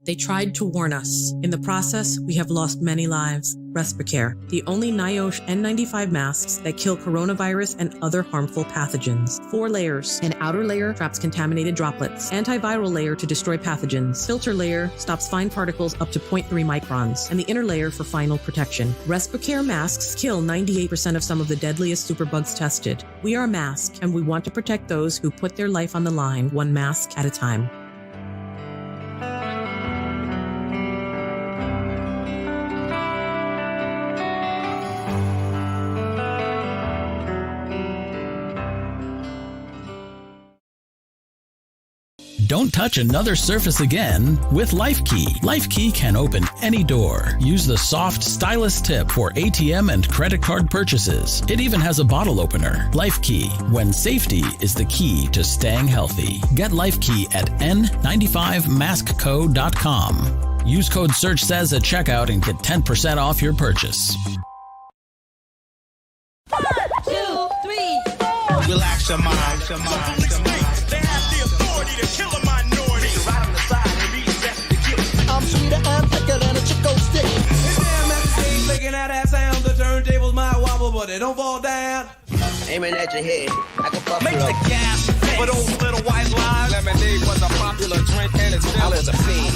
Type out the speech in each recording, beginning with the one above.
They tried to warn us. In the process, we have lost many lives. Respiracare, the only NIOSH N95 masks that kill coronavirus and other harmful pathogens. 4 layers. An outer layer traps contaminated droplets. Antiviral layer to destroy pathogens. Filter layer stops fine particles up to 0.3 microns. And the inner layer for final protection. Respiracare masks kill 98% of some of the deadliest superbugs tested. We are a mask, and we want to protect those who put their life on the line, one mask at a time. Don't touch another surface again with LifeKey. LifeKey can open any door. Use the soft, stylus tip for ATM and credit card purchases. It even has a bottle opener. LifeKey, when safety is the key to staying healthy. Get LifeKey at n95maskco.com. Use code SEARCH at checkout and get 10% off your purchase. 1, 2, 3, 4. Relax your mind. They have the authority to kill a minority. Right on the side and be invested. I'm sweeter and thicker than a Chico stick. It's damn at the stage making that sound. The turntables might wobble, but they don't fall down. Aiming at your head. I can puff Make you the up. gas for those little white lies. Lemonade was a popular drink and it's still is a fiend.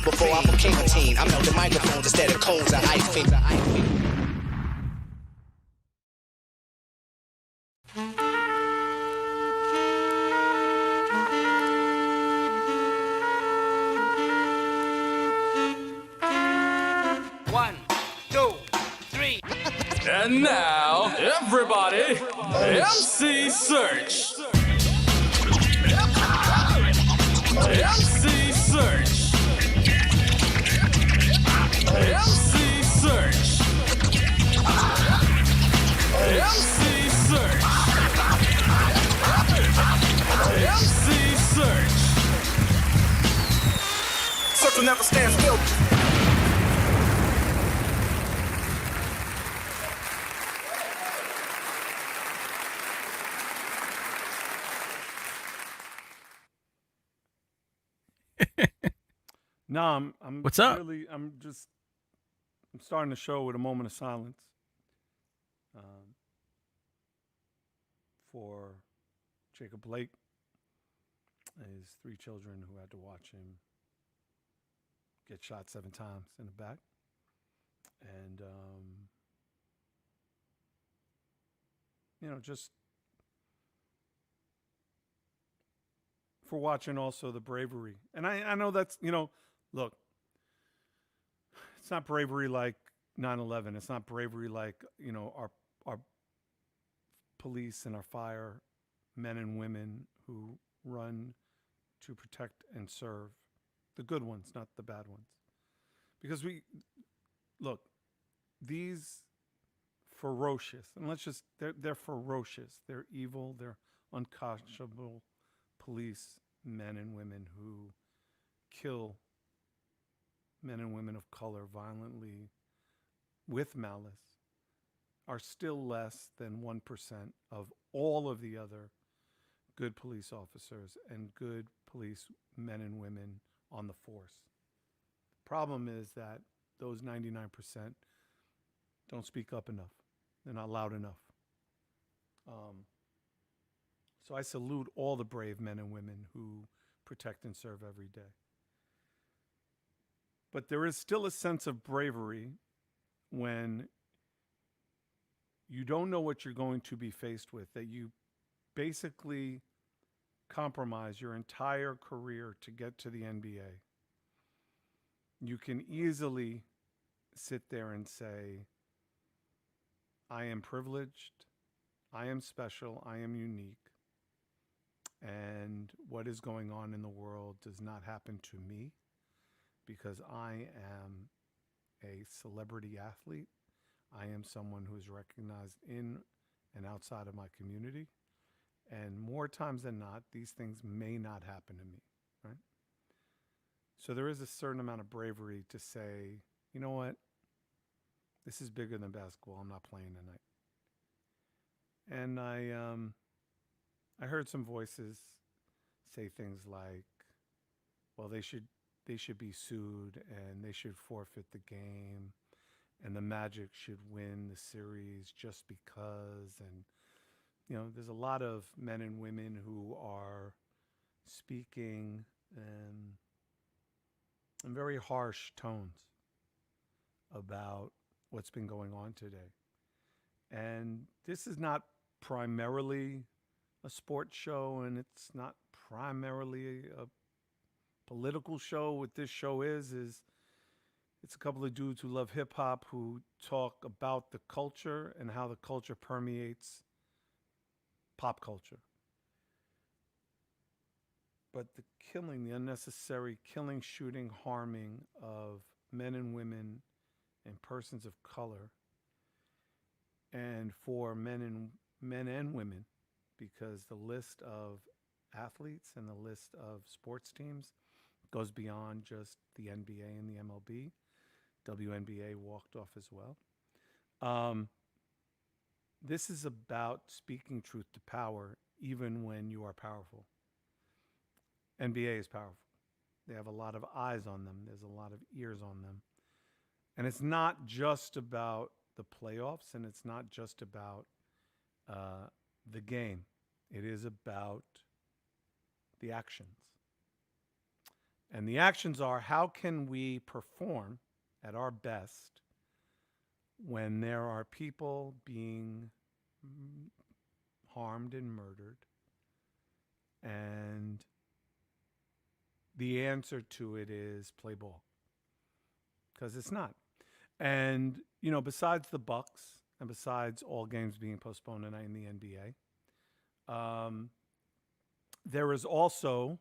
Before I became a teen, I melted microphones instead of cones and ice cream. And now, everybody, MC Serch. MC Serch. MC Serch. MC Serch. MC Serch. Serch will never stand still. No, I'm. What's up? I'm starting the show with a moment of silence for Jacob Blake, his 3 children who had to watch him get shot 7 times in the back, and just for watching also the bravery. And I know that's, look, it's not bravery like 9/11. It's not bravery like, our police and our fire men and women who run to protect and serve the good ones, not the bad ones. Because these ferocious, and they're ferocious. They're evil. They're unconscionable police men and women who kill men and women of color violently with malice are still less than 1% of all of the other good police officers and good police men and women on the force. Problem is that those 99% don't speak up enough. They're not loud enough. So I salute all the brave men and women who protect and serve every day. But there is still a sense of bravery when you don't know what you're going to be faced with, that you basically compromise your entire career to get to the NBA. You can easily sit there and say, I am privileged, I am special, I am unique, and what is going on in the world does not happen to me because I am a celebrity athlete. I am someone who is recognized in and outside of my community. And more times than not, these things may not happen to me, right? So there is a certain amount of bravery to say, you know what? This is bigger than basketball. I'm not playing tonight. And I heard some voices say things like, well, they should they should be sued and they should forfeit the game, and the Magic should win the series just because. And there's a lot of men and women who are speaking in very harsh tones about what's been going on today. And this is not primarily a sports show, and it's not primarily a political show. What this show is it's a couple of dudes who love hip hop who talk about the culture and how the culture permeates pop culture. But the killing, the unnecessary killing, shooting, harming of men and women and persons of color, and for men and women, because the list of athletes and the list of sports teams goes beyond just the NBA and the MLB. WNBA walked off as well. This is about speaking truth to power, even when you are powerful. NBA is powerful. They have a lot of eyes on them. There's a lot of ears on them. And it's not just about the playoffs, and it's not just about the game. It is about the actions. And the actions are, how can we perform at our best when there are people being harmed and murdered? And the answer to it is play ball. Because it's not. And, besides the Bucks and besides all games being postponed tonight in the NBA, there is also,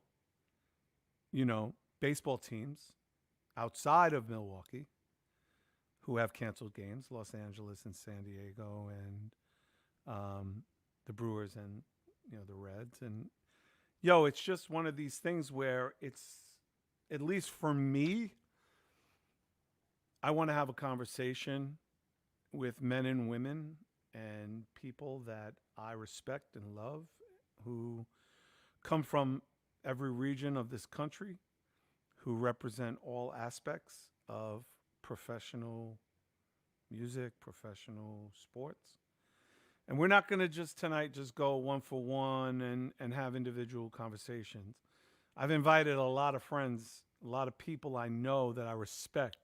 baseball teams outside of Milwaukee who have canceled games, Los Angeles and San Diego, and the Brewers and, the Reds. And, it's just one of these things where it's, at least for me, I want to have a conversation with men and women and people that I respect and love, who come from every region of this country, who represent all aspects of professional music, professional sports. And we're not going to just go one for one and have individual conversations. I've invited a lot of friends, a lot of people I know that I respect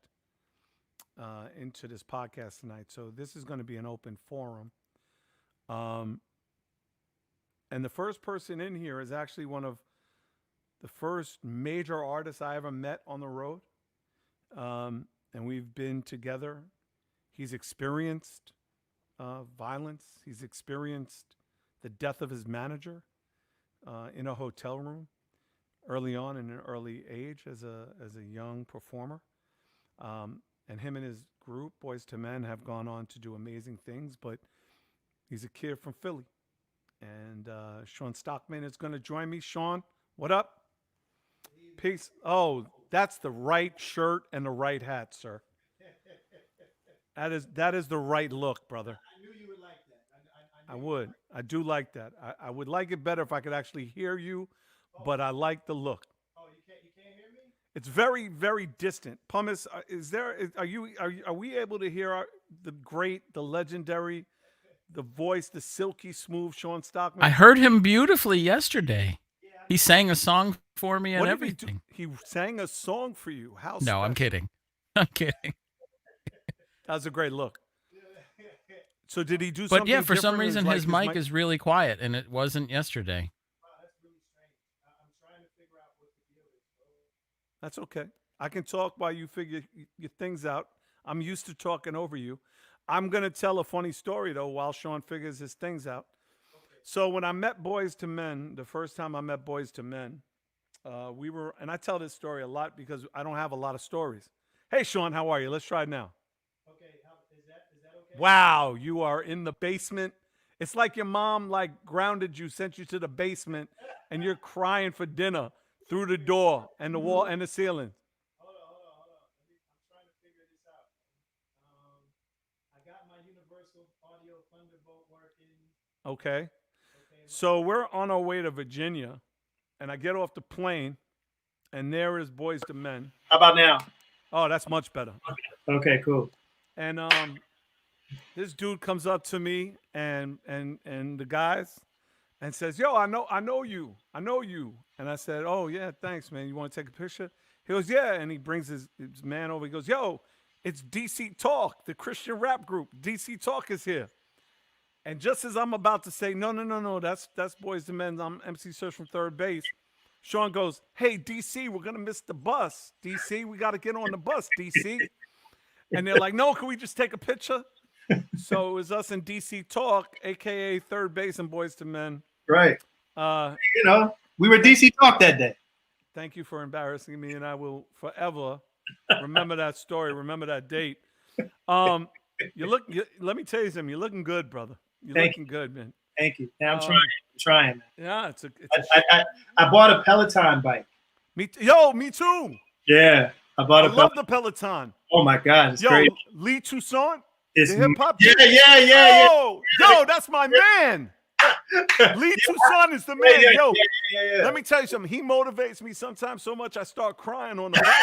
into this podcast tonight. So this is going to be an open forum. And the first person in here is actually one of the first major artists I ever met on the road. And we've been together. He's experienced violence. He's experienced the death of his manager in a hotel room early on, in an early age, as a young performer. And him and his group, Boys to Men, have gone on to do amazing things. But he's a kid from Philly. And Sean Stockman is going to join me. Sean, what up? Peace. Oh, that's the right shirt and the right hat, sir. That is the right look, brother. I knew you would like that. I would. I do like that. I would like it better if I could actually hear you, but I like the look. Oh, you can't hear me? It's very, very distant. Pumice, are we able to hear the great, the legendary, the voice, the silky smooth Sean Stockman? I heard him beautifully yesterday. He sang a song for me and What everything. He sang a song for you. How No, special. I'm kidding. I'm kidding. That was a great look. So did he do But something yeah, for some different? reason his mic is really quiet, and it wasn't yesterday. Wow, that's really strange. I'm trying to figure out what the deal is. That's okay. I can talk while you figure your things out. I'm used to talking over you. I'm going to tell a funny story, though, while Sean figures his things out. Okay. So when I met Boys to Men, the first time I met Boys to Men, we were, and I tell this story a lot because I don't have a lot of stories. Hey, Sean, how are you? Let's try it now. Okay, is that okay? Wow, you are in the basement. It's like your mom grounded you, sent you to the basement, and you're crying for dinner through the door and the wall and the ceiling. Hold on. I'm trying to figure this out. I got my Universal Audio Thunderbolt working. Okay. So we're on our way to Virginia, and I get off the plane, and there is Boys to Men. How about now? Oh, that's much better. Okay, cool. And this dude comes up to me and the guys and says, "Yo, I know you. And I said, "Oh yeah, thanks, man. You want to take a picture?" He goes, "Yeah," and he brings his man over. He goes, "Yo, it's DC Talk, the Christian rap group. DC Talk is here." And just as I'm about to say, no, that's Boys to Men. I'm MC Serch from Third Base. Sean goes, "Hey, DC, we're gonna miss the bus. DC, we got to get on the bus, DC." And they're like, "No, can we just take a picture?" So it was us and DC Talk, aka Third Base and Boys to Men. Right. We were DC Talk that day. Thank you for embarrassing me, and I will forever remember that story, remember that date. Let me tell you something. You're looking good, brother. You're looking good, man. Thank you. Yeah, I'm trying. Yeah, I bought a Peloton bike. Me too. Yeah, I love the Peloton. Oh my God, it's great. Lee Toussaint, it's the hip hop. Yeah. Yo, that's my man. Lee Toussaint is the man. Yo, let me tell you something. He motivates me sometimes so much I start crying on the bike.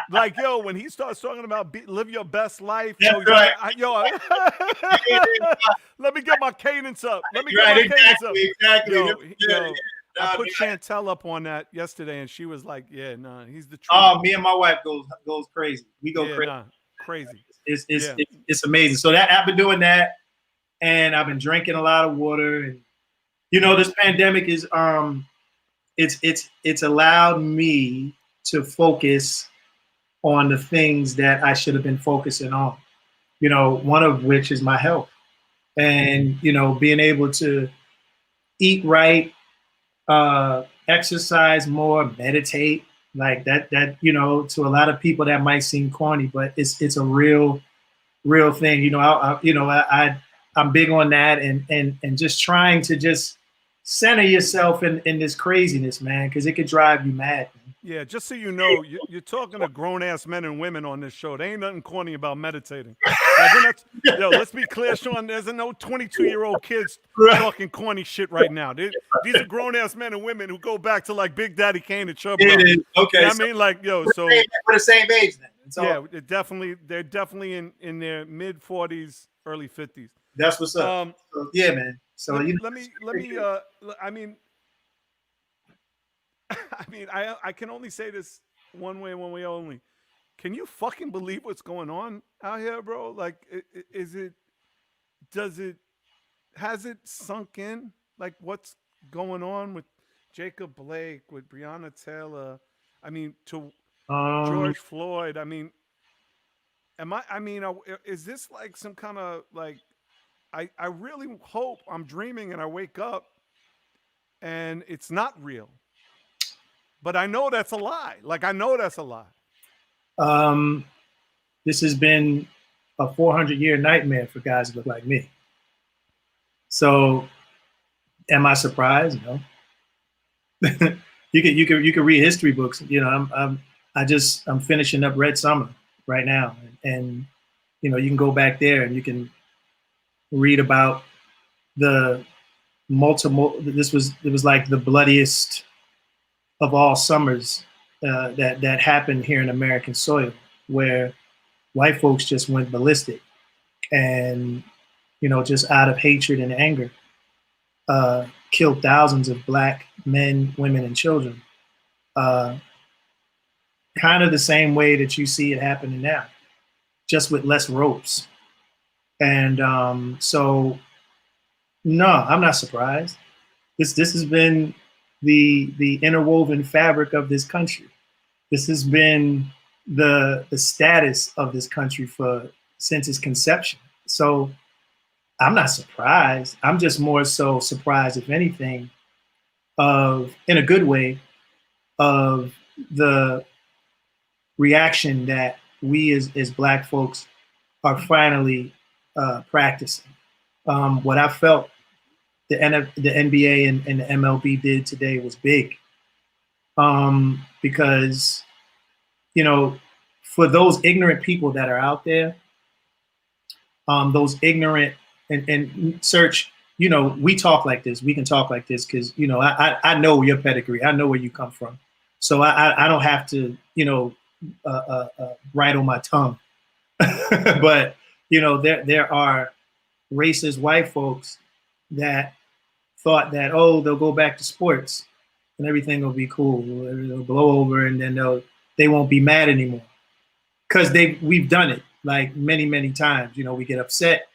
Like, yo, when he starts talking about live your best life, That's right. Let me get my cadence up. Exactly. I put Chantel up on that yesterday, and she was like, "Yeah, nah, he's the truth." Oh, me and my wife goes crazy. We go crazy. Nah, crazy. It's amazing. So I've been doing that, and I've been drinking a lot of water. And this pandemic is it's allowed me to focus on the things that I should have been focusing on. One of which is my health, and being able to eat right, exercise more, meditate, like that to a lot of people that might seem corny, but it's a real thing. I'm big on that, and just trying to just center yourself in this craziness, man, because it could drive you mad, man. Yeah, just so you know, you're talking to grown-ass men and women on this show. There ain't nothing corny about meditating. Let's be clear, Sean. There's no 22-year-old kids talking corny shit right now. These are grown-ass men and women who go back to, like, Big Daddy Kane and Chubb. Okay. I mean, like, we're the same age then. They're definitely in their mid-40s, early 50s. That's what's up. Yeah, man. So let me. I can only say this one way only. Can you fucking believe what's going on out here, bro? Like, has it sunk in? Like, what's going on with Jacob Blake, with Breonna Taylor? I mean, to George Floyd. I mean, is this like some kind of like? I really hope I'm dreaming and I wake up and it's not real. But I know that's a lie. Like, I know that's a lie. This has been a 400-year nightmare for guys that look like me. So, am I surprised? No. You could read history books. I'm finishing up Red Summer right now, and you can go back there and you can read about the multiple. It was like the bloodiest of all summers that happened here in American soil, where white folks just went ballistic and, just out of hatred and anger, killed thousands of Black men, women, and children. Kind of the same way that you see it happening now, just with less ropes. And so, no, I'm not surprised. This has been the interwoven fabric of this country. This has been the status of this country since its conception. So I'm not surprised. I'm just more so surprised, if anything, in a good way, of the reaction that we as Black folks are finally practicing. What I felt the NBA and the MLB did today was big, because, for those ignorant people that are out there, those ignorant and Serch, we talk like this. We can talk like this because, I know your pedigree. I know where you come from. So I don't have to, bridle my tongue. But, there are racist white folks that thought that, oh, they'll go back to sports and everything will be cool. It'll blow over and then they won't be mad anymore. Because we've done it like many, many times. We get upset,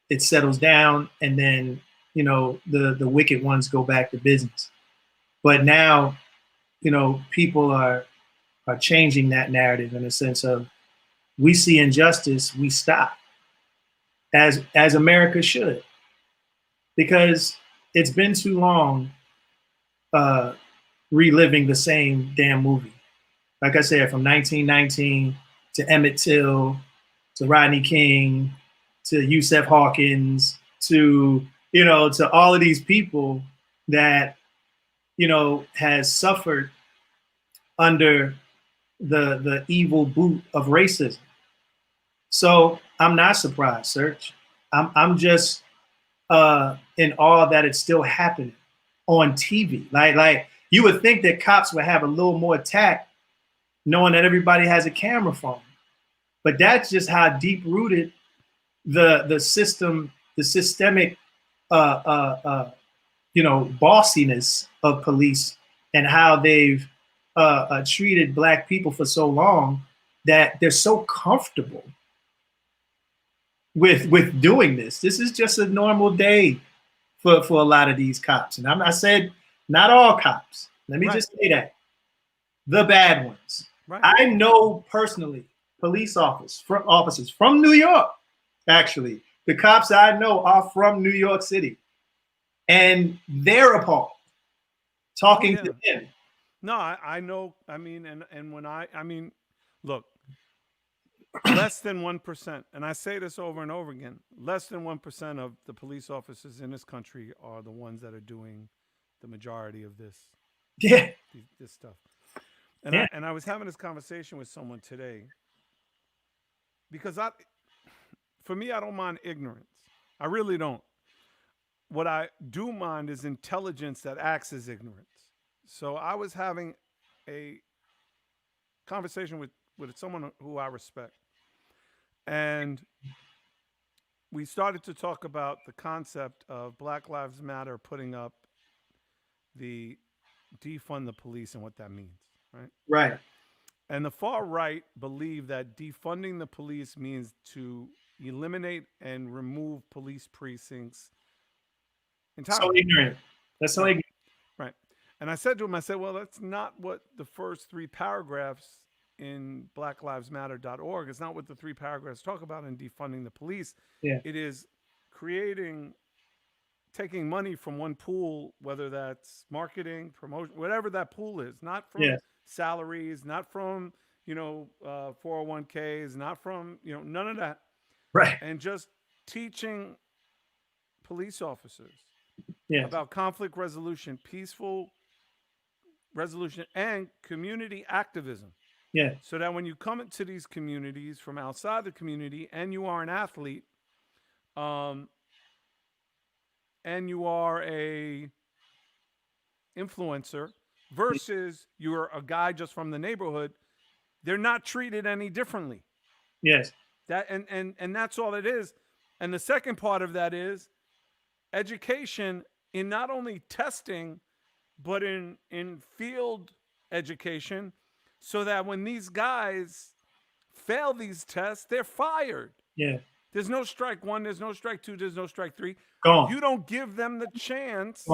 it settles down, and then, the wicked ones go back to business. But now, people are changing that narrative in a sense of, we see injustice, we stop, as America should, because it's been too long reliving the same damn movie. Like I said, from 1919 to Emmett Till to Rodney King to Yusef Hawkins to to all of these people that has suffered under the evil boot of racism. So I'm not surprised, Serch. I'm just in awe that it's still happening on TV. Like you would think that cops would have a little more tact, knowing that everybody has a camera phone. But that's just how deep rooted the system, the systemic, bossiness of police, and how they've treated Black people for so long, that they're so comfortable with doing this. This is just a normal day for a lot of these cops. And I said not all cops. Let me just say that. The bad ones. Right. I know personally police officers from New York, actually. The cops I know are from New York City. And they're appalled talking to him. No, I know. I mean, and when look, less than 1%, and I say this over and over again, less than 1% of the police officers in this country are the ones that are doing the majority of this. Yeah. This stuff. And I was having this conversation with someone today, because for me, I don't mind ignorance. I really don't. What I do mind is intelligence that acts as ignorance. So I was having a conversation with someone who I respect. And we started to talk about the concept of Black Lives Matter putting up the defund the police and what that means, right? Right. And the far right believe that defunding the police means to eliminate and remove police precincts entirely. So ignorant. That's so ignorant. Right. And I said to him, well, that's not what the first 3 paragraphs in blacklivesmatter.org. It's not what the 3 paragraphs talk about in defunding the police. Yeah. It is taking money from one pool, whether that's marketing, promotion, whatever that pool is, not from salaries, not from, 401ks, not from, none of that. Right. And just teaching police officers yes. about conflict resolution, peaceful resolution, and community activism. Yeah. So that when you come into these communities from outside the community and you are an athlete, and you are a influencer versus you're a guy just from the neighborhood, they're not treated any differently. Yes. That and that's all it is. And the second part of that is education in not only testing, but in field education, so that when these guys fail these tests, they're fired. Yeah. There's no strike 1, there's no strike 2, there's no strike 3. Gone. You don't give them the chance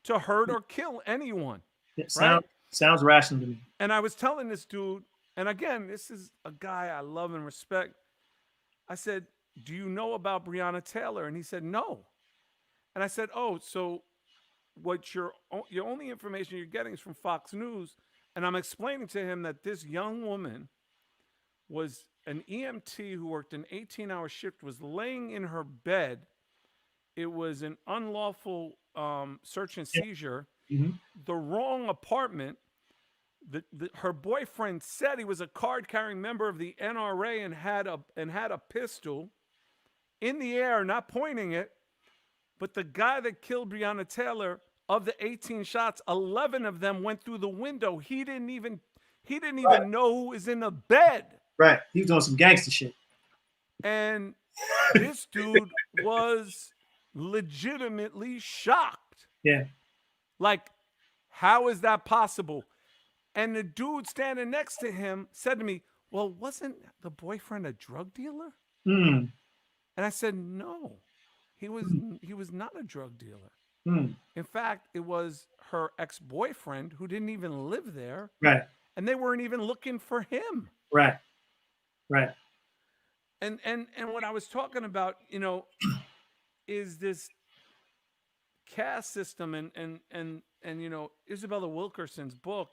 to hurt or kill anyone. Sounds rational to me. And I was telling this dude, and again, this is a guy I love and respect. I said, do you know about Breonna Taylor? And he said, no. And I said, oh, so what your only information you're getting is from Fox News. And I'm explaining to him that this young woman was an EMT who worked an 18-hour shift, was laying in her bed. It was an unlawful search and seizure. Mm-hmm. The wrong apartment. Her boyfriend said he was a card-carrying member of the NRA and had a pistol in the air, not pointing it. But the guy that killed Breonna Taylor of the 18 shots, 11 of them went through the window. He didn't even Right. know who was in the bed. Right. He was doing some gangster shit. And this dude was legitimately shocked. Yeah. Like, how is that possible? And the dude standing next to him said to me, well, wasn't the boyfriend a drug dealer? Mm. And I said, no, he was not a drug dealer. Mm. In fact, it was her ex-boyfriend who didn't even live there. Right. And they weren't even looking for him. Right. Right. And what I was talking about, you know, is this caste system and you know, Isabella Wilkerson's book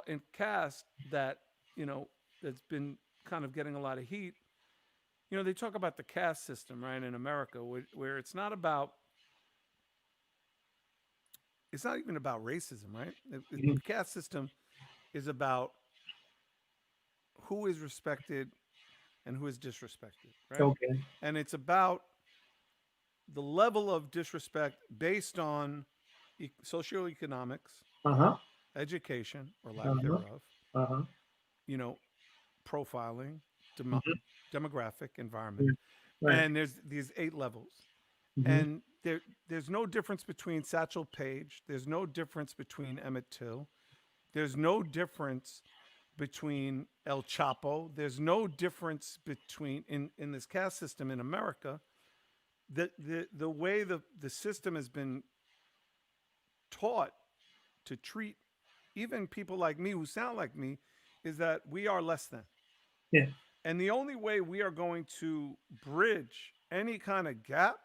in caste that, you know, that's been kind of getting a lot of heat. You know, they talk about the caste system, right, in America, where it's not even about racism, right? The caste system is about who is respected and who is disrespected, right? Okay. And it's about the level of disrespect based on socioeconomics, Uh-huh. education or lack Uh-huh. thereof, Uh-huh. you know, profiling, Mhm. demographic, environment. Right. And there's these 8 levels. Mhm. And there's no difference between Satchel Paige. There's no difference between Emmett Till. There's no difference between El Chapo. There's no difference between in this caste system in America. The way the system has been taught to treat even people like me who sound like me is that we are less than. Yeah. And the only way we are going to bridge any kind of gap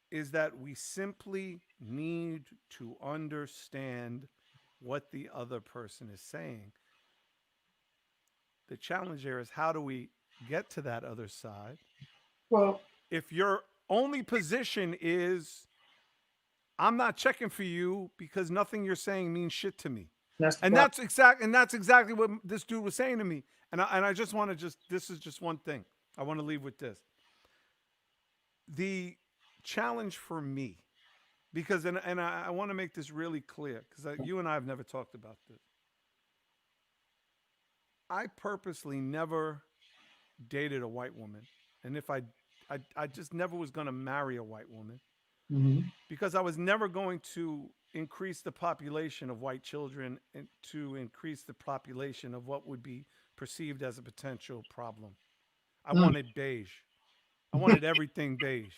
is that we simply need to understand what the other person is saying. The challenge there is, how do we get to that other side? Well, If your only position is, I'm not checking for you because nothing you're saying means shit to me. that's the And problem. that's exactly what this dude was saying to me. And I just want to this is just one thing. I want to leave with this. The challenge for me, because and I want to make this really clear, because you and I have never talked about this. I purposely never dated a white woman, and if I just never was going to marry a white woman, because I was never going to increase the population of white children and to increase the population of what would be perceived as a potential problem. I wanted beige. I wanted everything beige.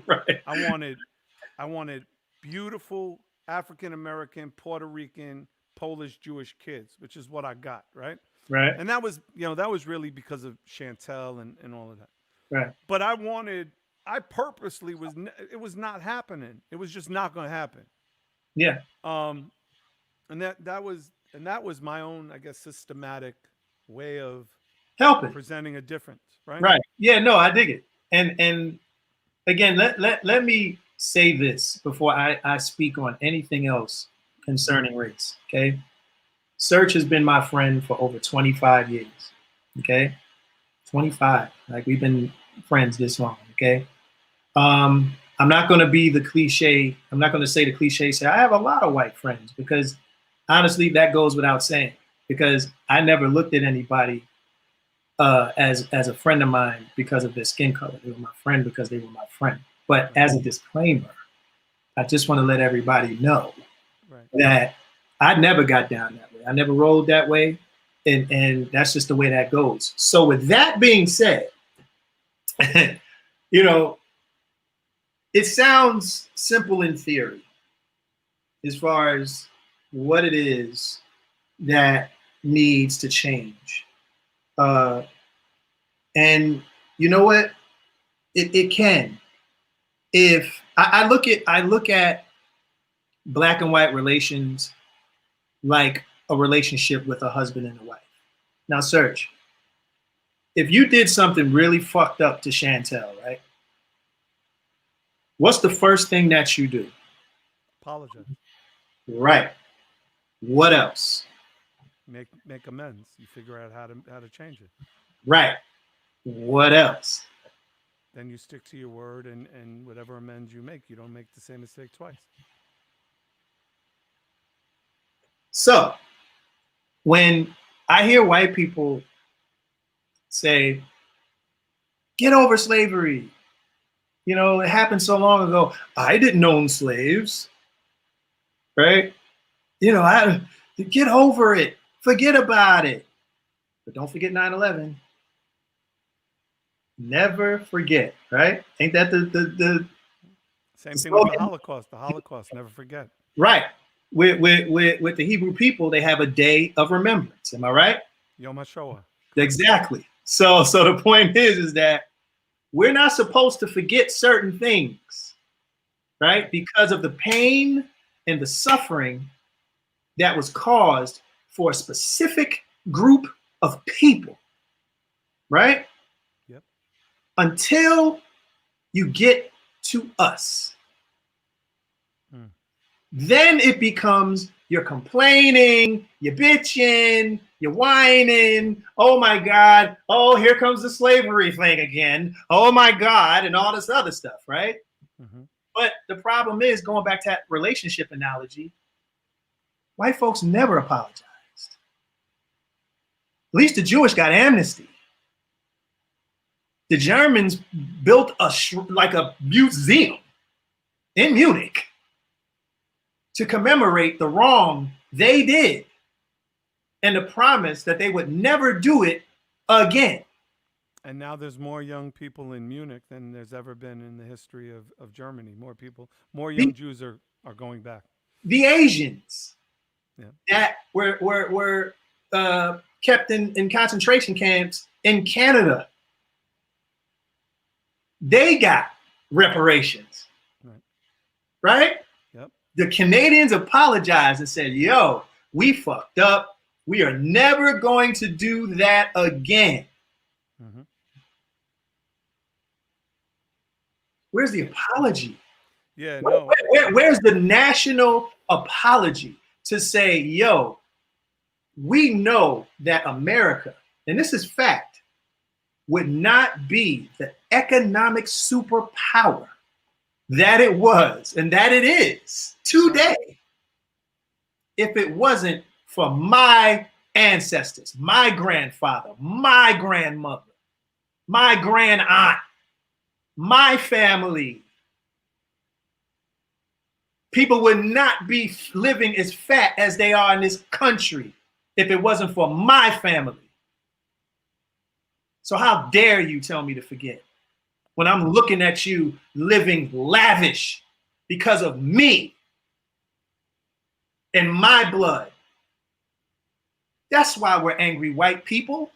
Right. I wanted beautiful African American, Puerto Rican, Polish, Jewish kids, which is what I got, right? Right. And that was, you know, that was really because of Chantel and all of that. Right. But I purposely it was not happening. It was just not going to happen. Yeah. And that was my own, I guess, systematic way of Help it. presenting a difference, right? Right. Yeah, no, I dig it. And again, let me say this before I speak on anything else concerning race. Okay. Serch has been my friend for over 25 years. Okay. 25. Like, we've been friends this long. Okay. I'm not going to be the cliche. I'm not going to say the cliche, say I have a lot of white friends, because honestly, that goes without saying, because I never looked at anybody as a friend of mine because of their skin color. They were my friend because they were my friend. But as a disclaimer, I just want to let everybody know that I never got down that way. I never rolled that way. And that's just the way that goes. So with that being said, you know, it sounds simple in theory as far as what it is that needs to change. And you know what? It can. If I look at black and white relations like a relationship with a husband and a wife. Now, Serch, if you did something really fucked up to Chantel, right? What's the first thing that you do? Apologize. Right. What else? Make amends. You figure out how to change it. Right. What else? Then you stick to your word, and whatever amends you make, you don't make the same mistake twice. So when I hear white people say, get over slavery, you know, it happened so long ago. I didn't own slaves, right? You know, I get over it, forget about it. But don't forget 9/11. Never forget, right? Ain't that the Same thing with the Holocaust. The Holocaust, never forget. right? With the Hebrew people, they have a day of remembrance. Am I right? Yom HaShoah. Exactly. So the point is that we're not supposed to forget certain things, right? Because of the pain and the suffering that was caused for a specific group of people, right? Yep. Until you get to us. Then it becomes you're complaining, you're bitching, you're whining. Oh my God. Oh, here comes the slavery thing again. Oh my God. And all this other stuff, right? Mm-hmm. But the problem is, going back to that relationship analogy, white folks never apologized. At least the Jewish got amnesty. The Germans built like a museum in Munich to commemorate the wrong they did and the promise that they would never do it again. And now there's more young people in Munich than there's ever been in the history of Germany. More people, more young Jews are going back. The Asians that were kept in concentration camps in Canada, they got reparations, right? Yep. The Canadians apologized and said, yo, we fucked up. We are never going to do that again. Mm-hmm. Where's the apology? Yeah, no. Where's the national apology to say, yo, we know that America, and this is fact, would not be the economic superpower that it was and that it is today if it wasn't for my ancestors, my grandfather, my grandmother, my grand aunt, my family. People would not be living as fat as they are in this country if it wasn't for my family. So how dare you tell me to forget when I'm looking at you living lavish because of me and my blood? That's why we're angry white people.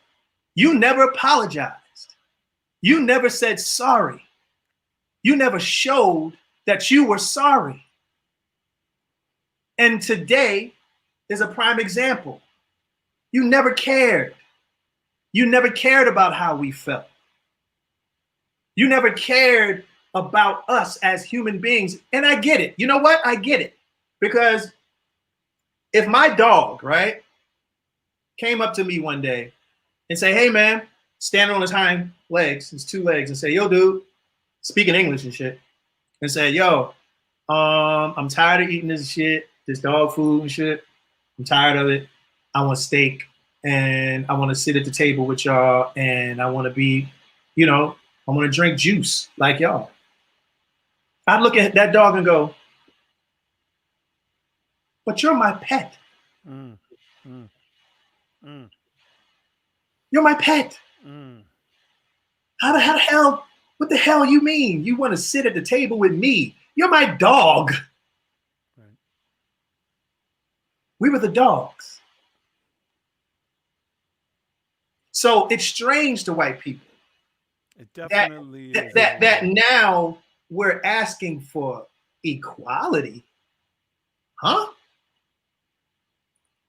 You never apologized. You never said sorry. You never showed that you were sorry. And today is a prime example. You never cared. You never cared about how we felt. You never cared about us as human beings. And I get it. You know what? I get it. Because if my dog, right, came up to me one day and say, hey, man, standing on his hind legs, his two legs, and say, yo, dude, speaking English and shit, and say, yo, I'm tired of eating this shit, this dog food and shit. I'm tired of it. I want steak. And I want to sit at the table with y'all, and I want to be, you know, I want to drink juice like y'all. I'd look at that dog and go, but you're my pet. You're my pet. How the hell, what the hell you mean? You want to sit at the table with me? You're my dog. Right. We were the dogs. So it's strange to white people. It definitely is. That now we're asking for equality. Huh?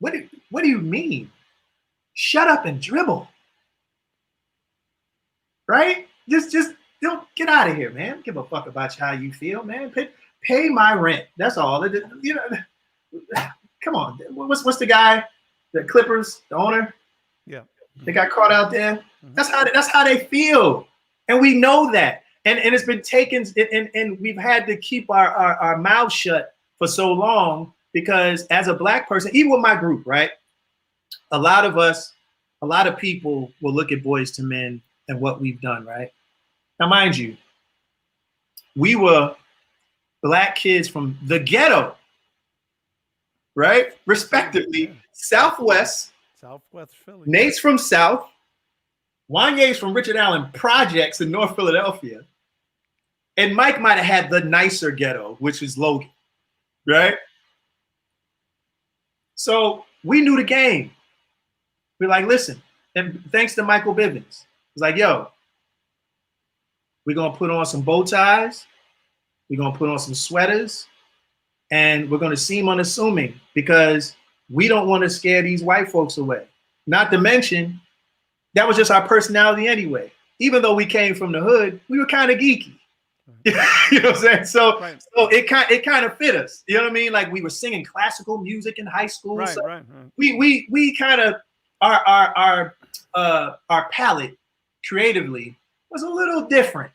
What do you mean? Shut up and dribble. Right? Just don't get out of here, man. Don't give a fuck about how you feel, man. Pay my rent. That's all. You know, come on. What's the guy? The Clippers, the owner? Yeah. They got caught out there. That's how they feel. And we know that. And it's been taken, and we've had to keep our mouths shut for so long because as a black person, even with my group, right? A lot of people will look at Boys to Men and what we've done, right? Now, mind you, we were black kids from the ghetto, right? Respectively, Yeah. Southwest, Southwest Philly. Nate's from South, Wanye's from Richard Allen Projects in North Philadelphia, and Mike might have had the nicer ghetto, which is Logan, right? So we knew the game. We're like, listen, and thanks to Michael Bivins, it's like, yo, we're gonna put on some bow ties, we're gonna put on some sweaters, and we're gonna seem unassuming because we don't want to scare these white folks away. Not to mention, that was just our personality anyway. Even though we came from the hood, we were kind of geeky. You know what I'm saying? So, Right. so it kind of fit us. You know what I mean? Like we were singing classical music in high school. Right, So right. we kind of our palette creatively was a little different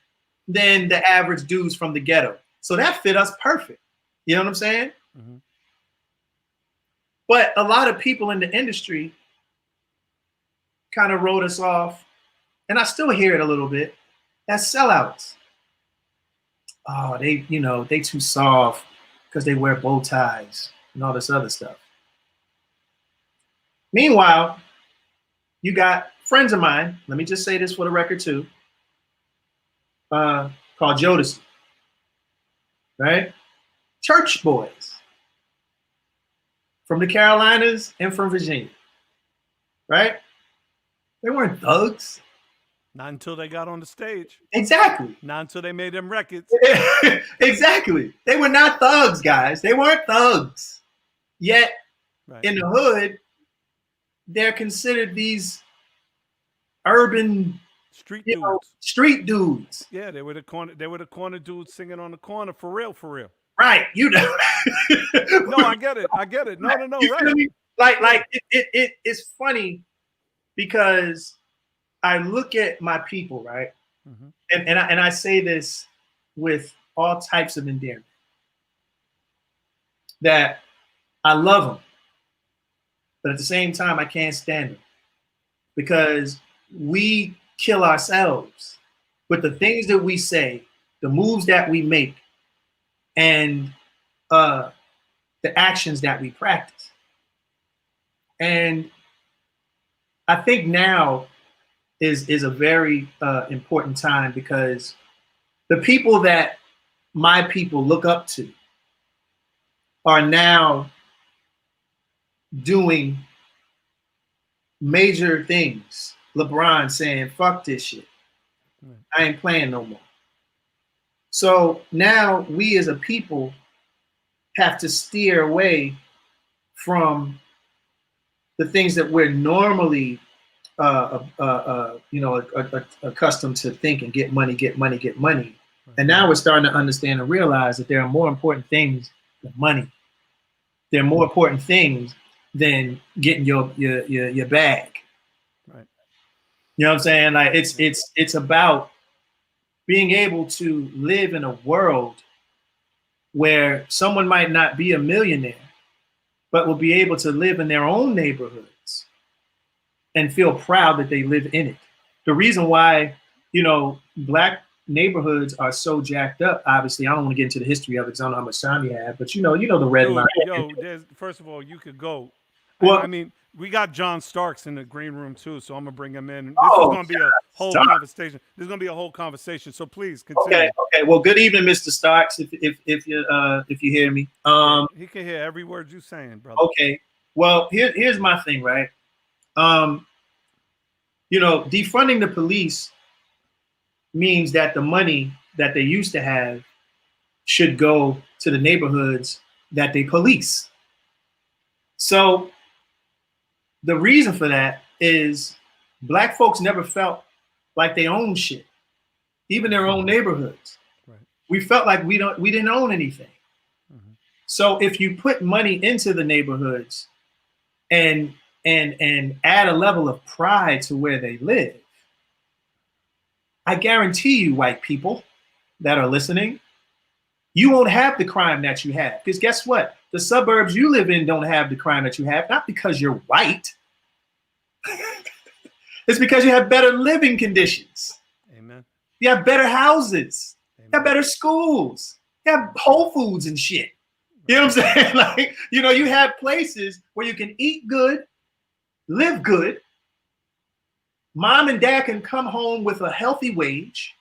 than the average dudes from the ghetto. So that fit us perfect. You know what I'm saying? Mhm. But a lot of people in the industry kind of wrote us off, and I still hear it a little bit, as sellouts. Oh, they too soft because they wear bow ties and all this other stuff. Meanwhile, you got friends of mine, let me just say this for the record too, called Jodeci, right? Church boys from the Carolinas and from Virginia, right? They weren't thugs. Not until they got on the stage. Exactly. Not until they made them records. Exactly. They were not thugs, guys. They weren't thugs. Yet, Right. in the hood, they're considered these urban, Street dudes. street dudes. Yeah, they were the corner dudes singing on the corner for real. Right. You know. No, I get it. No, You right. feel me? Like it's funny because I look at my people, right? Mhm. And I say this with all types of endearment, that I love them, but at the same time I can't stand them because we kill ourselves with the things that we say, the moves that we make, and the actions that we practice. And I think now is a very important time because the people that my people look up to are now doing major things. LeBron saying, fuck this shit. I ain't playing no more. So now we as a people have to steer away from the things that we're normally accustomed to think and get money. And now we're starting to understand and realize that there are more important things than money. There are more important things than getting your bag. Right. You know what I'm saying? Like it's about being able to live in a world where someone might not be a millionaire, but will be able to live in their own neighborhoods and feel proud that they live in it. The reason why, Black neighborhoods are so jacked up, obviously, I don't want to get into the history of it because I don't know how much time you have, but you know the red line. First of all, you could go. Well, I mean, we got John Starks in the green room too, so I'm gonna bring him in. This is Oh, gonna be a whole Starks. conversation. This is gonna be a whole conversation. So please continue. Okay. Well, good evening, Mr. Starks. If you hear me. He can hear every word you're saying, brother. Okay. Well, here's my thing, right? Defunding the police means that the money that they used to have should go to the neighborhoods that they police. So the reason for that is Black folks never felt like they owned shit, even their own neighborhoods. Right. We felt like we didn't own anything. Mhm. So if you put money into the neighborhoods and add a level of pride to where they live, I guarantee you, white people that are listening, you won't have the crime that you have. Because guess what? The suburbs you live in don't have the crime that you have, not because you're white. It's because you have better living conditions. Amen. You have better houses. Amen. You have better schools. You have Whole Foods and shit. You know what I'm saying? Like, you know, you have places where you can eat good, live good. Mom and dad can come home with a healthy wage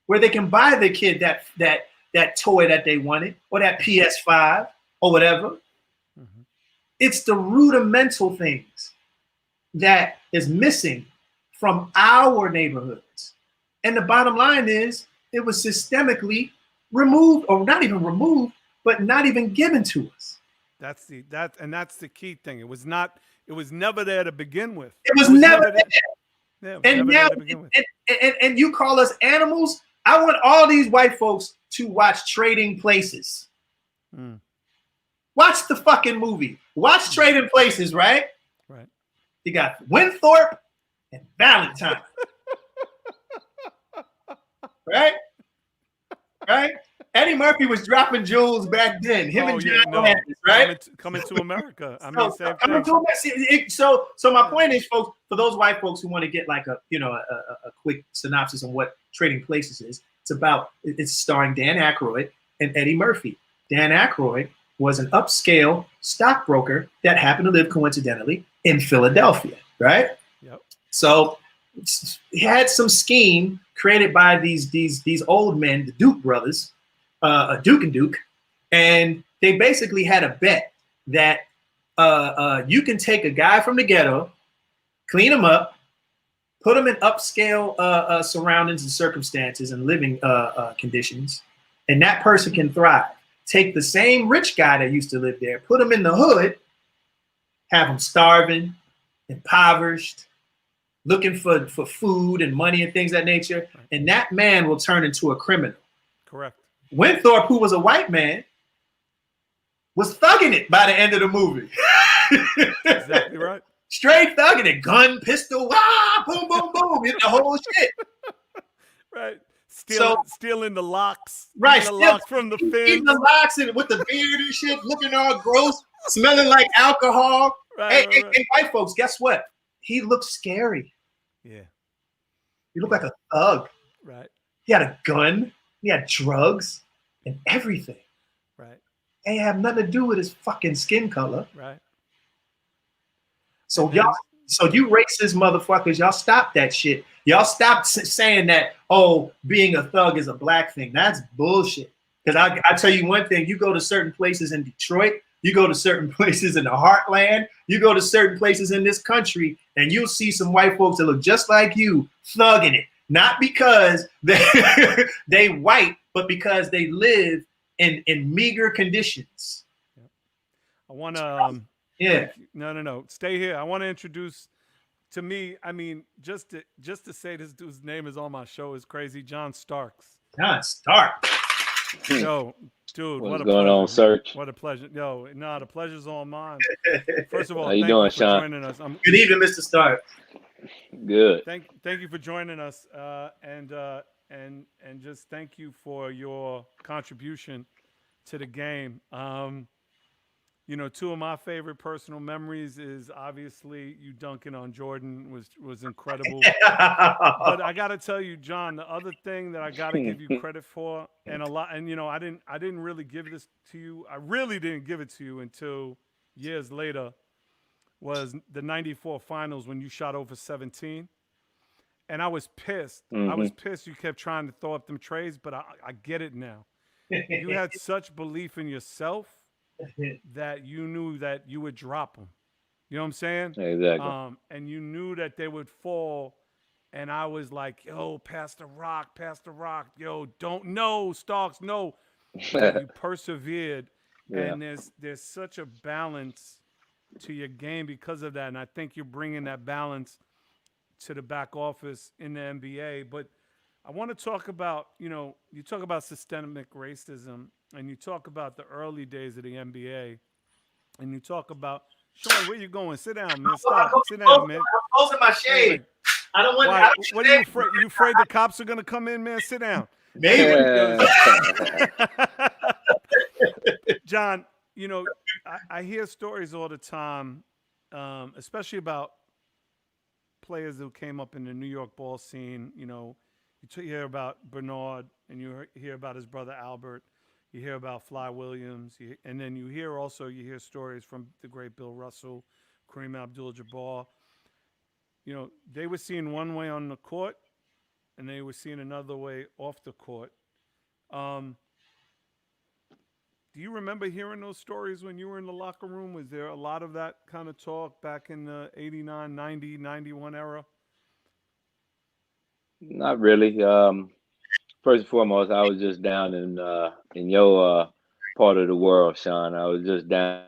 where they can buy their kid that toy that they wanted or that PS5 or whatever. Mm-hmm. It's the rudimental things that is missing from our neighborhoods. And the bottom line is it was systemically removed, or not even removed, but not even given to us. That's the key thing. It was never there to begin with. It was never there. Yeah, And now, and you call us animals? I want all these white folks to watch Trading Places. Mm. Watch the fucking movie. Watch Trading Places, right? Right. You got Winthorpe and Valentine. Right? Right? Eddie Murphy was dropping jewels back then. Him and John Landis, right? Coming to America. I mean, same thing. So my point is, folks, for those white folks who want to get like a quick synopsis on what Trading Places is, it's starring Dan Aykroyd and Eddie Murphy. Dan Aykroyd was an upscale stockbroker that happened to live coincidentally in Philadelphia, right? Yep. So he had some scheme created by these old men, the Duke brothers, Duke and Duke, and they basically had a bet that you can take a guy from the ghetto, clean him up, put him in upscale surroundings and circumstances and living conditions, and that person can thrive. Take the same rich guy that used to live there, put him in the hood, have him starving, impoverished, looking for food and money and things of that nature, and that man will turn into a criminal. Correct. Winthorpe, who was a white man, was thugging it by the end of the movie. Exactly right. Straight thugging it, gun, pistol, boom, boom, boom, the whole shit. Right. Stealing the locks. Right. The locks from the fins. Eating the locks and with the beard and shit, looking all gross, smelling like alcohol. Right, Hey, white folks, guess what? He looked scary. Yeah. He looked like a thug. Right. He had a gun. He had drugs and everything. Right. Ain't have nothing to do with his fucking skin color. Right. So you racist motherfuckers, y'all stop that shit. Y'all stop saying that, oh, being a thug is a black thing. That's bullshit. Because I tell you one thing, you go to certain places in Detroit, you go to certain places in the heartland, you go to certain places in this country, and you'll see some white folks that look just like you thugging it. Not because they white, but because they live in meager conditions. I want to yeah. No. Stay here. I want to introduce, to me, I mean, just to say this dude's name is on my show is crazy. John Starks. John Starks. Yo, dude, what's going on, Serch? What a pleasure. Yo, the pleasure's all mine. First of all, how you doing, Sean? Joining us. Good evening, Mr. Starks. Good. Thank you for joining us, and just thank you for your contribution to the game. Two of my favorite personal memories is obviously you dunking on Jordan was incredible. But I got to tell you, John, the other thing that I got to give you credit for, and I didn't really give this to you. I really didn't give it to you until years later. Was the '94 finals when you shot over 17, and I was pissed. Mm-hmm. I was pissed. You kept trying to throw up them trays, but I get it now. You had such belief in yourself that you knew that you would drop them. You know what I'm saying? Exactly. And you knew that they would fall. And I was like, yo, pass the rock. Yo, Starks, no. But you persevered. Yeah. And there's such a balance to your game because of that. And I think you're bringing that balance to the back office in the NBA. But I want to talk about, you talk about systemic racism, and you talk about the early days of the NBA, and you talk about, Sean, where you going? Sit down, man. Stop. Sit down, man. I'm closing my shade. I don't want. Why? What are you afraid? You afraid the cops are gonna come in, man? Sit down. Maybe. John, I hear stories all the time, especially about players who came up in the New York ball scene. You hear about Bernard, and you hear about his brother Albert. You hear about Fly Williams, and then you hear stories from the great Bill Russell, Kareem Abdul-Jabbar. They were seen one way on the court, and they were seen another way off the court. Do you remember hearing those stories when you were in the locker room? Was there a lot of that kind of talk back in the 89, 90, 91 era? Not really. First and foremost, I was just down in your part of the world, Sean. I was just down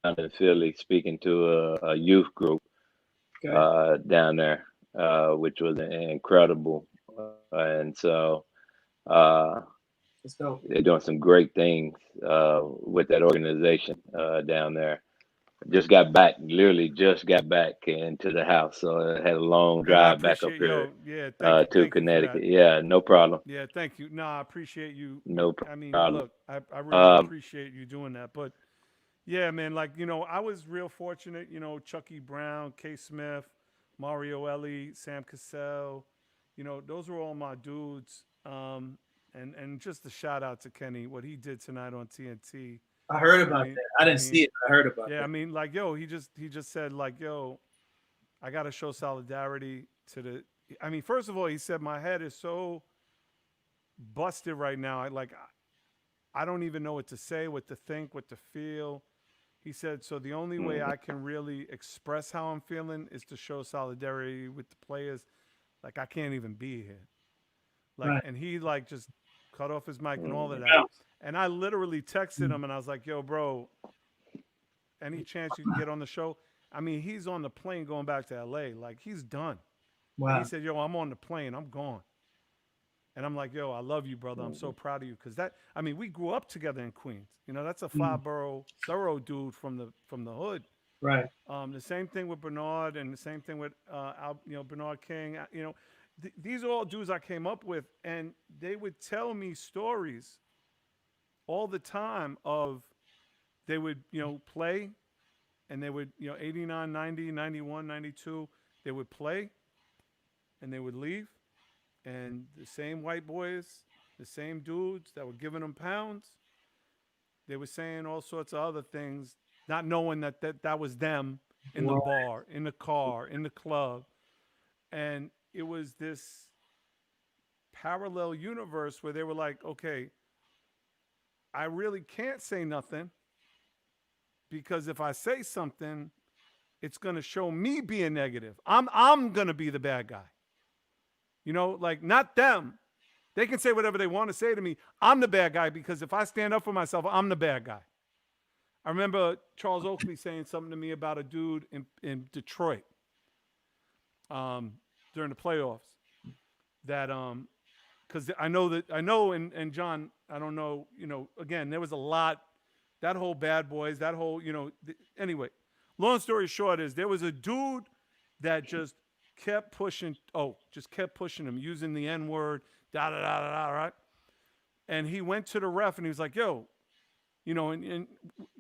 in Philly speaking to a youth group down there, which was incredible. And so they're doing some great things with that organization down there. Literally just got back into the house. So I had a long drive back up here to Connecticut. Yeah, no problem. Yeah, thank you. No, I appreciate you. No problem. I mean, look, I really appreciate you doing that. But yeah, man, I was real fortunate, Chucky Brown, K. Smith, Mario Ellie, Sam Cassell, those were all my dudes. And just a shout out to Kenny, what he did tonight on TNT. I heard about that. I didn't see it. I heard about it. Yeah, I mean, he just said, I got to show solidarity to the. I mean, first of all, he said my head is so busted right now. I don't even know what to say, what to think, what to feel. He said, so the only way I can really express how I'm feeling is to show solidarity with the players. I can't even be here. Right. And he just cut off his mic and all of that. And I literally texted him and I was like, yo, bro, any chance you can get on the show? I mean, he's on the plane going back to LA. He's done. Wow. And he said, yo, I'm on the plane. I'm gone. And I'm like, yo, I love you, brother. I'm so proud of you. Because we grew up together in Queens. That's a five-borough thorough dude from the hood. Right. The same thing with Bernard and the same thing with, Bernard King. These are all dudes I came up with. And they would tell me stories all the time of they would, play, and they would, 89, 90, 91, 92, they would play and they would leave. And the same white boys, the same dudes that were giving them pounds, they were saying all sorts of other things, not knowing that was them in the bar, in the car, in the club. And it was this parallel universe where they were like, okay, I really can't say nothing because if I say something, it's going to show me being negative. I'm going to be the bad guy. Not them. They can say whatever they want to say to me. I'm the bad guy because if I stand up for myself, I'm the bad guy. I remember Charles Oakley saying something to me about a dude in Detroit during the playoffs that because I know, and John, I don't know, again, there was a lot, that whole Bad Boys, that whole, anyway, long story short is there was a dude that just kept pushing him, using the N-word, right? And he went to the ref and he was like, yo, and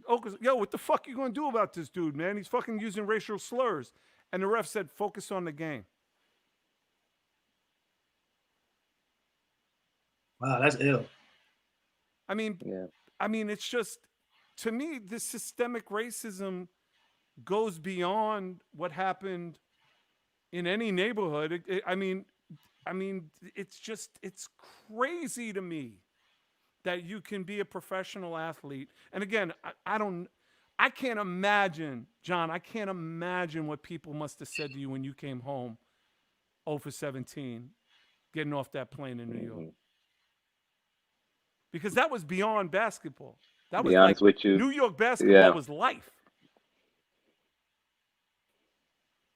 Oakley, yo, what the fuck you gonna do about this dude, man? He's fucking using racial slurs. And the ref said, focus on the game. Wow, that's ill. I mean, it's just, to me, this systemic racism goes beyond what happened in any neighborhood. It's crazy to me that you can be a professional athlete. And again, I can't imagine, John, what people must have said to you when you came home 0 for 17, getting off that plane in New York. Because that was beyond basketball. That was honest with you, New York basketball was life.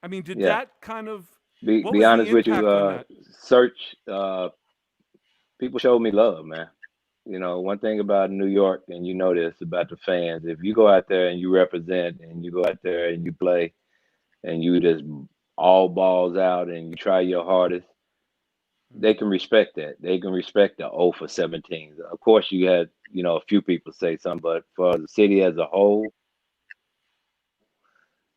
I mean, did that kind of be honest with you, Serch, people showed me love, man. One thing about New York, and this about the fans, if you go out there and you represent and you go out there and you play and you just all balls out and you try your hardest, they can respect that. They can respect the 0 for 17. Of course, you had, a few people say something, but for the city as a whole,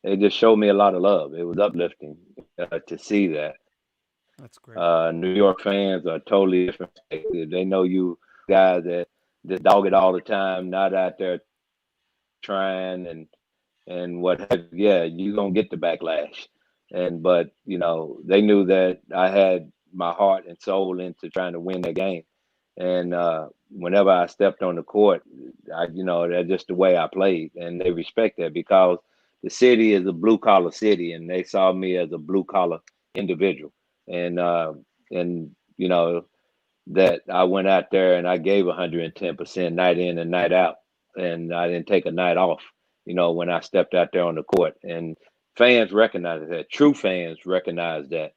they just showed me a lot of love. It was uplifting to see that. That's great. New York fans are totally different. They know you guys that dog it all the time, not out there trying and what have you. Yeah, you gonna get the backlash. But they knew that I had my heart and soul into trying to win that game. And whenever I stepped on the court, that's just the way I played, and they respect that because the city is a blue collar city, and they saw me as a blue collar individual, and that I went out there and I gave 110% night in and night out, and I didn't take a night off. When I stepped out there on the court, and fans recognize that. True fans recognize that.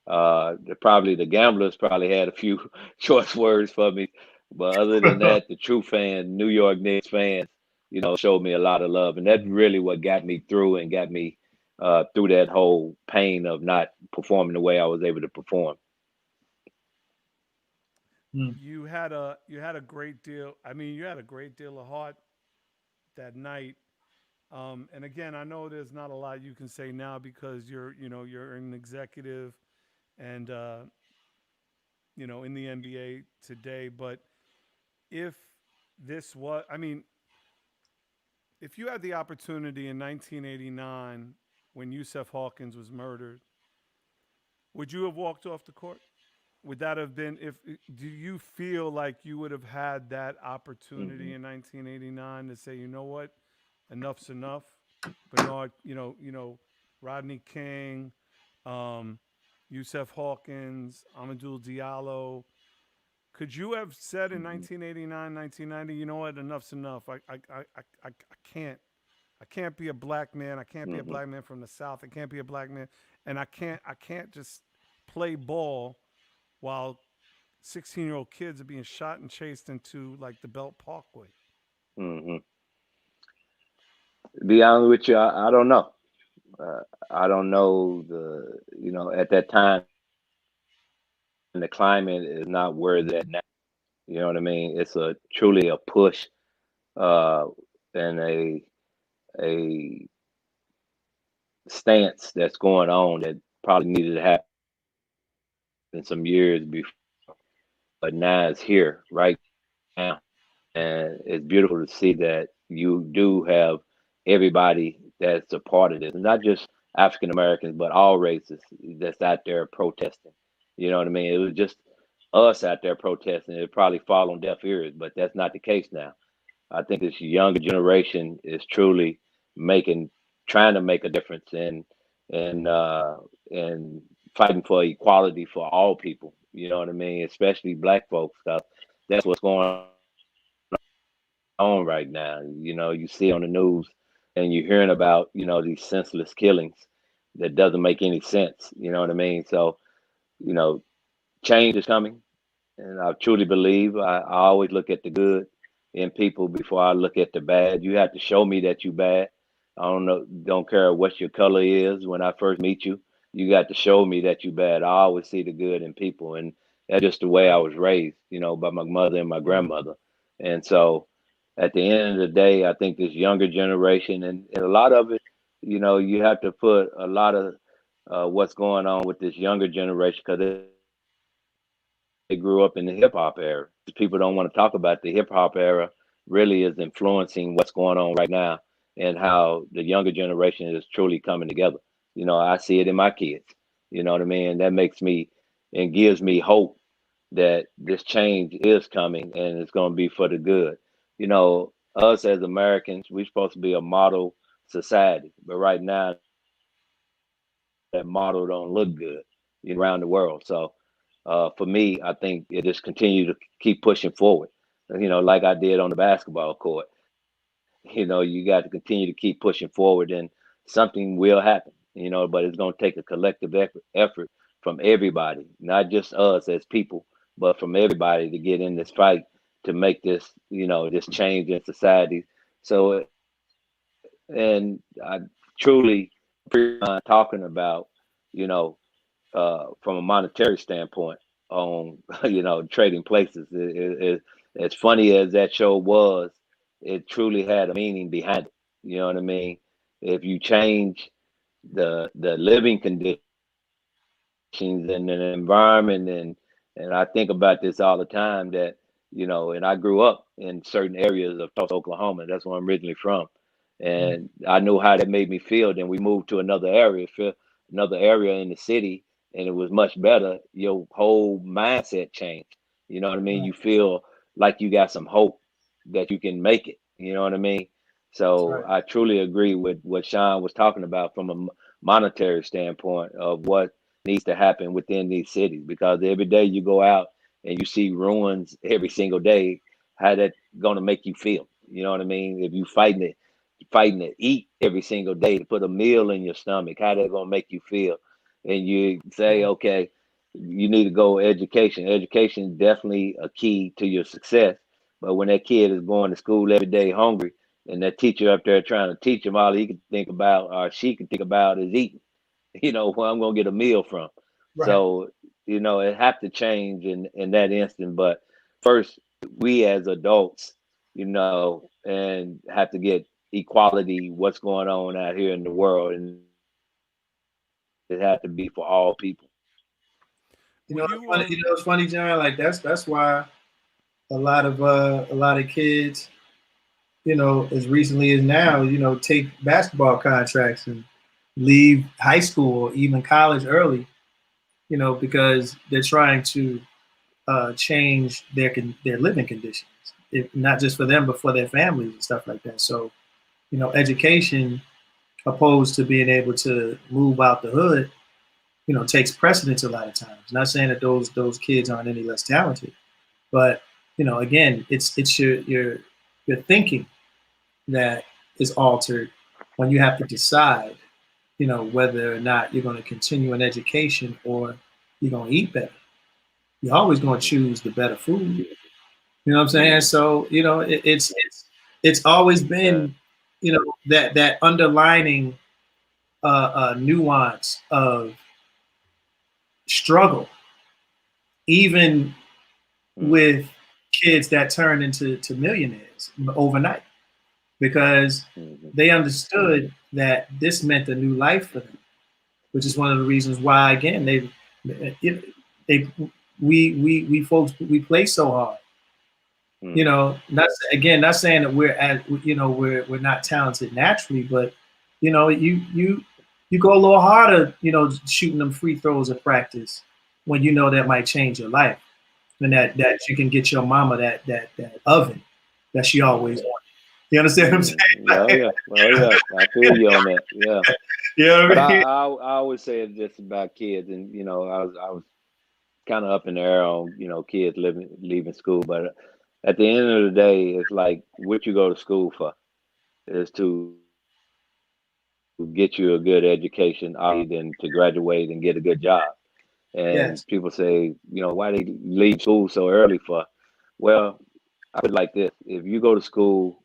The gamblers probably had a few choice words for me, but other than that, the true fan, New York Knicks fans, showed me a lot of love, and that's really what got me through and got me through that whole pain of not performing the way I was able to perform. You had a great deal. I mean, you had a great deal of heart that night. And again, I know there's not a lot you can say now because you're an executive and in the NBA today. But if this was, I mean, if you had the opportunity in 1989 when Yusuf Hawkins was murdered, would you have walked off the court? Would that have been do you feel like you would have had that opportunity in 1989 to say, you know what, enough's enough? Bernard, Rodney King, Yusuf Hawkins, Amadou Diallo. Could you have said in 1989, 1990, you know what, enough's enough? I can't be a black man. I can't be a black man from the South. I can't be a black man, and I can't just play ball while 16-year-old kids are being shot and chased into like the Belt Parkway. To be honest with you, I don't know. I don't know at that time, the climate is not where that now. You know what I mean? It's truly a push and a stance that's going on that probably needed to happen some years before, but now it's here right now, and it's beautiful to see that you do have everybody that's a part of this, not just African Americans, but all races that's out there protesting. You know what I mean? It was just us out there protesting. It probably fall on deaf ears, but that's not the case now. I think this younger generation is truly trying to make a difference and fighting for equality for all people. You know what I mean? Especially black folks. That's what's going on right now. You see on the news and you're hearing about, these senseless killings that doesn't make any sense. You know what I mean? So, change is coming. And I truly believe I always look at the good in people before I look at the bad. You have to show me that you bad. Don't care what your color is when I first meet you. You got to show me that you bad. I always see the good in people. And that's just the way I was raised, by my mother and my grandmother. And so at the end of the day, I think this younger generation and a lot of it, you have to put a lot of what's going on with this younger generation because they grew up in the hip hop era. People don't want to talk about the hip hop era really is influencing what's going on right now and how the younger generation is truly coming together. I see it in my kids. You know what I mean? That makes me and gives me hope that this change is coming and it's going to be for the good. Us as Americans, we're supposed to be a model society, but right now that model don't look good around the world. So for me, I think it just continue to keep pushing forward. Like I did on the basketball court. You got to continue to keep pushing forward, and something will happen. But it's going to take a collective effort from everybody, not just us as people, but from everybody to get in this fight to make this, this change in society. So, and I truly talking about, from a monetary standpoint, on trading places. As funny as that show was, it truly had a meaning behind it. You know what I mean? If you change the living conditions and the environment, and I think about this all the time, that and I grew up in certain areas of Tulsa, Oklahoma. That's where I'm originally from, and I knew how that made me feel. Then we moved to another area in the city, and it was much better. Your whole mindset changed. You know what I mean? Right. You feel like you got some hope that you can make it. You know what I mean? That's So right. I truly agree with what Sean was talking about from a monetary standpoint of what needs to happen within these cities, because every day you go out and you see ruins every single day, how that going to make you feel? You know what I mean? If you fighting to eat every single day, to put a meal in your stomach, how that going to make you feel? And you say, Yeah. okay, you need to go education. Education is definitely a key to your success. But when that kid is going to school every day hungry, and that teacher up there trying to teach him, all he can think about or she can think about is eating. Where I'm gonna get a meal from. Right. So, it have to change in that instant. But first, we as adults, and have to get equality, what's going on out here in the world, and it has to be for all people. Will It's you funny. It's funny, John. Like that's why a lot of kids, as recently as now, take basketball contracts and leave high school or even college early, because they're trying to change their living conditions, not just for them but for their families and stuff like that. So, education, opposed to being able to move out the hood, takes precedence a lot of times. Not saying that those kids aren't any less talented, but again, it's your thinking that is altered when you have to decide, whether or not you're going to continue in education or you're going to eat better. You're always going to choose the better food. You know what I'm saying? So it's always Yeah. been, that underlining nuance of struggle, even Mhm. with kids that turn into millionaires overnight, because Mhm. they understood that this meant a new life for them, which is one of the reasons why, again, they we folks, we play so hard. Mhm. Not saying that we're not talented naturally, but you go a little harder, shooting them free throws at practice when that might change your life, and that you can get your mama that oven that she always Mhm. wanted. You understand what I'm Oh saying? yeah, oh yeah, I feel you on that. Yeah, You know but what I mean? I always say it's just about kids, and I was kind of up in the air on kids leaving school, but at the end of the day, it's like what you go to school for is to get you a good education, than to graduate and get a good job. And Yes. people say, why they leave school so early for? Well, I put it like this: if you go to school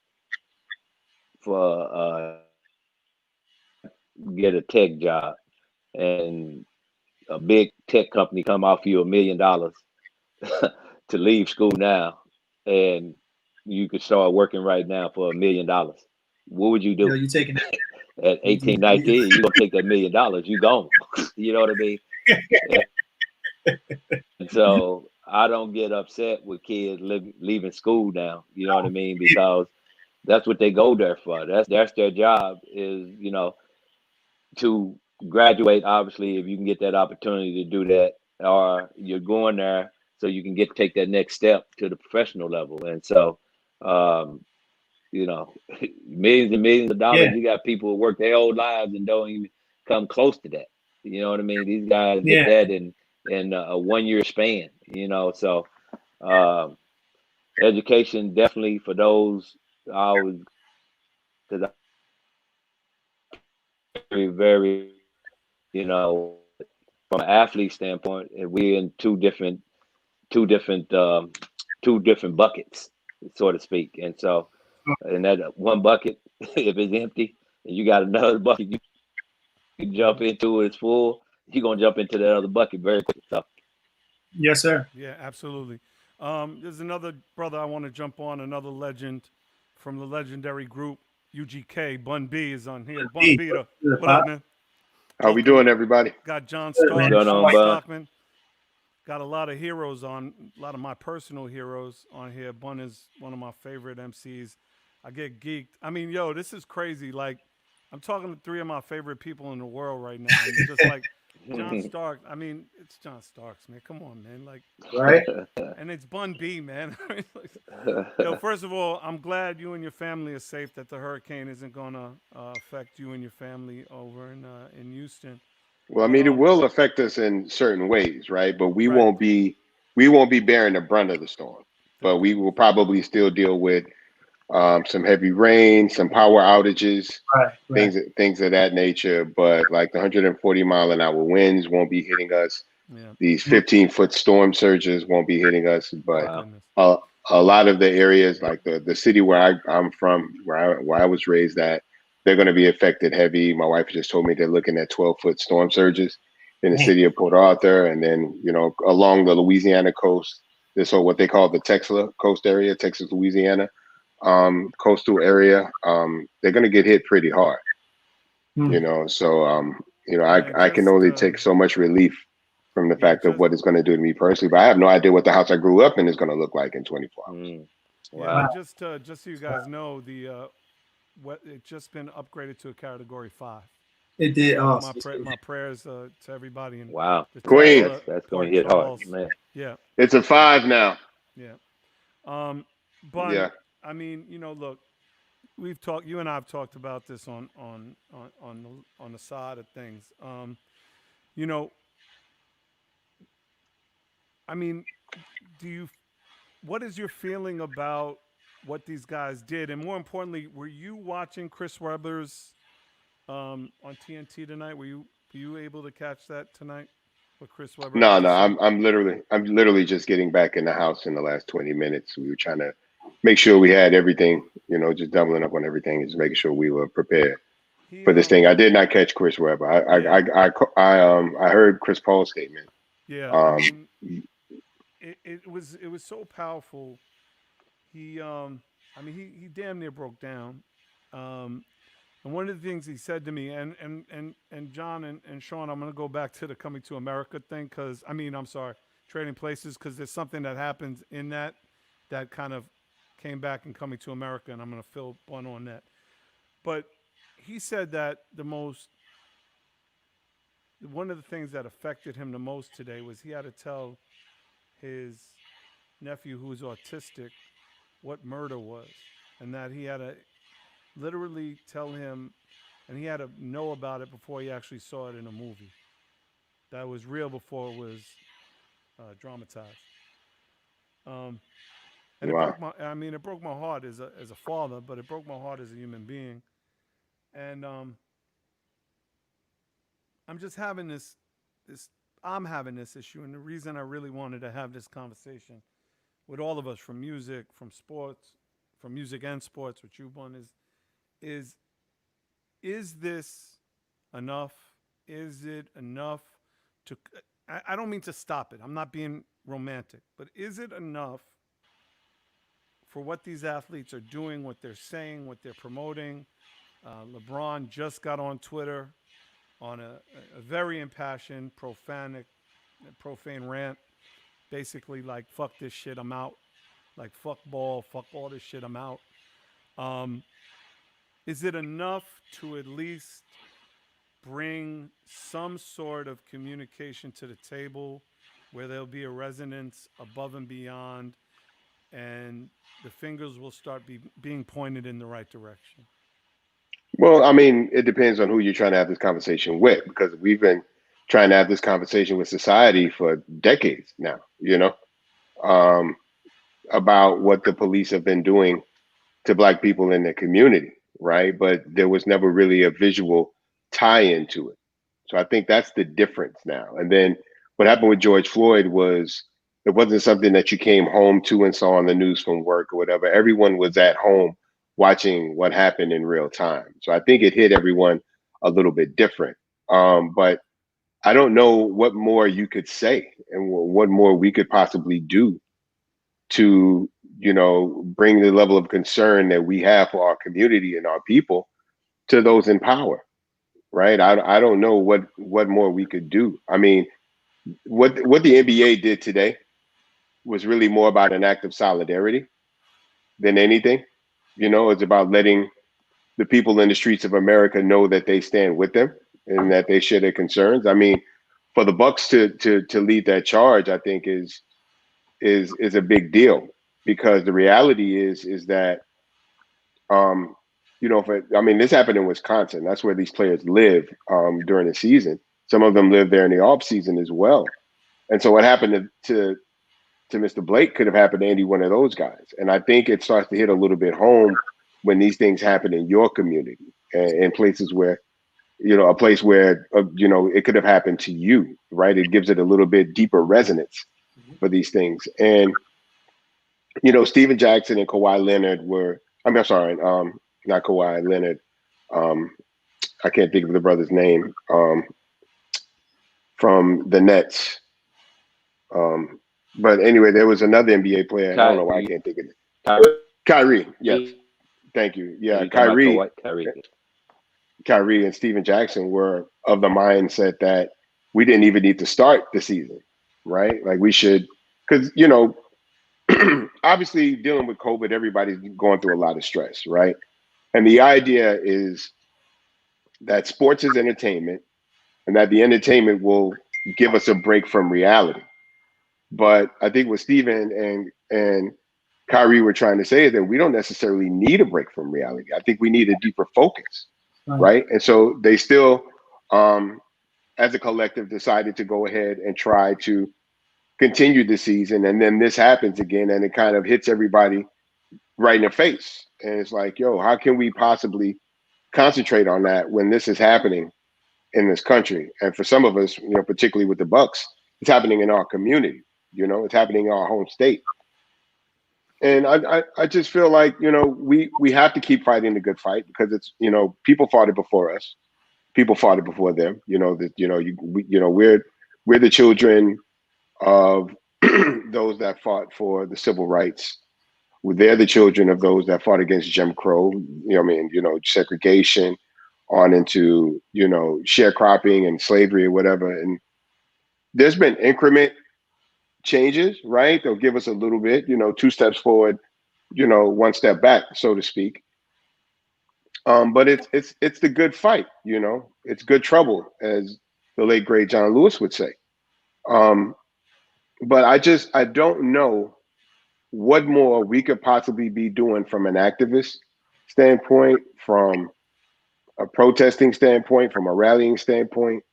for get a tech job, and a big tech company come offer you $1 million to leave school now, and you could start working right now for $1 million, what would you do? You taking that. At You, 18, you, 19, you're gonna take that $1 million, you gone. You know what I mean? And so I don't get upset with kids leaving school now. You know what I mean? Because that's what they go there for. That's their job, is to graduate. Obviously, if you can get that opportunity to do that, or you're going there so you can take that next step to the professional level. And so, um, you know, millions and millions of dollars. yeah, You got people who work their whole lives and don't even come close to that. You know what I mean? These guys get yeah, that in a 1 year span. So um, education definitely for those. I was, because I'm very, very, from an athlete standpoint, and we're in two different two different buckets, so to speak. And so in that one bucket, if it's empty and you got another bucket you can jump into, it's full, you're gonna jump into that other bucket very quick. So Yes, sir. Yeah, absolutely. There's another brother I want to jump on, another legend from the legendary group UGK. Bun B is on here. Bun Hey, B, what's good, what up, Pop? man? How we Welcome. doing, everybody? Got John Good, What's Stark, man. going How on, Sean are you? Bun? Stockman. Got a lot of heroes on, a lot of my personal heroes on here. Bun is one of my favorite MCs. I get geeked. I mean, yo, this is crazy. Like, I'm talking to three of my favorite people in the world right now, and just like John Stark. I mean, it's John Starks, man. Come on, man. Like, Right? and it's Bun B, man. Yo, first of all, I'm glad you and your family are safe. That the hurricane isn't gonna affect you and your family over in Houston. Well, I But mean, it will affect us in certain ways, right? But right, we won't be bearing the brunt of the storm. But we will probably still deal with some heavy rain, some power outages, Right, right. things of that nature. But like the 140-mile-an-hour winds won't be hitting us. yeah. These Mm. 15-foot storm surges won't be hitting us. But Thank Wow. goodness. uh, a lot of the areas, like the city where I'm from, where I was raised at, they're going to be affected heavy. My wife just told me they're looking at 12-foot storm surges in the Dang. city of Port Arthur, and then along the Louisiana coast, this whole what they call the Texas coast area, Texas, Louisiana, coastal area. They're going to get hit pretty hard. Mm. So Yeah, I can just only take so much relief from the yeah, fact of just what it's going to do to me personally. But I have no idea what the house I grew up in is going to look like in 24 hours. Mm. yeah, Wow. and just so you guys know, the what it just been upgraded to a category 5. It did. So Oh, my prayers to everybody in Wow. the Queen, Tesla, That's gonna Port hit hard, Charles. man. Yeah, it's a 5 now. yeah. Bun, Yeah. I mean, look, we've talked. You and I have talked about this on the side of things. You know, I mean, do you? What is your feeling about what these guys did, and more importantly, were you watching Chris Webber's on TNT tonight? Were you able to catch that tonight? What Chris Webber had No, to no, say? I'm literally just getting back in the house in the last 20 minutes. We were trying to make sure we had everything, just doubling up on everything, just making sure we were prepared He for this thing. I did not catch Chris Webber. yeah, I heard Chris Paul's statement. yeah. I Um, mean, it was so powerful. He I mean he damn near broke down. Um, and one of the things he said to me, and John and Sean, I'm gonna go back to the coming to America thing, because I'm sorry, trading places, because there's something that happens in that kind of came back in coming to America, and I'm gonna fill one on that. But he said that one of the things that affected him the most today was he had to tell his nephew, who's autistic, what murder was, and that he had to literally tell him, and he had to know about it before he actually saw it in a movie that was real before it was dramatized. And wow. it broke my heart as a father, but it broke my heart as a human being. And I'm just having I'm having this issue, and the reason I really wanted to have this conversation with all of us, from music, from sports, from music and sports, with you, Bun, is this enough? Is it enough to? I don't mean to stop it. I'm not being romantic, but is it enough for what these athletes are doing, what they're saying, what they're promoting? LeBron just got on Twitter on a very impassioned, profane rant, basically like, fuck this shit, I'm out. Like, fuck ball, fuck all this shit, I'm out. Is it enough to at least bring some sort of communication to the table where there'll be a resonance above and beyond, and the fingers will start being pointed in the right direction? Well, I mean, it depends on who you're trying to have this conversation with, because we've been trying to have this conversation with society for decades now, um, about what the police have been doing to Black people in the community, right? But there was never really a visual tie into it. So I think that's the difference now. And then what happened with George Floyd was, it wasn't something that you came home to and saw on the news from work or whatever. Everyone was at home watching what happened in real time. So I think it hit everyone a little bit different. But I don't know what more you could say and what more we could possibly do to, bring the level of concern that we have for our community and our people to those in power, right? I don't know what more we could do. I mean, what the NBA did today was really more about an act of solidarity than anything. It's about letting the people in the streets of America know that they stand with them and that they share their concerns. I mean, for the Bucks to lead that charge, I think is a big deal, because the reality is that this happened in Wisconsin. That's where these players live during the season. Some of them live there in the off season as well. And so what happened to Mr. Blake could have happened to any one of those guys. And I think it starts to hit a little bit home when these things happen in your community and in places where, a place where, it could have happened to you, right? It gives it a little bit deeper resonance for these things. And, Steven Jackson and Kawhi Leonard I'm sorry, not Kawhi Leonard. I can't think of the brother's name from the Nets. But anyway, there was another NBA player. I don't know why I can't think of it. Kyrie. Yes. Thank you. Yeah. Kyrie and Steven Jackson were of the mindset that we didn't even need to start the season, right? Like we should, because, obviously dealing with COVID, everybody's going through a lot of stress, right? And the idea is that sports is entertainment and that the entertainment will give us a break from reality. But I think what Steven and Kyrie were trying to say is that we don't necessarily need a break from reality. I think we need a deeper focus, right? And so they still, as a collective, decided to go ahead and try to continue the season. And then this happens again, and it kind of hits everybody right in the face. And it's like, yo, how can we possibly concentrate on that when this is happening in this country? And for some of us, particularly with the Bucks, it's happening in our community. It's happening in our home state. And I just feel like, we have to keep fighting the good fight, because it's, people fought it before us. People fought it before them. We're the children of those that fought for the civil rights. They're the children of those that fought against Jim Crow, segregation on into, sharecropping and slavery or whatever. And there's been increment changes, right? They'll give us a little bit, 2 steps forward, 1 step back, so to speak. But it's the good fight, it's good trouble, as the late great John Lewis would say. But I don't know what more we could possibly be doing from an activist standpoint, from a protesting standpoint, from a rallying standpoint,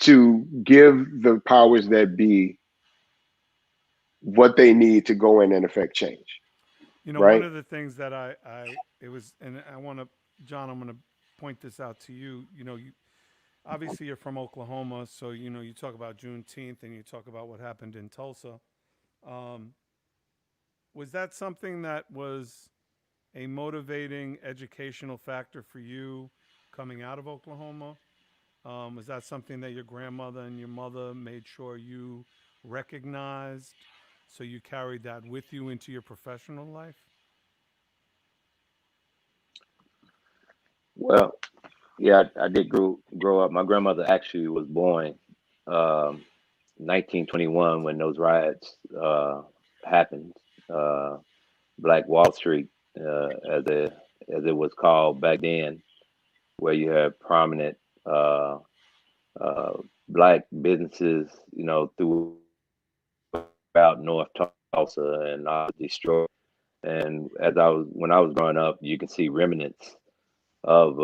to give the powers that be what they need to go in and affect change. Right? One of the things that John, I'm going to point this out to you. Obviously you're from Oklahoma, so, you talk about Juneteenth and you talk about what happened in Tulsa. Was that something that was a motivating educational factor for you coming out of Oklahoma? Was that something that your grandmother and your mother made sure you recognized, so you carried that with you into your professional life? Well, yeah, I did grow up. My grandmother actually was born 1921 when those riots happened. Black Wall Street, as it was called back then, where you had prominent black businesses, throughout North Tulsa, and destroyed. And when I was growing up, you can see remnants of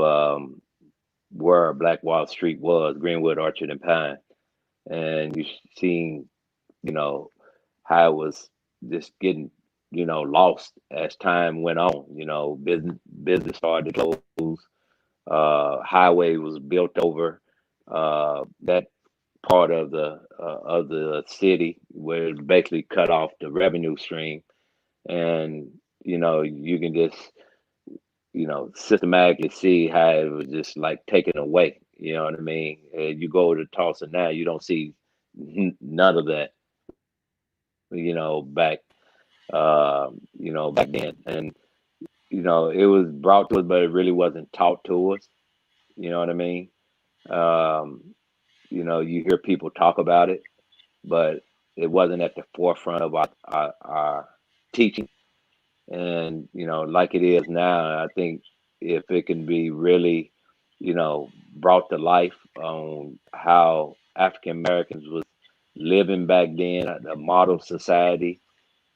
where Black Wall Street was, Greenwood, Orchard, and Pine. And you seen, how it was just getting, lost as time went on. Business started to close. Highway was built over that part of the city, where it's basically cut off the revenue stream. And you can just systematically see how it was just like taken away. You know what I mean? You go to Tulsa now, you don't see none of that. You know, back then, and it was brought to us, but it really wasn't taught to us. You know what I mean? Um, you hear people talk about it, but it wasn't at the forefront of our teaching. And like it is now, I think if it can be really brought to life on how African Americans was living back then, the model society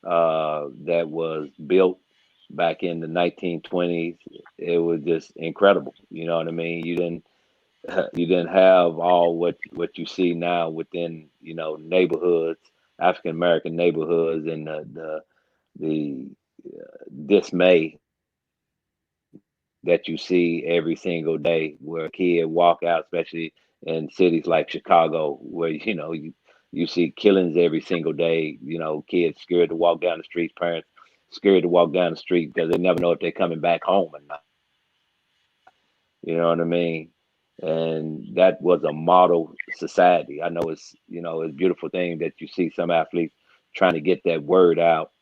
that was built back in the 1920s, it was just incredible. You know what I mean? You didn't have all what you see now within neighborhoods, African American neighborhoods, and the dismay that you see every single day, where a kid walk out, especially in cities like Chicago, where you see killings every single day. Kids scared to walk down the street, parents scared to walk down the street because they never know if they're coming back home or not. You know what I mean? And that was a model society. I know it's a beautiful thing that you see some athletes trying to get that word out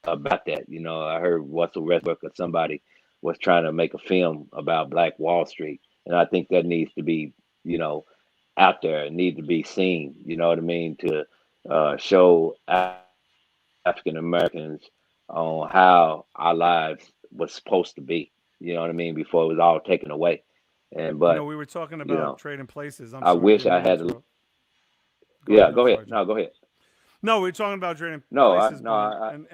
about that. I heard Russell Westbrook or somebody was trying to make a film about Black Wall Street, and I think that needs to be, out there. It needs to be seen. You know what I mean? To show African Americans on how our lives was supposed to be. You know what I mean? Before it was all taken away. And but We were talking you about know, trading places. I'm I sorry, wish didn't I mean to had. interrupt. Yeah, I'm go ahead. sorry, No, Jim. go ahead. No, we were talking about trading No, places, no, Bun,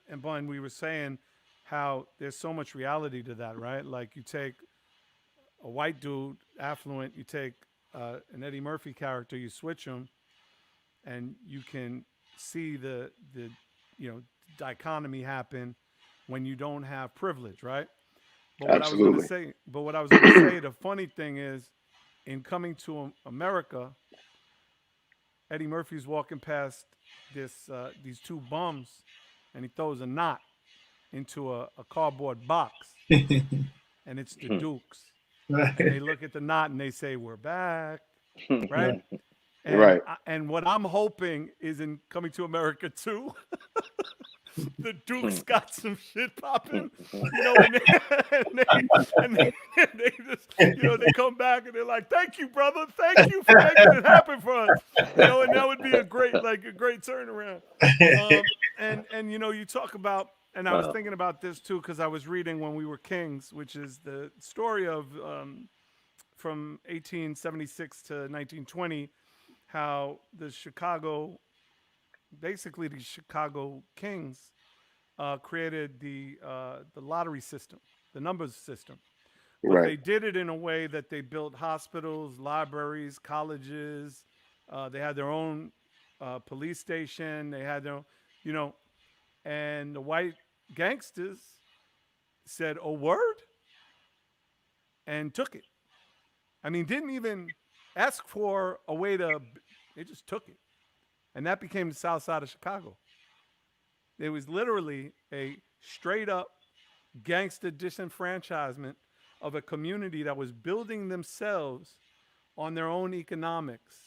and Bun, we were saying how there's so much reality to that, right? Like you take a white dude, affluent, you take an Eddie Murphy character, you switch him, and you can see the dichotomy happen when you don't have privilege, right? But what I was going to Absolutely. say, the funny thing is, in coming to America, Eddie Murphy's walking past these two bums, and he throws a knot into a cardboard box, and it's the Dukes. And they look at the knot and they say, "We're back," right? Right. And what I'm hoping is in Coming to America too, the Dukes got some shit popping, and they just, they come back and they're like, "Thank you, brother. Thank you for making it happen for us." And that would be a great turnaround. And you talk about, and I was thinking about this too, because I was reading When We Were Kings, which is the story of from 1876 to 1920, how the Chicago Kings created the lottery system, the numbers system. But they did it in a way that they built hospitals, libraries, colleges. They had their own police station. They had their own, and the white gangsters said a word and took it. I mean, didn't even ask for a way to, they just took it. And that became the South Side of Chicago. It was literally a straight up gangster disenfranchisement of a community that was building themselves on their own economics.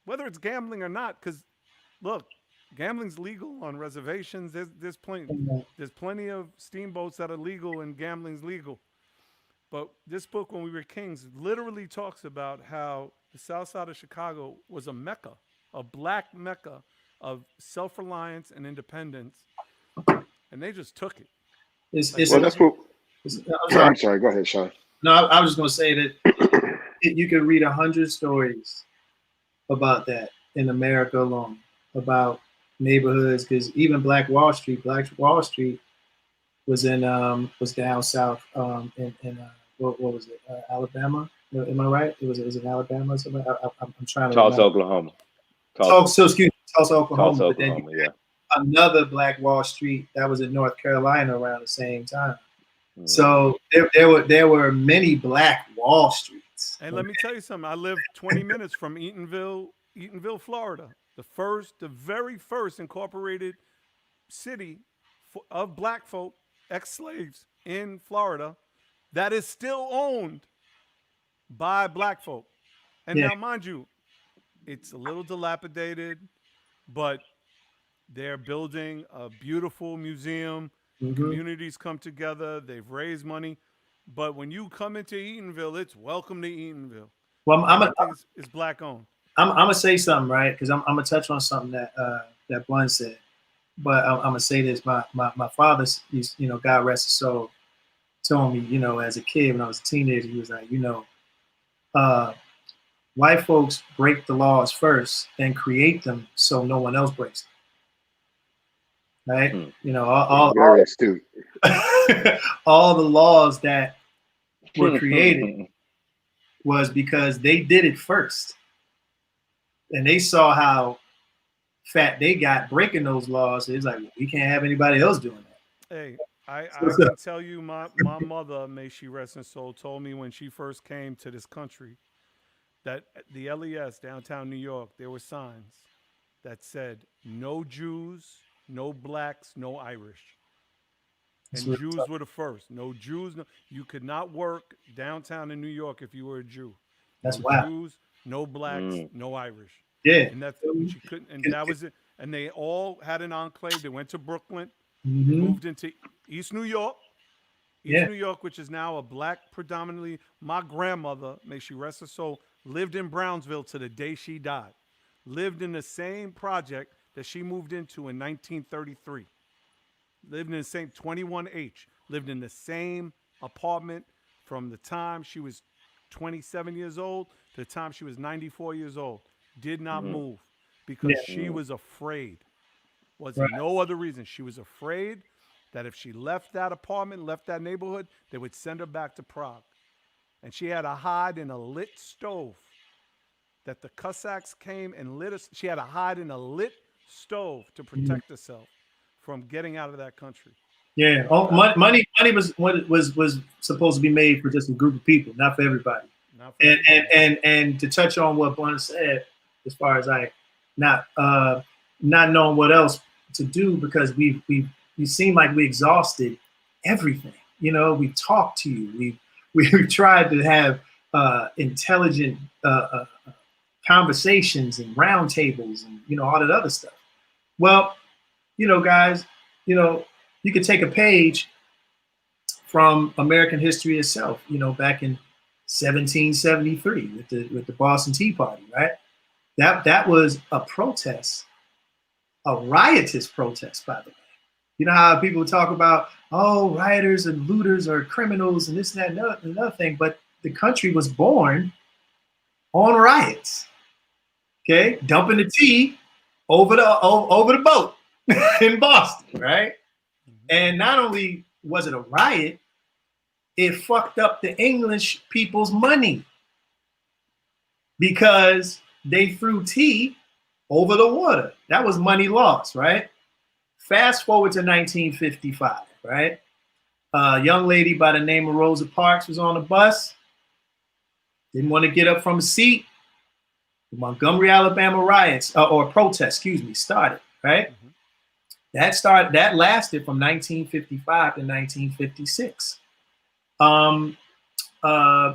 Whether it's gambling or not, because look, gambling's legal on reservations. There's plenty of steamboats that are legal and gambling's legal. But this book, When We Were Kings, literally talks about how the South Side of Chicago was a mecca, a black mecca of self-reliance and independence, and they just took it. That's what. I'm sorry. Go ahead, Sean. No, I was just going to say that you could read 100 stories about that in America alone, about neighborhoods, because even Black Wall Street was was down south in what was it, Alabama? Am I right? Was it Alabama or something? I'm trying to Tulsa, remember. Oklahoma. Excuse me, Tulsa, Oklahoma. Tulsa, But then Oklahoma, yeah. another Black Wall Street that was in North Carolina around the same time. So there were many Black Wall Streets. And let me tell you something. I lived 20 minutes from Eatonville, Florida, the very first incorporated city of black folk, ex-slaves in Florida, that is still owned by black folk. And Yeah. now, mind you, it's a little dilapidated, but they're building a beautiful museum. Mhm. Communities come together. They've raised money. But when you come into Eatonville, it's welcome to Eatonville. Well, Everything is black owned. I'm gonna say something, right? Because I'm gonna touch on something that that Blunt said. But I'm gonna say this: my father, God rest his soul, told me, as a kid when I was a teenager, he was like, white folks break the laws first and create them so no one else breaks them. Right? Very astute. All the laws that were created was because they did it first. And they saw how fat they got breaking those laws. It's like, we can't have anybody else doing that. Hey, I can tell you, my mother, may she rest in soul, told me when she first came to this country that the LES, downtown New York, there were signs that said, no Jews, no blacks, no Irish. And Jews were the first. No Jews. No, you could not work downtown in New York if you were a Jew. That's no wild. Jews, no blacks, no Irish. Yeah. And that's she couldn't. And that was it. And they all had an enclave. They went to Brooklyn, moved into East New York. New York, which is now a black predominantly. My grandmother, may she rest her soul, lived in Brownsville to the day she died. Lived in the same project that she moved into in 1933. Lived in the same 21H. Lived in the same apartment from the time she was 27 years old to the time she was 94 years old. Did not move because she was afraid. Wasn't no other reason. She was afraid that if she left that apartment, left that neighborhood, they would send her back to Prague. And she had to hide in a lit stove that the Cossacks came and lit us. She had to hide in a lit stove to protect herself from getting out of that country. Yeah. Oh, money was supposed to be made for just a group of people, not for everybody. And to touch on what Blunt said, as far as not knowing what else to do, because we seem like we exhausted everything. We talked to you. We tried to have intelligent conversations and roundtables and all that other stuff. Well, guys, you could take a page from American history itself. Back in 1773 with the Boston Tea Party, right? That was a protest, a riotous protest, by the way. You know how people talk about, rioters and looters are criminals and this and that and another thing, but the country was born on riots. Okay, dumping the tea over the boat in Boston, right? And not only was it a riot, it fucked up the English people's money because they threw tea over the water. That was money lost, right? Fast forward to 1955, right? A young lady by the name of Rosa Parks was on a bus. Didn't want to get up from a seat. The Montgomery, Alabama riots or protests, started, right? That lasted from 1955 to 1956.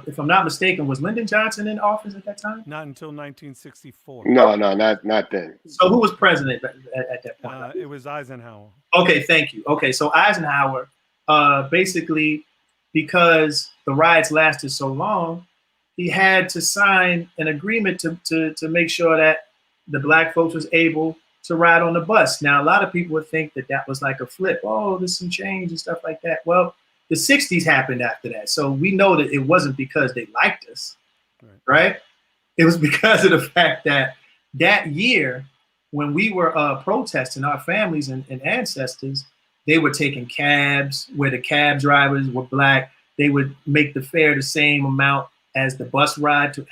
If I'm not mistaken, was Lyndon Johnson in office at that time? Not until 1964. No, not then. So who was president at that point? It was Eisenhower. Okay, thank you. Okay, so Eisenhower, basically, because the riots lasted so long, he had to sign an agreement to make sure that the black folks was able to ride on the bus. Now, a lot of people would think that was like a flip. Oh, there's some change and stuff like that. Well, the 60s happened after that. So we know that it wasn't because they liked us, right? It was because of the fact that year when we were protesting, our families and ancestors, they were taking cabs where the cab drivers were black. They would make the fare the same amount as the bus ride to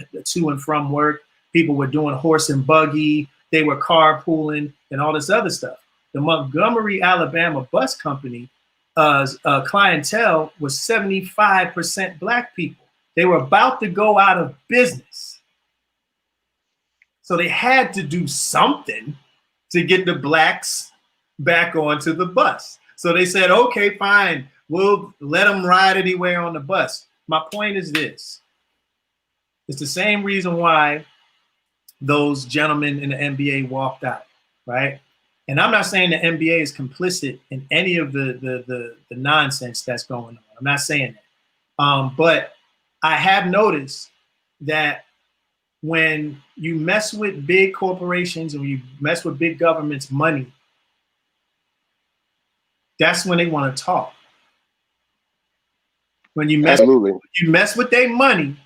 and from work. People were doing horse and buggy. They were carpooling and all this other stuff. The Montgomery, Alabama bus company clientele was 75% black people. They were about to go out of business. So they had to do something to get the blacks back onto the bus. So they said, okay, fine, we'll let them ride anywhere on the bus. My point is this. It's the same reason why those gentlemen in the NBA walked out, right? And I'm not saying the NBA is complicit in any of the nonsense that's going on. I'm not saying that. But I have noticed that when you mess with big corporations and you mess with big government's money, that's when they want to talk. When you mess with their money,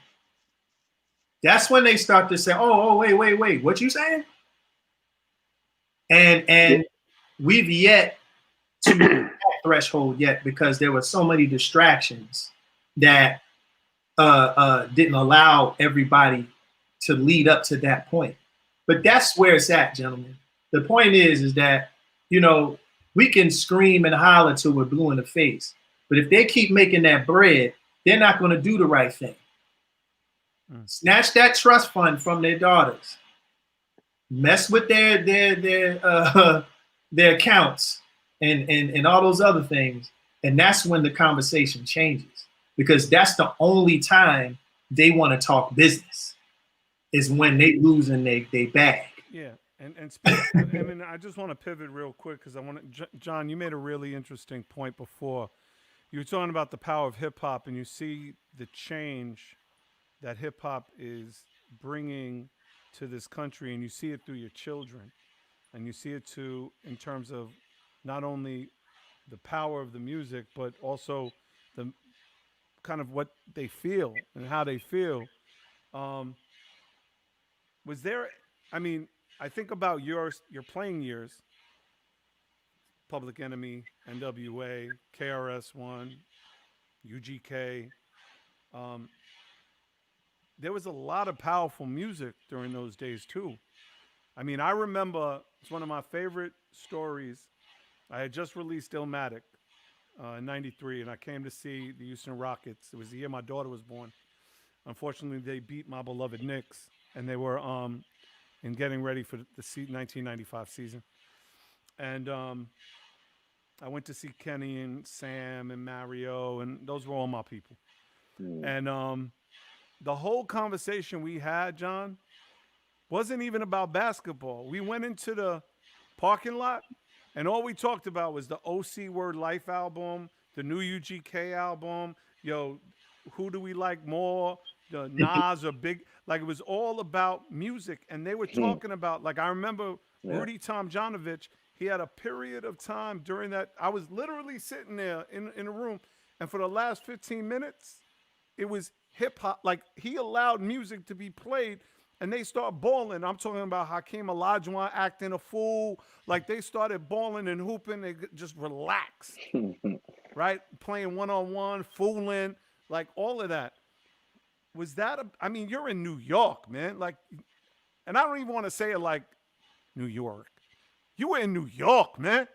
that's when they start to say, oh, wait, what you saying? And we've yet to reach that threshold yet, because there were so many distractions that didn't allow everybody to lead up to that point. But that's where it's at, gentlemen. The point is that, you know, we can scream and holler till we're blue in the face, but if they keep making that bread, they're not going to do the right thing. Snatch that trust fund from their daughters, mess with their accounts and all those other things, and that's when the conversation changes, because that's the only time they want to talk business, is when they losing they bag. Yeah, and I mean, I just want to pivot real quick, because I want to, John, you made a really interesting point before. You were talking about the power of hip hop, and you see the change that hip hop is bringing to this country, and you see it through your children, and you see it too in terms of not only the power of the music, but also the kind of what they feel and how they feel. Was there, I mean, I think about your playing years, Public Enemy, NWA, KRS-One, UGK. There was a lot of powerful music during those days too. I mean, I remember, it's one of my favorite stories. I had just released Illmatic in '93, and I came to see the Houston Rockets. It was the year my daughter was born. Unfortunately, they beat my beloved Knicks, and they were in getting ready for the 1995 season. And I went to see Kenny and Sam and Mario, and those were all my people. And the whole conversation we had, John, wasn't even about basketball. We went into the parking lot, and all we talked about was the OC Word Life album, the new UGK album, who do we like more, the Nas or Big, like it was all about music. And they were talking about, like, I remember Rudy Tomjanovich, he had a period of time during that, I was literally sitting there in a room, and for the last 15 minutes, it was hip hop. Like, he allowed music to be played, and they start balling. I'm talking about Hakeem Olajuwon acting a fool. Like, they started balling and hooping. They just relaxed, right? Playing one-on-one, fooling, like all of that. Was that I mean, you're in New York, man. Like, and I don't even want to say it like New York. You were in New York, man.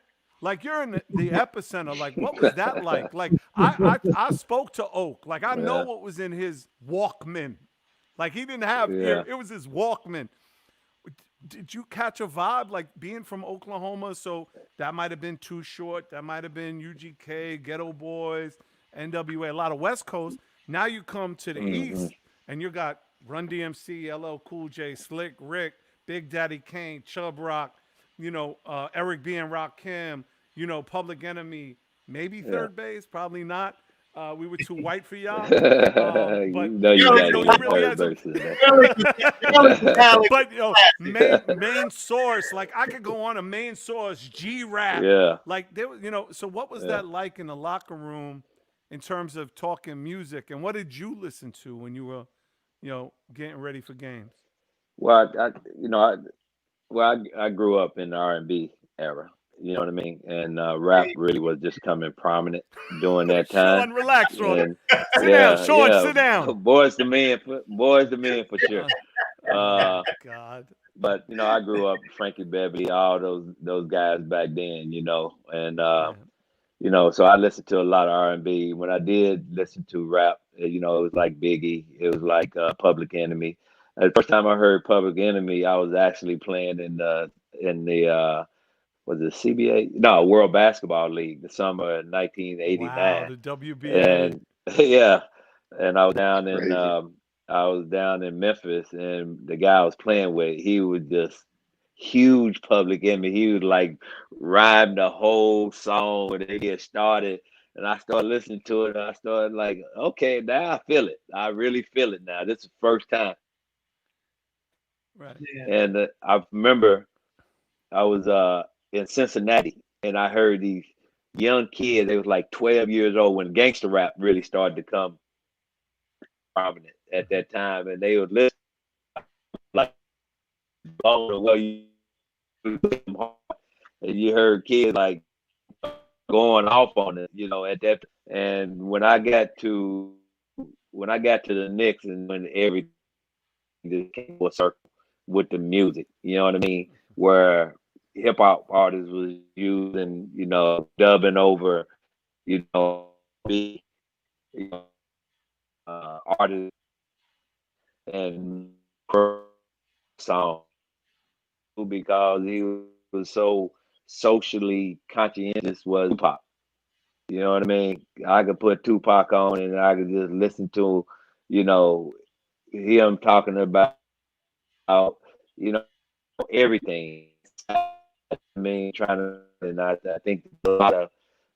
Like, you're in the epicenter. Like, what was that like? Like, I spoke to Oak. Like, I know what was in his Walkman. Like, he didn't have ear. It was his Walkman. Did you catch a vibe, like, being from Oklahoma? So that might have been Too Short. That might have been UGK, Ghetto Boys, NWA, a lot of West Coast. Now you come to the East, and you got Run DMC, LL Cool J, Slick Rick, Big Daddy Kane, Chubb Rock, Eric B. and Rakim, Public Enemy, maybe Third Base, probably not. We were too white for y'all. But main source, like, I could go on a main source, G-Rap. Yeah. Like, there was, so what was that like in the locker room in terms of talking music, and what did you listen to when you were, getting ready for games? Well, I grew up in the R&B era. You know what I mean? And rap really was just coming prominent during that time. Sean, relax, Sean. Sit down, Sean. Sit down. Boys to men for sure. Oh, God. But I grew up Frankie Beverly, all those guys back then. And so I listened to a lot of R&B. When I did listen to rap, it was like Biggie. It was like Public Enemy. The first time I heard Public Enemy, I was actually playing in the was it CBA? No, World Basketball League, the summer of 1989. Wow, the WBA. And and I was down in I was down in Memphis, and the guy I was playing with, he was just huge Public Enemy. He was like rhyme the whole song when it get started, and I started listening to it, and I started like, okay, now I feel it. I really feel it now. This is the first time. Right. Yeah. And I remember I was in Cincinnati, and I heard these young kids. They was like 12 years old when gangster rap really started to come prominent at that time, and they would listen like blown away. And you heard kids like going off on it, you know, at that. And when I got to the Knicks, and when everything just came full circle with the music, you know what I mean, where hip hop artists was using, you know, dubbing over, you know, be, you know, artists and song, because he was so socially conscientious was Tupac. You know what I mean? I could put Tupac on and I could just listen to, you know, him talking about, you know, everything. I mean, trying to, and I think a lot of,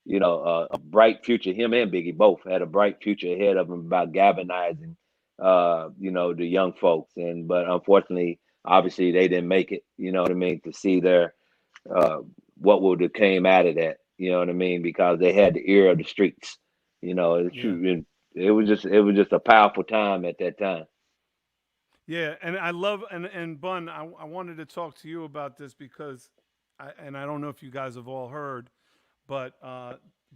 you know, a bright future. Him and Biggie both had a bright future ahead of them about galvanizing, you know, the young folks. And but unfortunately, obviously, they didn't make it. You know what I mean? To see their what would have came out of that. You know what I mean? Because they had the ear of the streets. You know, it was just a powerful time at that time. Yeah, and I love and Bun, I wanted to talk to you about this because I don't know if you guys have all heard, but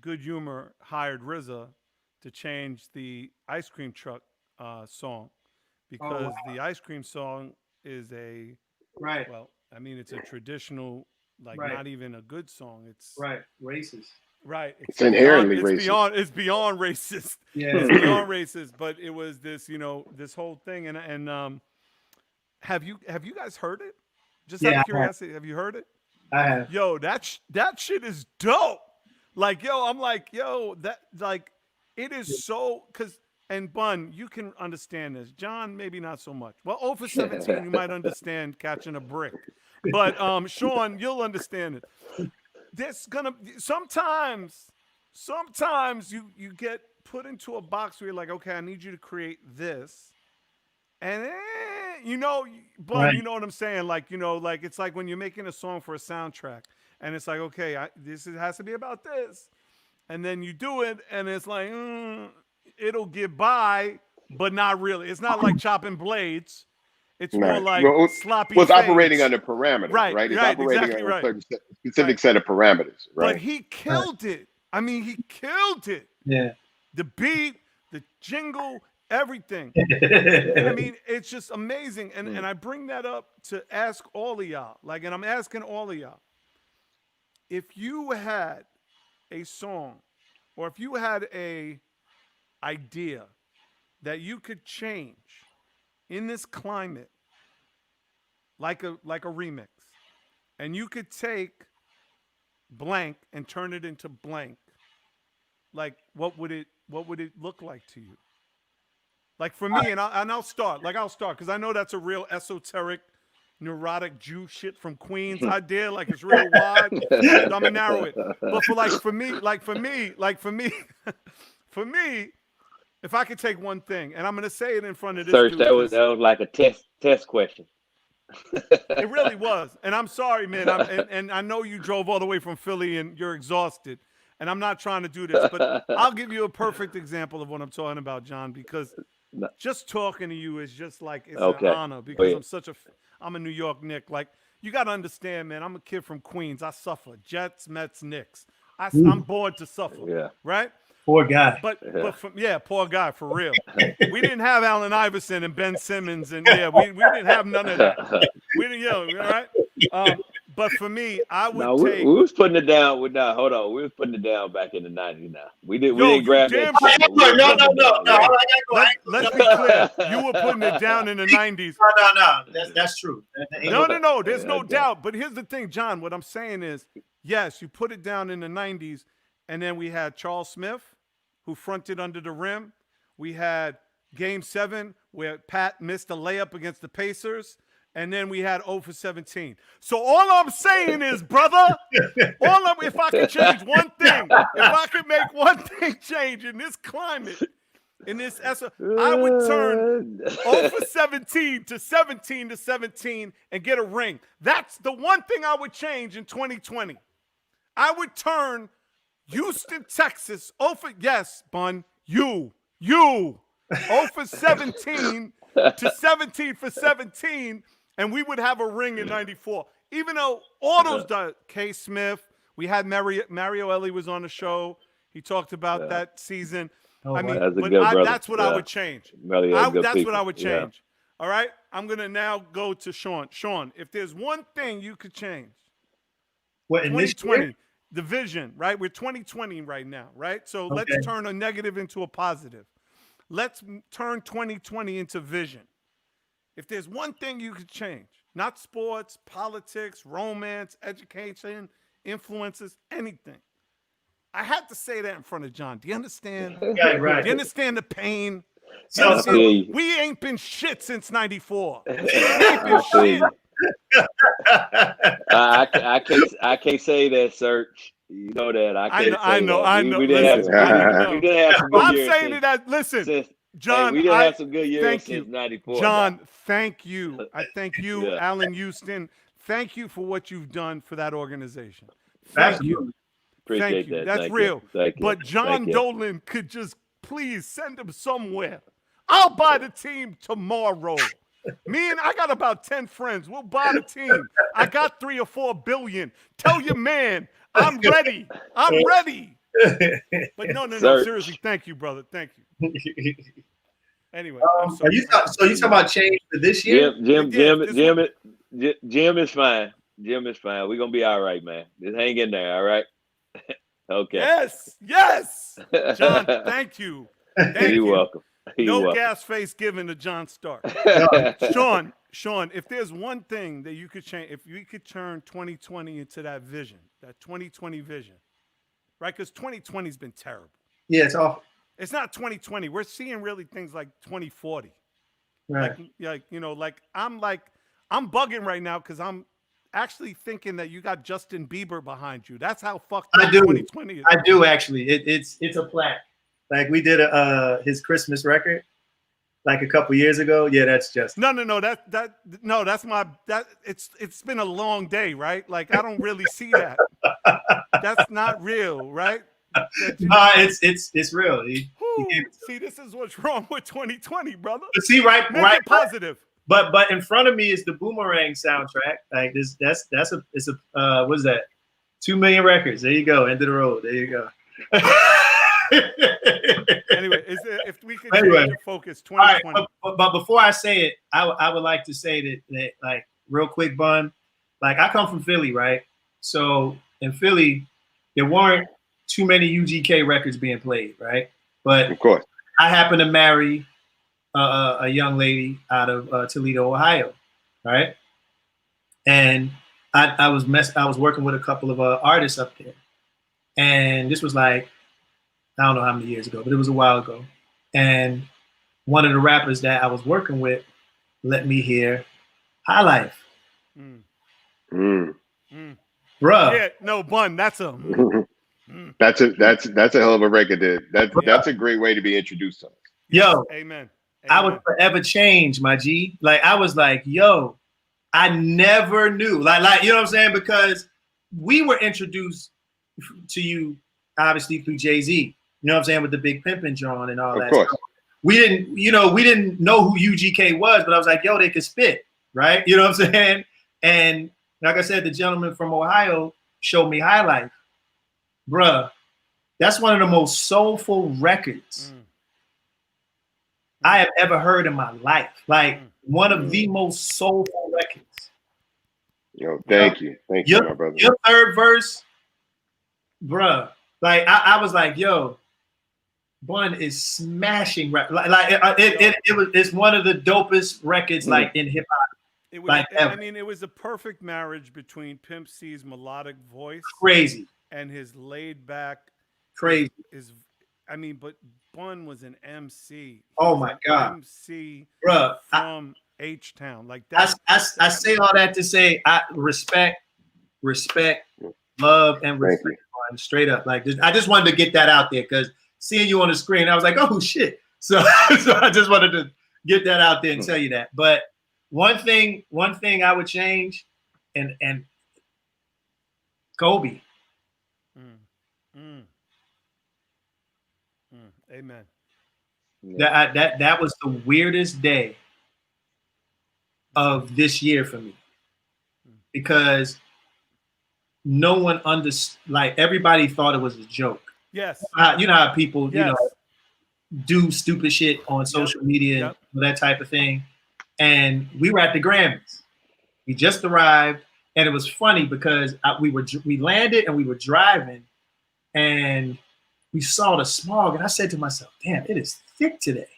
Good Humor hired RZA to change the ice cream truck song because the ice cream song is a Right. well, I mean it's a traditional, like Right. not even a good song. It's Right. Racist. right. It's inherently racist. It's beyond racist. Yeah. It's beyond racist. But it was this, you know, this whole thing. And have you guys heard it? Just out Yeah, of curiosity, have you heard it? I have. Yo, that shit is dope. Like, yo, I'm like, yo, that like it is so because and Bun, you can understand this. John, maybe not so much. Well, 0 for 17, you might understand catching a brick. But Sean, you'll understand it. There's gonna sometimes you get put into a box where you're like, okay, I need you to create this. And you know, but Right. you know what I'm saying? Like, you know, like it's like when you're making a song for a soundtrack, and it's like, okay, has to be about this, and then you do it, and it's like, it'll get by, but not really. It's not like chopping blades. It's more Right. like Well, sloppy. it's fades. operating under parameters, Right, right? It's right, operating exactly under right. a specific set of parameters, right? But he killed it. I mean, he killed it. Yeah. The beat, the jingle, everything. I mean, it's just amazing. And I bring that up to ask all of y'all. Like, and I'm asking all of y'all. If you had a song or if you had a idea that you could change in this climate, like a remix, and you could take blank and turn it into blank, like what would it look like to you? Like for me, and I'll start because I know that's a real esoteric, neurotic Jew shit from Queens idea. Like it's real wide. I'm gonna narrow it. But for me, if I could take one thing, and I'm gonna say it in front of this Serch, dude, that was like a test question. it really was. And I'm sorry, man. And I know you drove all the way from Philly and you're exhausted. And I'm not trying to do this, but I'll give you a perfect example of what I'm talking about, John, because just talking to you is just like, it's an honor because I'm a New York Knick. Like, you got to understand, man, I'm a kid from Queens. I suffer. Jets, Mets, Knicks. I'm born to suffer. Yeah. Right? Poor guy. But poor guy, for real. We didn't have Allen Iverson and Ben Simmons, and we didn't have none of that. We didn't, all right? But for me, I would take. We was putting it down. Hold on. We was putting it down back in the 90s. Now we didn't grab that. No. Let's be clear. You were putting it down in the 90s. No. That's true. No. There's no doubt. But here's the thing, John. What I'm saying is, yes, you put it down in the 90s, and then we had Charles Smith, who fronted Under the Rim. We had Game 7 where Pat missed a layup against the Pacers. And then we had 0 for 17. So all I'm saying is, brother, if I could change one thing, if I could make one thing change in this climate, in this I would turn 0 for 17 to 17 to 17 and get a ring. That's the one thing I would change in 2020. I would turn Houston, Texas, 0 for, yes, Bun, you, 0 for 17 to 17 for 17, and we would have a ring in 94. Even though all those done, K. Smith, we had Mario Ellie was on the show. He talked about that season. I mean, that's what I would change. That's what I would change. All right? I'm going to now go to Sean. Sean, if there's one thing you could change, what, in 2020, the vision, right? We're 2020 right now, right? So let's turn a negative into a positive. Let's turn 2020 into vision. If there's one thing you could change, not sports, politics, romance, education, influences, anything. I had to say that in front of John. Do you understand? Yeah, right. Do you understand the pain? So, we ain't been shit since 94. We ain't been shit. I can't say that, Serch. You know that. I know. We didn't have some good I'm years saying that. Listen, John, we didn't have some good years thank since you. 94. John, thank you. I thank you, Yeah. Allen Houston. Thank you for what you've done for that organization. Thank you. Appreciate Thank you. that. That's Thank real. You. Thank you. But John Thank you. Dolan could just please send him somewhere. I'll buy the team tomorrow. I got about 10 friends. We'll buy the team. I got 3 or 4 billion. Tell your man, I'm ready. I'm ready. But no, seriously, thank you, brother. Thank you. Anyway, I'm sorry. you talking about change for this year? Jim is fine. Jim is fine. We're gonna be all right, man. Just hang in there, all right? Okay. Yes. John, thank you. You're welcome. No gas face given to John Stark. Sean, if there's one thing that you could change, if you could turn 2020 into that vision, that 2020 vision, right? Because 2020's been terrible. Yeah, it's awful. It's not 2020. We're seeing really things like 2040. Right. I'm bugging right now because I'm actually thinking that you got Justin Bieber behind you. That's how fucked up 2020 is. I do actually. It's a plaque. Like we did his Christmas record like a couple years ago. Yeah, that's just no. It's been a long day, right? Like I don't really see that. That's not real, right? No, it's real. See, this is what's wrong with 2020, brother. But see, right, positive. But in front of me is the Boomerang soundtrack. Like this, that's a what is that? 2 million records. There you go. End of the road. There you go. Anyway, if we could change the focus, 2020. Right, but before I say it, I would like to say that like real quick, Bun. Like I come from Philly, right? So in Philly, there weren't too many UGK records being played, right? But of course, I happen to marry a young lady out of Toledo, Ohio, right? And I was working with a couple of artists up there, and this was like I don't know how many years ago, but it was a while ago. And one of the rappers that I was working with let me hear High Life. Bruh. Yeah, no, Bun, that's a that's a hell of a record. That's a great way to be introduced to it. Yo, amen. I would forever change, my G. Like I was like, yo, I never knew. Like you know what I'm saying? Because we were introduced to you obviously through Jay-Z. You know what I'm saying, with the Big Pimpin' John and all that. Of course. Stuff. We didn't know who UGK was, but I was like, yo, they could spit, right? You know what I'm saying? And like I said, the gentleman from Ohio showed me High Life. Bruh, that's one of the most soulful records I have ever heard in my life. Like one of the most soulful records. Yo, thank you, my brother. Your third verse, bruh. Like I was like, yo, Bun is smashing rap. It's one of the dopest records like in hip hop. It was, it was a perfect marriage between Pimp C's melodic voice, crazy, and his laid back, crazy. I mean, but Bun was an MC. He Oh was my an God, MC bruh. from H Town. Like I, that. I say all that to say I respect, love, and Thank respect. you. Man, straight up, like I just wanted to get that out there because seeing you on the screen, I was like, oh shit. So, so I just wanted to get that out there and tell you that. But one thing I would change, and Kobe. Amen. That was the weirdest day of this year for me because no one like everybody thought it was a joke. Yes. You know how people Yes. do stupid shit on social media and that type of thing. And we were at the Grammys. We just arrived, and it was funny because we landed and we were driving, and we saw the smog, and I said to myself, "Damn, it is thick today."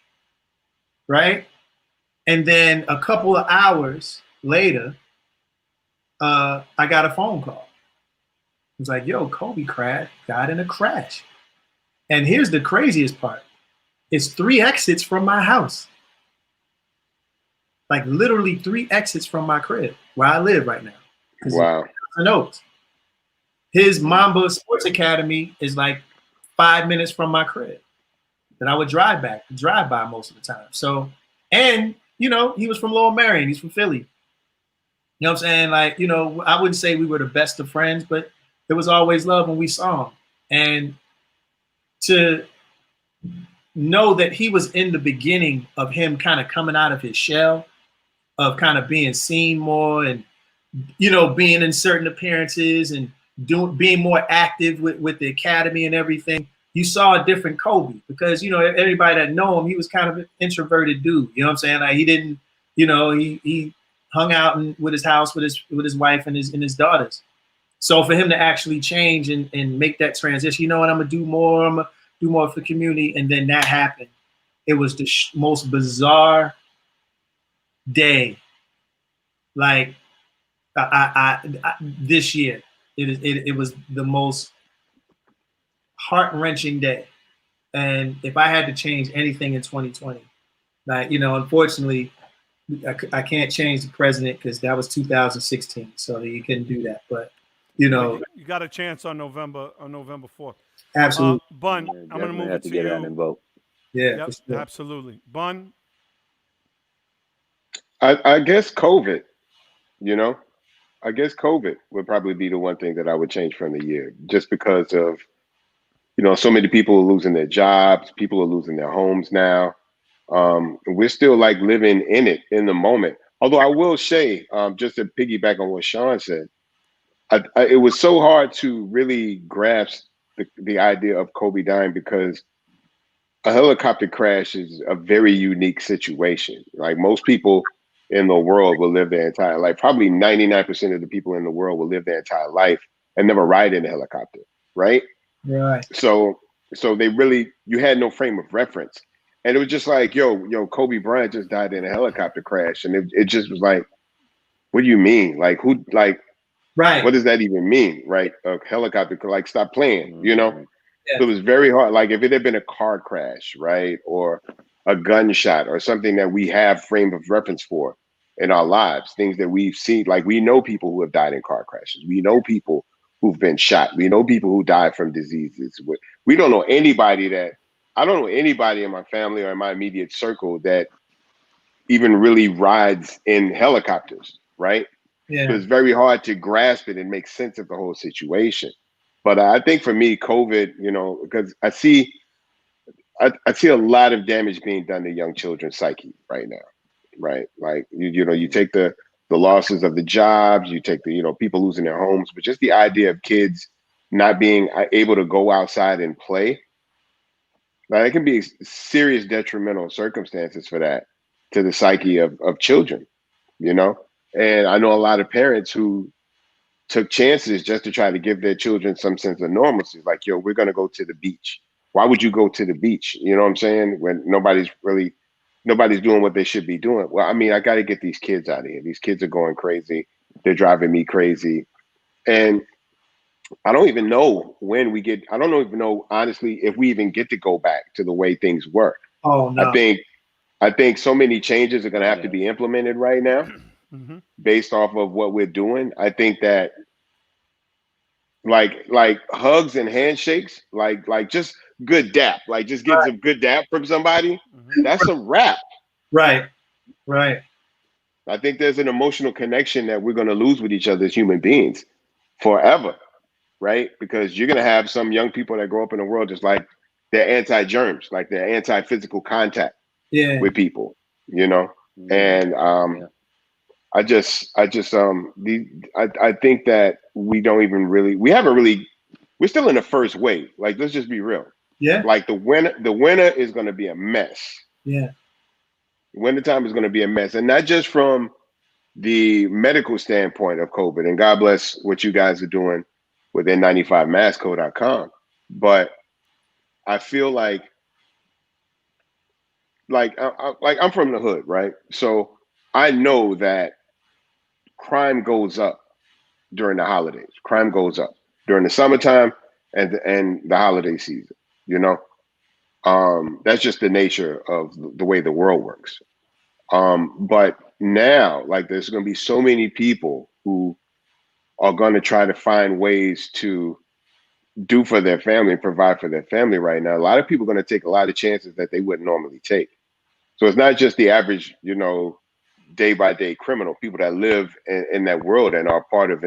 Right? And then a couple of hours later, I got a phone call. It was like, "Yo, Kobe got in a crash." And here's the craziest part. It's 3 exits from my house. Like literally 3 exits from my crib where I live right now. Wow. Notes. His Mamba Sports Academy is like 5 minutes from my crib that I would drive by most of the time. So, and he was from Lower Merion. He's from Philly. You know what I'm saying? Like, I wouldn't say we were the best of friends, but there was always love when we saw him. And to know that he was in the beginning of him kind of coming out of his shell, of kind of being seen more and, being in certain appearances and being more active with the academy and everything, you saw a different Kobe because, everybody that know him, he was kind of an introverted dude. You know what I'm saying? Like he didn't, he hung out with his house with his wife and his daughters. So for him to actually change and make that transition, I'm going to do more. I'm going to do more for the community. And then that happened. It was the most bizarre day. Like this year, it was the most heart-wrenching day. And if I had to change anything in 2020, like, unfortunately, I can't change the president because that was 2016. So you couldn't do that. But, you got a chance on November 4th. Absolutely. Bun, I'm going to move it to get you. out and vote. Yeah, yep, sure. Absolutely. Bun? I guess COVID, I guess COVID would probably be the one thing that I would change from the year, just because of, so many people are losing their jobs. People are losing their homes now. We're still like living in it in the moment. Although I will say, just to piggyback on what Sean said, it was so hard to really grasp the idea of Kobe dying because a helicopter crash is a very unique situation. Like most people in the world will live their entire life. Probably 99% of the people in the world will live their entire life and never ride in a helicopter, right? Right. So you had no frame of reference. And it was just like, yo, Kobe Bryant just died in a helicopter crash. And it just was like, what do you mean? Like who, like, right. What does that even mean? Right. A helicopter could like stop playing, Yeah. So it was very hard. Like if it had been a car crash, right. Or a gunshot or something that we have frame of reference for in our lives, things that we've seen, like we know people who have died in car crashes. We know people who've been shot. We know people who died from diseases. We don't know anybody I don't know anybody in my family or in my immediate circle that even really rides in helicopters, right? Yeah. So it's very hard to grasp it and make sense of the whole situation. But I think for me, COVID, because I see a lot of damage being done to young children's psyche right now, right? Like you take the losses of the jobs, you take the people losing their homes, but just the idea of kids not being able to go outside and play, like it can be serious detrimental circumstances for that to the psyche of children, And I know a lot of parents who took chances just to try to give their children some sense of normalcy. Like, yo, we're going to go to the beach. Why would you go to the beach? You know what I'm saying? When nobody's doing what they should be doing. Well, I mean, I got to get these kids out of here. These kids are going crazy. They're driving me crazy. And I don't even know when we get. I don't even know honestly if we even get to go back to the way things were. Oh I no. think I think so many changes are going to have to be implemented right now Mm-hmm. based off of what we're doing. I think that like hugs and handshakes, like just good dap, like just getting some good dap from somebody. Mm-hmm. That's a wrap. Right. Right. I think there's an emotional connection that we're going to lose with each other as human beings forever, right? Because you're going to have some young people that grow up in the world just like they're anti-germs, like they're anti-physical contact Yeah. with people, you know. And I think that we haven't really, we're still in the first wave. Like, let's just be real. Yeah. Like the winter is going to be a mess. Yeah. Wintertime is going to be a mess, and not just from the medical standpoint of COVID. And God bless what you guys are doing with N95maskco.com. But I feel like I'm from the hood, right? So I know that crime goes up during the holidays. Crime goes up during the summertime and the holiday season. You know, that's just the nature of the way the world works. But now, like, there's going to be so many people who are going to try to find ways to do for their family and provide for their family right now. A lot of people are going to take a lot of chances that they wouldn't normally take. So it's not just the average, day by day criminal, people that live in that world and are part of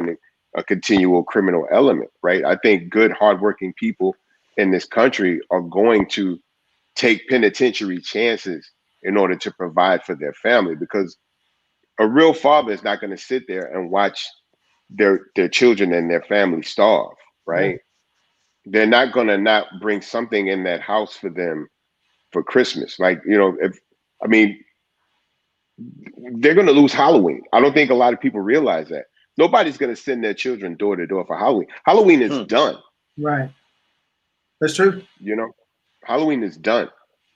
a continual criminal element, right? I think good, hardworking people in this country are going to take penitentiary chances in order to provide for their family, because a real father is not going to sit there and watch their children and their family starve, right? They're not going to not bring something in that house for them for Christmas. Like, I mean, they're going to lose Halloween. I don't think a lot of people realize that. Nobody's going to send their children door to door for Halloween. Halloween is done. Right. That's true. Halloween is done.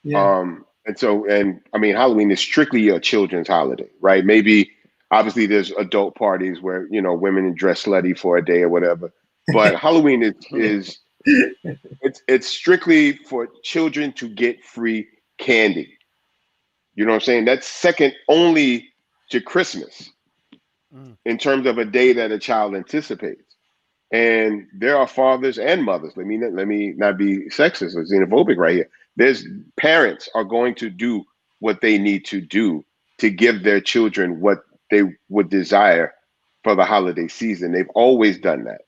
Yeah. And I mean, Halloween is strictly a children's holiday, right? Maybe, obviously, there's adult parties where women dress slutty for a day or whatever. But Halloween is it's strictly for children to get free candy. You know what I'm saying? That's second only to Christmas in terms of a day that a child anticipates. And there are fathers and mothers. Let me not be sexist or xenophobic right here. There's parents are going to do what they need to do to give their children what they would desire for the holiday season. They've always done that.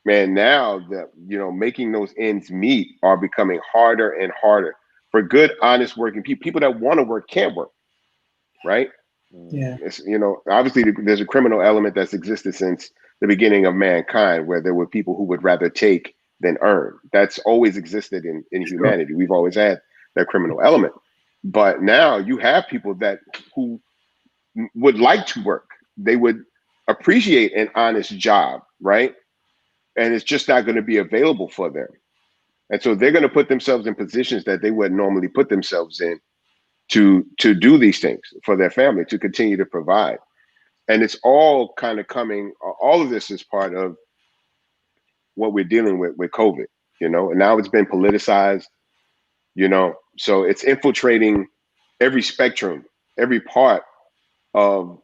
Man, now that making those ends meet are becoming harder and harder for good, honest working people that want to work can't work, right? Yeah. It's, obviously there's a criminal element that's existed since the beginning of mankind, where there were people who would rather take than earn. That's always existed in humanity. We've always had that criminal element. But now you have people who would like to work. They would appreciate an honest job, right? And it's just not going to be available for them. And so they're going to put themselves in positions that they wouldn't normally put themselves in to do these things for their family, to continue to provide. And it's all kind of all of this is part of what we're dealing with COVID, and now it's been politicized, so it's infiltrating every spectrum, every part of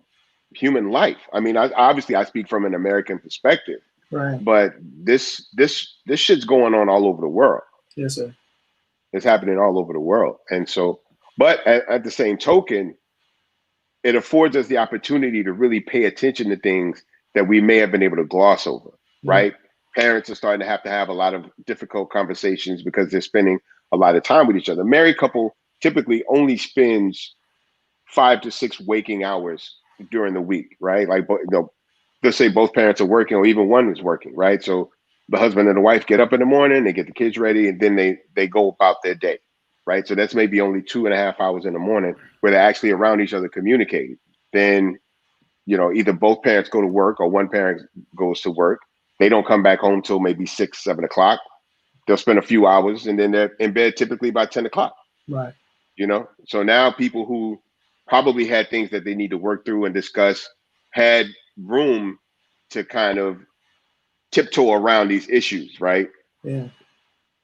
human life. I mean, I speak from an American perspective, Right. but this shit's going on all over the world. Yes, sir. It's happening all over the world. And so, but at the same token, it affords us the opportunity to really pay attention to things that we may have been able to gloss over, right? Parents are starting to have a lot of difficult conversations because they're spending a lot of time with each other. A married couple typically only spends 5 to 6 waking hours during the week, right? Like, let's say both parents are working, or even one is working, right? So the husband and the wife get up in the morning, they get the kids ready, and then they go about their day, right? So that's maybe only 2.5 hours in the morning where they're actually around each other communicating. Then, either both parents go to work or one parent goes to work. They don't come back home till maybe 6, 7 o'clock. They'll spend a few hours and then they're in bed typically by 10 o'clock. Right. So now people who probably had things that they need to work through and discuss had room to kind of tiptoe around these issues, right? Yeah.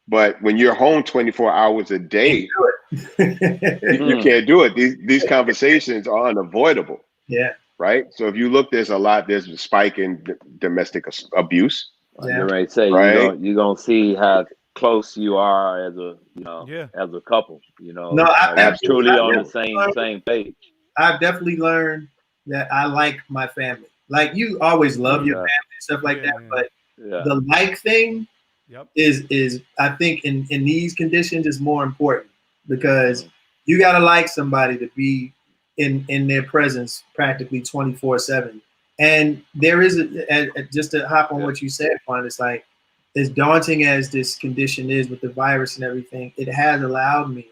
But when you're home 24 hours a day, you Mm. can't do it. These conversations are unavoidable, Yeah. right? So if you look, there's a spike in domestic abuse, I Yeah. was ready to say right? you're gonna see how close you are as a Yeah. as a couple. No, You're truly on the learned, same page. I've definitely learned that I like my family. Like you always love your Yeah. family and stuff like Yeah, that, yeah. but Yeah. the like thing Yep. is I think in these conditions is more important because Mm. you gotta like somebody to be in their presence practically 24/7. And there is just to hop on Yeah. what you said, Juan, it's like as daunting as this condition is with the virus and everything, it has allowed me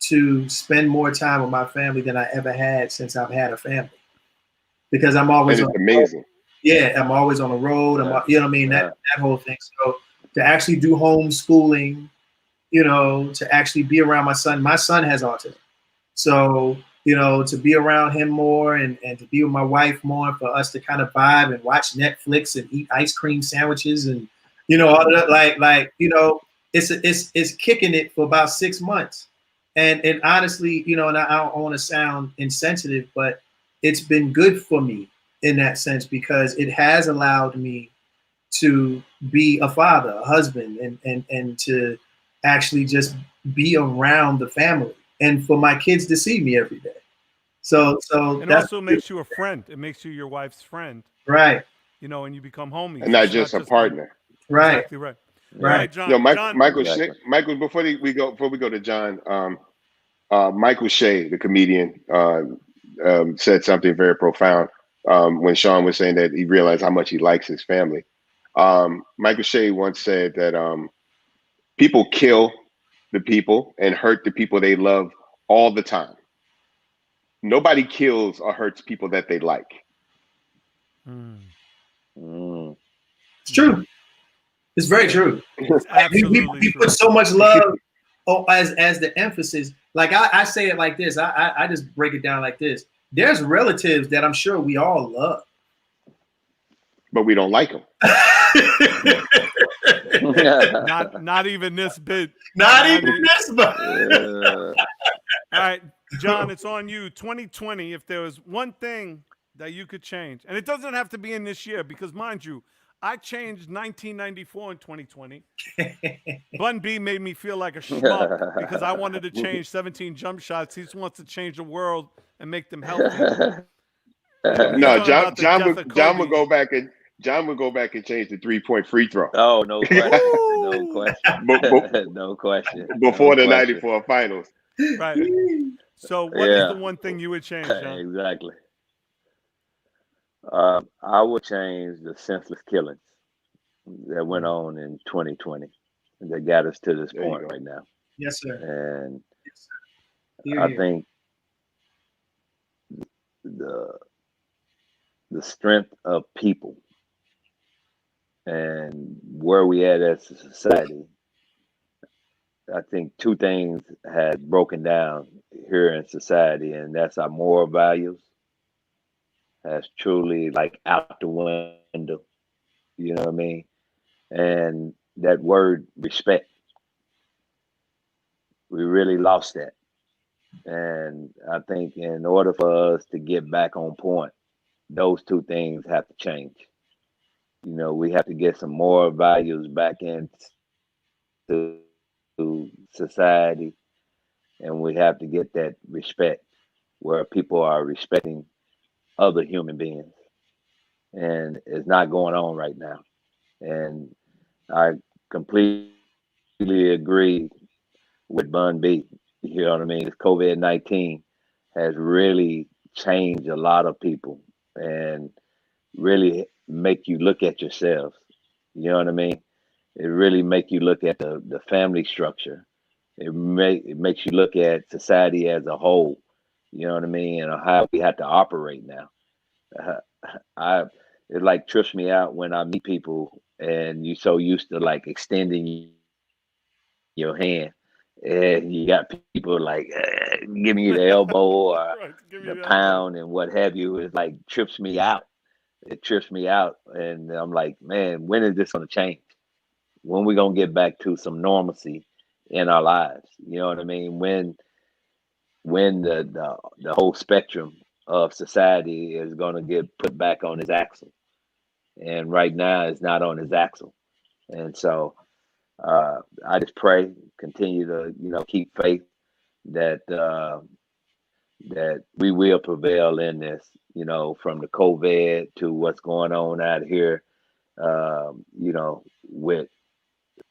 to spend more time with my family than I ever had since I've had a family. Because I'm always And on it's the road. amazing. Yeah, I'm always on the road. Yeah. You know what I mean? Yeah. That whole thing. So to actually do homeschooling, to actually be around my son. My son has autism. So, to be around him more and to be with my wife more, for us to kind of vibe and watch Netflix and eat ice cream sandwiches and, all of that, it's kicking it for about 6 months. And honestly, and I don't want to sound insensitive, but it's been good for me in that sense because it has allowed me to be a father, a husband, and to actually just be around the family and for my kids to see me every day. So And that's also makes you a friend. It makes you your wife's friend. right, And you become homies. And not It's just a one- partner. right, Exactly right. right. All right, John. Yo, John. Michael Shea, Exactly. Michael, before we go to John, Michael Shea, the comedian, said something very profound when Sean was saying that he realized how much he likes his family. Michael Shea once said that people kill the people and hurt the people they love all the time. Nobody kills or hurts people that they like. Mm. Mm. It's true. It's very true. It's We absolutely true. put so much love as the emphasis. Like I say it like this. I just break it down like this. There's relatives that I'm sure we all love. But we don't like them. Not even this bit. Not even this, but Yeah. All right, John, it's on you. 2020, if there was one thing that you could change, and it doesn't have to be in this year, because mind you, I changed 1994 in 2020. Bun B made me feel like a schmuck because I wanted to change 17 jump shots. He just wants to change the world and make them healthy. No, talking John about the John death of would Kobe. go back and change the 3-point free throw Oh, no question. No question. before No the question. '94 finals. Right. So what is the Yeah. one thing you would change, John? Exactly. I would change the senseless killings that went on in 2020 that got us to this There you point go. right now. yes, sir. And Yes, sir. Hear, I hear. think the strength of people and where we at as a society, I think two things had broken down here in society, and that's our moral values has truly like out the window. You know what I mean? And that word respect, we really lost that. And I think in order for us to get back on point, those two things have to change. We have to get some moral values back into society, and we have to get that respect where people are respecting other human beings. And it's not going on right now. And I completely agree with Bun B. You know what I mean? COVID-19 has really changed a lot of people and really make you look at yourselves. You know what I mean? It really make you look at the family structure. It makes you look at society as a whole. You know what I mean? And how we have to operate now. It like trips me out when I meet people and you so used to like extending your hand, and you got people like giving you the elbow or Right, give me the the elbow. pound and what have you. It like trips me out. it trips me out, and I'm like, man, when is this going to change? When we going to get back to some normalcy in our lives? You know what I mean? When the whole spectrum of society is going to get put back on its axle, and right now it's not on its axle. And so I just pray, continue to keep faith that that we will prevail in this. From the COVID to what's going on out here, with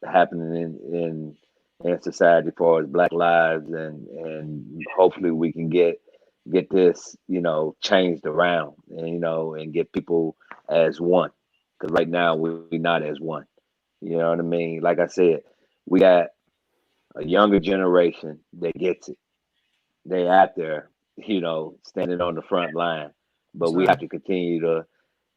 happening in society as far as Black lives, and hopefully we can get this changed around, and get people as one, because right now we're not as one. You know what I mean? Like I said, we got a younger generation that gets it. They out there, standing on the front line, but we have to continue to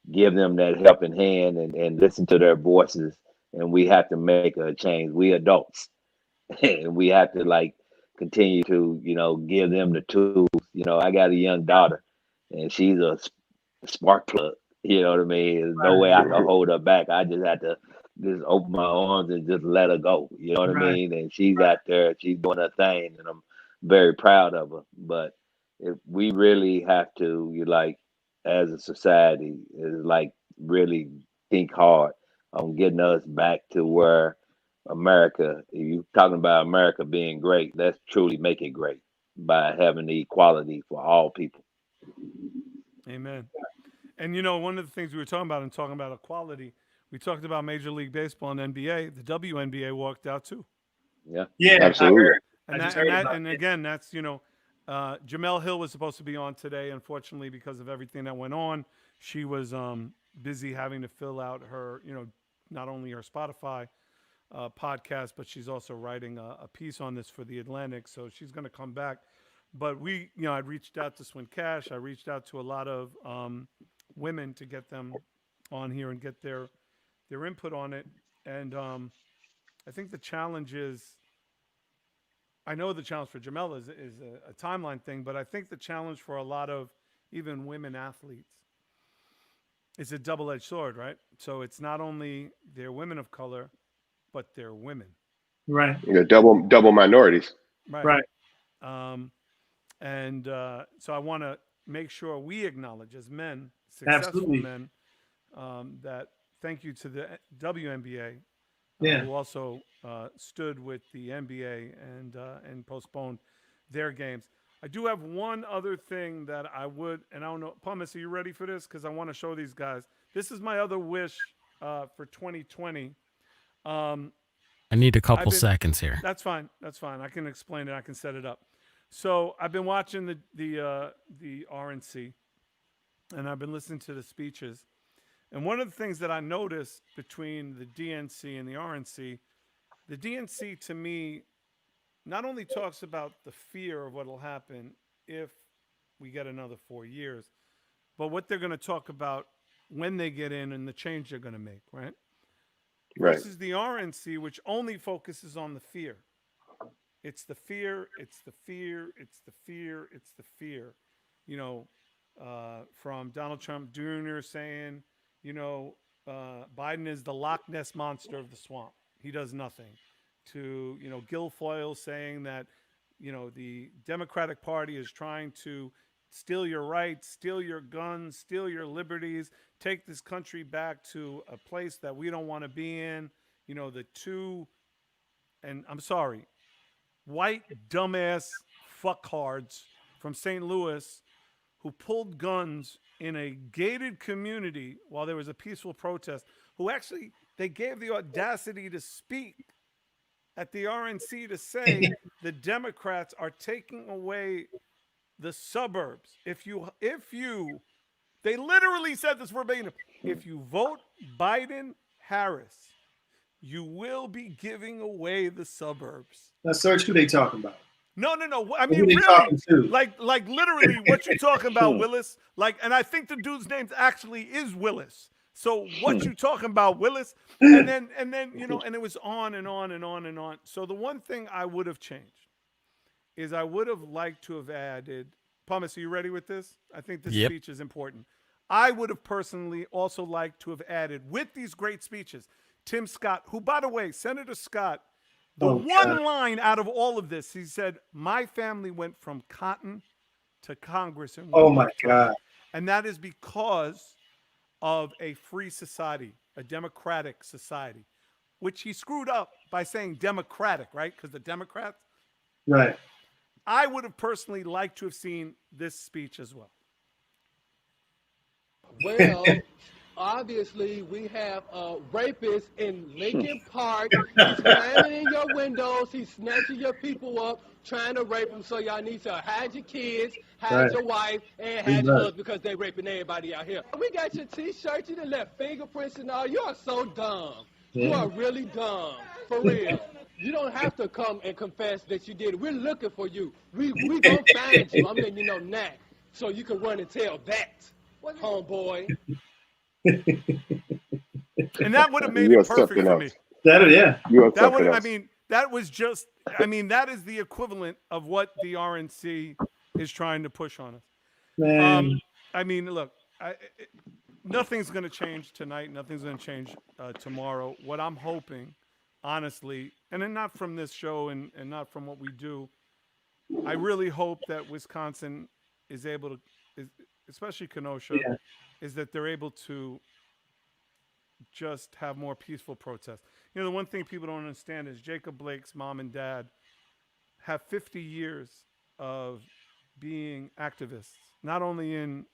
give them that helping hand, and listen to their voices, and we have to make a change. We adults, and we have to continue to give them the tools. I got a young daughter, and she's a spark plug. You know what I mean? There's no way I can hold her back. I just have to just open my arms and just let her go. You know what I mean? And she's out there, she's doing her thing, and I'm very proud of her. But if we really have to, as a society, is really think hard on getting us back to where America, if you're talking about America being great, let's truly make it great by having the equality for all people. Amen. And one of the things we were talking about equality, we talked about Major League Baseball and NBA. The WNBA walked out too. Yeah, absolutely. And again, that's Jemele Hill was supposed to be on today. Unfortunately, because of everything that went on, she was busy having to fill out her, not only her Spotify podcast, but she's also writing a piece on this for the Atlantic. So she's going to come back. But I reached out to Swin Cash. I reached out to a lot of women to get them on here and get their input on it. And I think the challenge is, I know the challenge for Jemele is a timeline thing, but I think the challenge for a lot of even women athletes is a double-edged sword, right? So it's not only they're women of color, but they're women. Right. They're double minorities. Right. So I want to make sure we acknowledge as men, successful men, that thank you to the WNBA, who also stood with the NBA and postponed their games. I do have one other thing that I would, and I don't know, Pumice, are you ready for this? Because I want to show these guys. This is my other wish for 2020. I need a couple seconds here. That's fine. I can explain it. I can set it up. So I've been watching the RNC, and I've been listening to the speeches. And one of the things that I noticed between the DNC and the RNC, the DNC to me not only talks about the fear of what will happen if we get another 4 years, but what they're going to talk about when they get in and the change they're going to make, right? Versus the RNC, which only focuses on the fear. It's the fear, it's the fear, it's the fear, it's the fear. From Donald Trump Jr. saying, Biden is the Loch Ness monster of the swamp. He does nothing. To, Guilfoyle saying that, the Democratic Party is trying to steal your rights, steal your guns, steal your liberties, take this country back to a place that we don't want to be in. The two, and I'm sorry, white dumbass fuckhards from St. Louis who pulled guns in a gated community while there was a peaceful protest, who actually, they gave the audacity to speak at the RNC to say the Democrats are taking away the suburbs. If you, they literally said this verbatim, if you vote Biden-Harris, you will be giving away the suburbs. Now, Serch, who they talking about? No. I mean, really, like literally what you're talking about, Willis. And I think the dude's name actually is Willis. So what you talking about, Willis? And then, and it was on and on and on and on. So the one thing I would have changed is I would have liked to have added, Pumice, are you ready with this? I think this speech is important. I would have personally also liked to have added with these great speeches, Tim Scott, who, by the way, Senator Scott, the one line out of all of this, he said, my family went from cotton to Congress in one lifetime. And that is because of a free society, a democratic society, which he screwed up by saying democratic, right? Because the Democrats. Right. I would have personally liked to have seen this speech as well. Well, obviously, we have a rapist in Lincoln Park. He's climbing in your windows. He's snatching your people up, trying to rape them. So y'all need to hide your kids, hide your wife, and hide your husband because they raping everybody out here. We got your T-shirt. You done left fingerprints and all. You are so dumb. You are really dumb. For real. You don't have to come and confess that you did it. We're looking for you. We gonna find you. I'm letting you know now. So you can run and tell that. Homeboy. And that would have made it perfect for me. That would, I mean, that was just, I mean, that is the equivalent of what the RNC is trying to push on us. Man. I mean, look, nothing's going to change tonight. Nothing's going to change tomorrow. What I'm hoping, honestly, and then not from this show and not from what we do, I really hope that Wisconsin is able to, especially Kenosha, is that they're able to just have more peaceful protests. You know, the one thing people don't understand is Jacob Blake's mom and dad have 50 years of being activists, not only in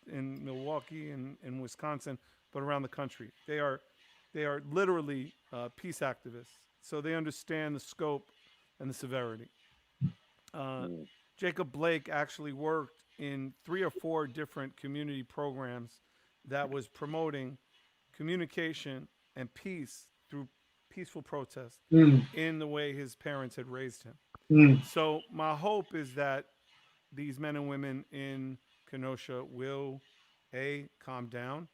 Milwaukee and in Wisconsin, but around the country. They are literally peace activists, so they understand the scope and the severity. Jacob Blake actually worked in 3 or 4 different community programs that was promoting communication and peace through peaceful protest in the way his parents had raised him. So my hope is that these men and women in Kenosha will, calm down.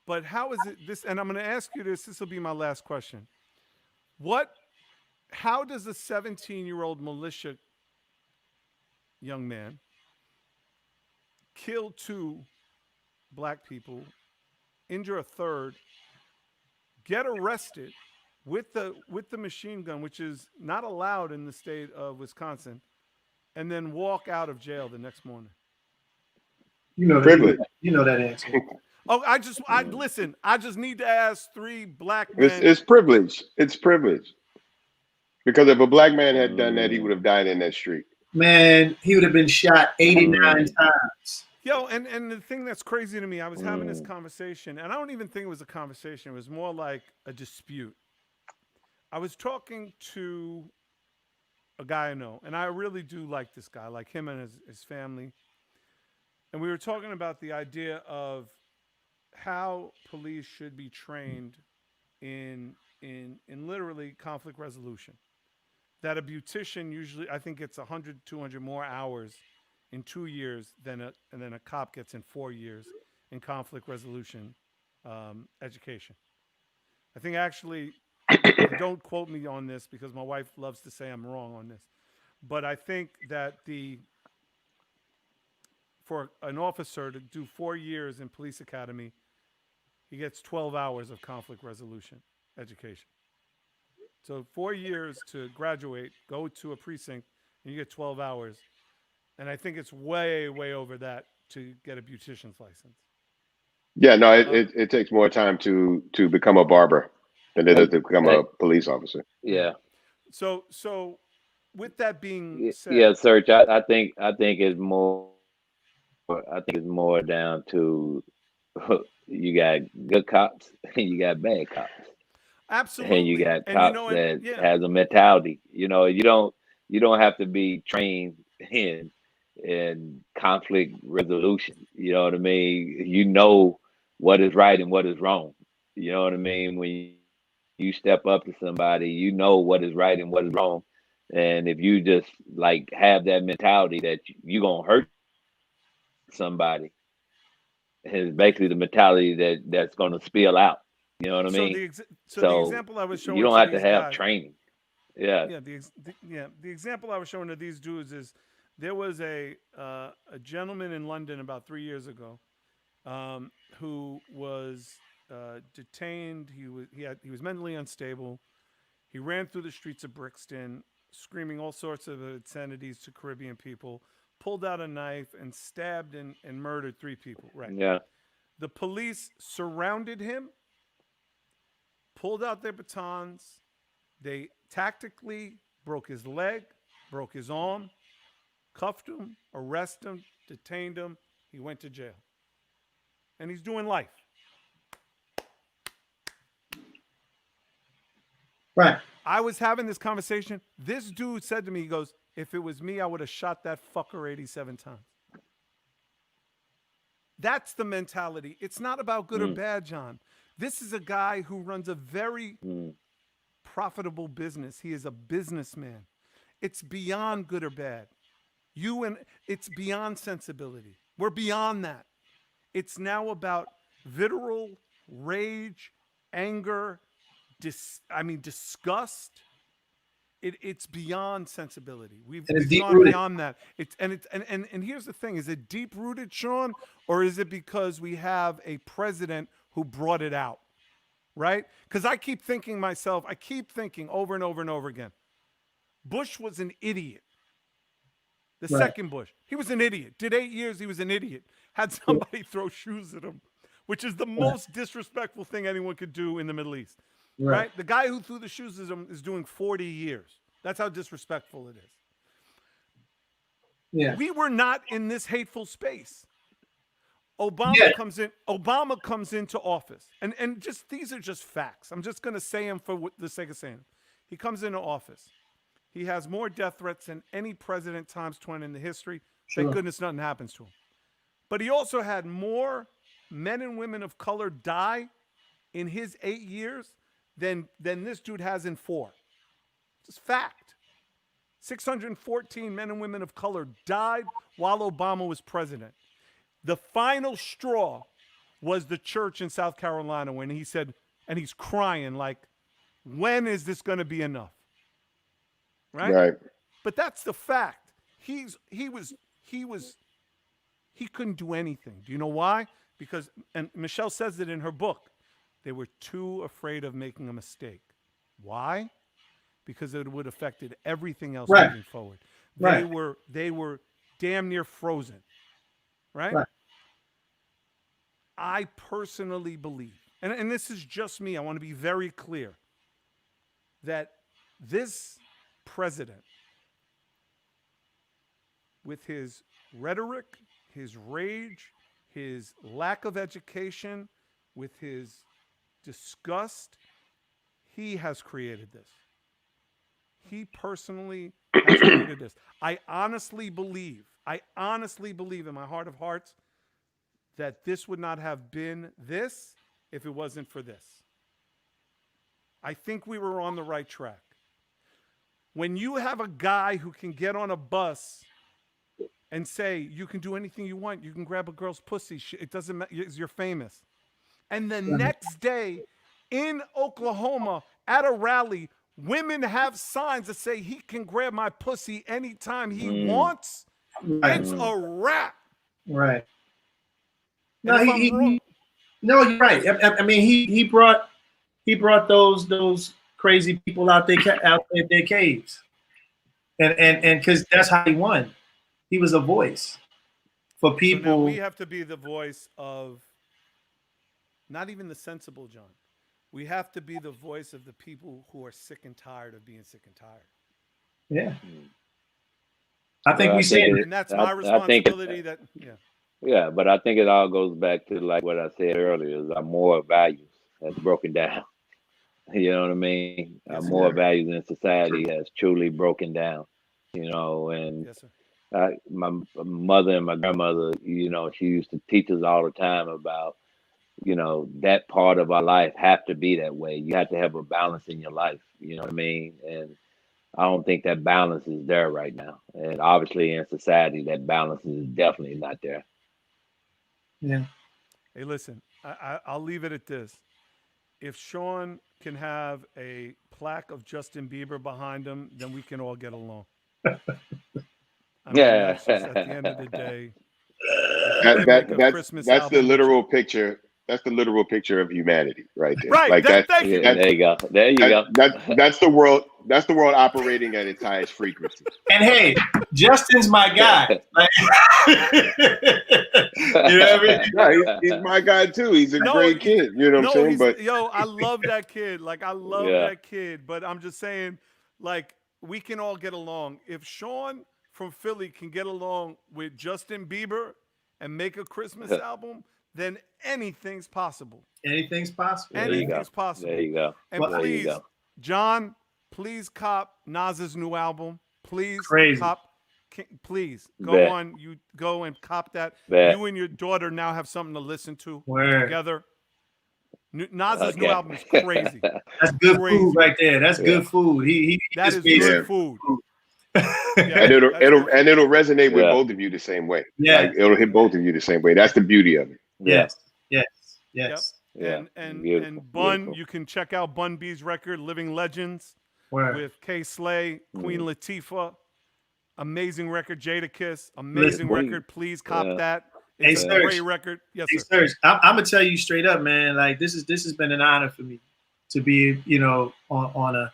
But how is it this, and I'm going to ask you this will be my last question. How does a 17-year-old militia young man kill 2 black people, injure a third, get arrested with the machine gun, which is not allowed in the state of Wisconsin, and then walk out of jail the next morning? You know that. You know that answer. Oh, listen. I just need to ask 3 black men. It's privilege. It's privilege. Because if a black man had done that, he would have died in that street. Man, he would have been shot 89 times. Yo, and the thing that's crazy to me, I was having this conversation, and I don't even think it was a conversation. It was more like a dispute. I was talking to a guy I know, and I really do like this guy, like him and his family. And we were talking about the idea of how police should be trained in literally conflict resolution. That a beautician usually, I think it's 100, 200 more hours in 2 years than a cop gets in 4 years in conflict resolution education. I think actually, don't quote me on this because my wife loves to say I'm wrong on this, but I think that for an officer to do 4 years in police academy, he gets 12 hours of conflict resolution education. So 4 years to graduate, go to a precinct, and you get 12 hours. And I think it's way, way over that to get a beautician's license. Yeah, no, it takes more time to become a barber than it does to become a police officer. Yeah. So with that being said, yeah, Serch, I think it's more. I think it's more down to you got good cops and you got bad cops. Absolutely. And you got cops that has a mentality. You know, you don't have to be trained in conflict resolution. You know what I mean? You know what is right and what is wrong. You know what I mean? When you step up to somebody, you know what is right and what is wrong. And if you just like have that mentality that you're gonna hurt somebody, it's basically the mentality that's gonna spill out. You know what I mean? The example I was showing you don't have to have guys, training. Yeah. Yeah. The example I was showing to these dudes is there was a gentleman in London about 3 years ago. who was detained. He was mentally unstable. He ran through the streets of Brixton, screaming all sorts of obscenities to Caribbean people. Pulled out a knife and stabbed and murdered 3 people. Right. Yeah. The police surrounded him, pulled out their batons. They tactically broke his leg, broke his arm, cuffed him, arrested him, detained him. He went to jail. And he's doing life. Right. I was having this conversation. This dude said to me, he goes, if it was me, I would have shot that fucker 87 times. That's the mentality. It's not about good or bad, John. This is a guy who runs a very profitable business. He is a businessman. It's beyond good or bad. It's beyond sensibility. We're beyond that. It's now about vitriol, rage, anger, disgust. It's beyond sensibility. We've gone beyond that. And here's the thing: is it deep rooted, Sean, or is it because we have a president who brought it out? Right? Because I keep thinking over and over and over again. Bush was an idiot. The second Bush, he was an idiot. Did 8 years, he was an idiot. Had somebody throw shoes at him, which is the most disrespectful thing anyone could do in the Middle East. Right? The guy who threw the shoes at him is doing 40 years. That's how disrespectful it is. Yeah. We were not in this hateful space. Obama comes into office. And just these are just facts. I'm just going to say them for the sake of saying them. He comes into office. He has more death threats than any president times 20 in the history. Sure. Thank goodness nothing happens to him. But he also had more men and women of color die in his 8 years than this dude has in 4. It's just fact. 614 men and women of color died while Obama was president. The final straw was the church in South Carolina when he said, and he's crying like, when is this going to be enough? Right? But that's the fact. He couldn't do anything. Do you know why? Because, and Michelle says it in her book, they were too afraid of making a mistake. Why? Because it would have affected everything else moving forward. They were damn near frozen. Right? I personally believe, and this is just me, I want to be very clear, that this president, with his rhetoric, his rage, his lack of education, with his disgust, he has created this. He personally has created this. I honestly believe in my heart of hearts that this would not have been this if it wasn't for this. I think we were on the right track. When you have a guy who can get on a bus and say, you can do anything you want, you can grab a girl's pussy, it doesn't matter, you're famous. And the next day in Oklahoma at a rally, women have signs that say he can grab my pussy anytime he wants. It's a wrap. Right. No, you're right. I mean, he brought those crazy people out their caves, and because that's how he won. He was a voice for people. So now we have to be the voice of not even the sensible, John. We have to be the voice of the people who are sick and tired of being sick and tired. Yeah. I think we said it. And that's my responsibility. Yeah, but I think it all goes back to like what I said earlier, is our moral values that's broken down. You know what I mean? Our moral values in society has truly broken down. You know, and my mother and my grandmother, you know, she used to teach us all the time about, you know, that part of our life have to be that way. You have to have a balance in your life. You know what I mean? And I don't think that balance is there right now. And obviously in society, that balance is definitely not there. Yeah. Hey, listen, I'll leave it at this. If Sean can have a plaque of Justin Bieber behind him, then we can all get along. I mean, at the end of the day, That, make a that's Christmas that's the album with literal you. picture. That's the literal picture of humanity right there. Right. Like that. Thank you. Yeah, there you go. There you go. That's the world. That's the world operating at its highest frequency. And hey, Justin's my guy. Like, you know what I mean? No, he's my guy too. He's a great kid. You know what I'm saying? But I love that kid. Like I love Yeah. that kid. But I'm just saying, like, we can all get along. If Sean from Philly can get along with Justin Bieber and make a Christmas album, then anything's possible. Anything's possible. There you go. Anything's possible. There you go. And There you please, go. John, please cop Nas's new album. Please Crazy. please go Bet. on. You go and cop that. Bet. You and your daughter now have something to listen to Word. together. Nas's new Okay. album is crazy. That's good Crazy. food right there. That's Yeah. good food. He That just is made good some- food. and it'll resonate with Yeah. both of you the same way. Yeah. Like it'll hit both of you the same way. That's the beauty of it. Yes. Yep. Yeah. And Beautiful, Bun, beautiful. you can check out Bun B's record, Living Legends, Word. with Kay Slay, Queen Mm. Latifah. Amazing record, Jada Kiss. Amazing Listen. record. Please cop Yeah. that. Hey, It's a Serch. great record. Yes, Hey, sir. Serch, I'm gonna tell you straight up, man. Like this has been an honor for me to be, on a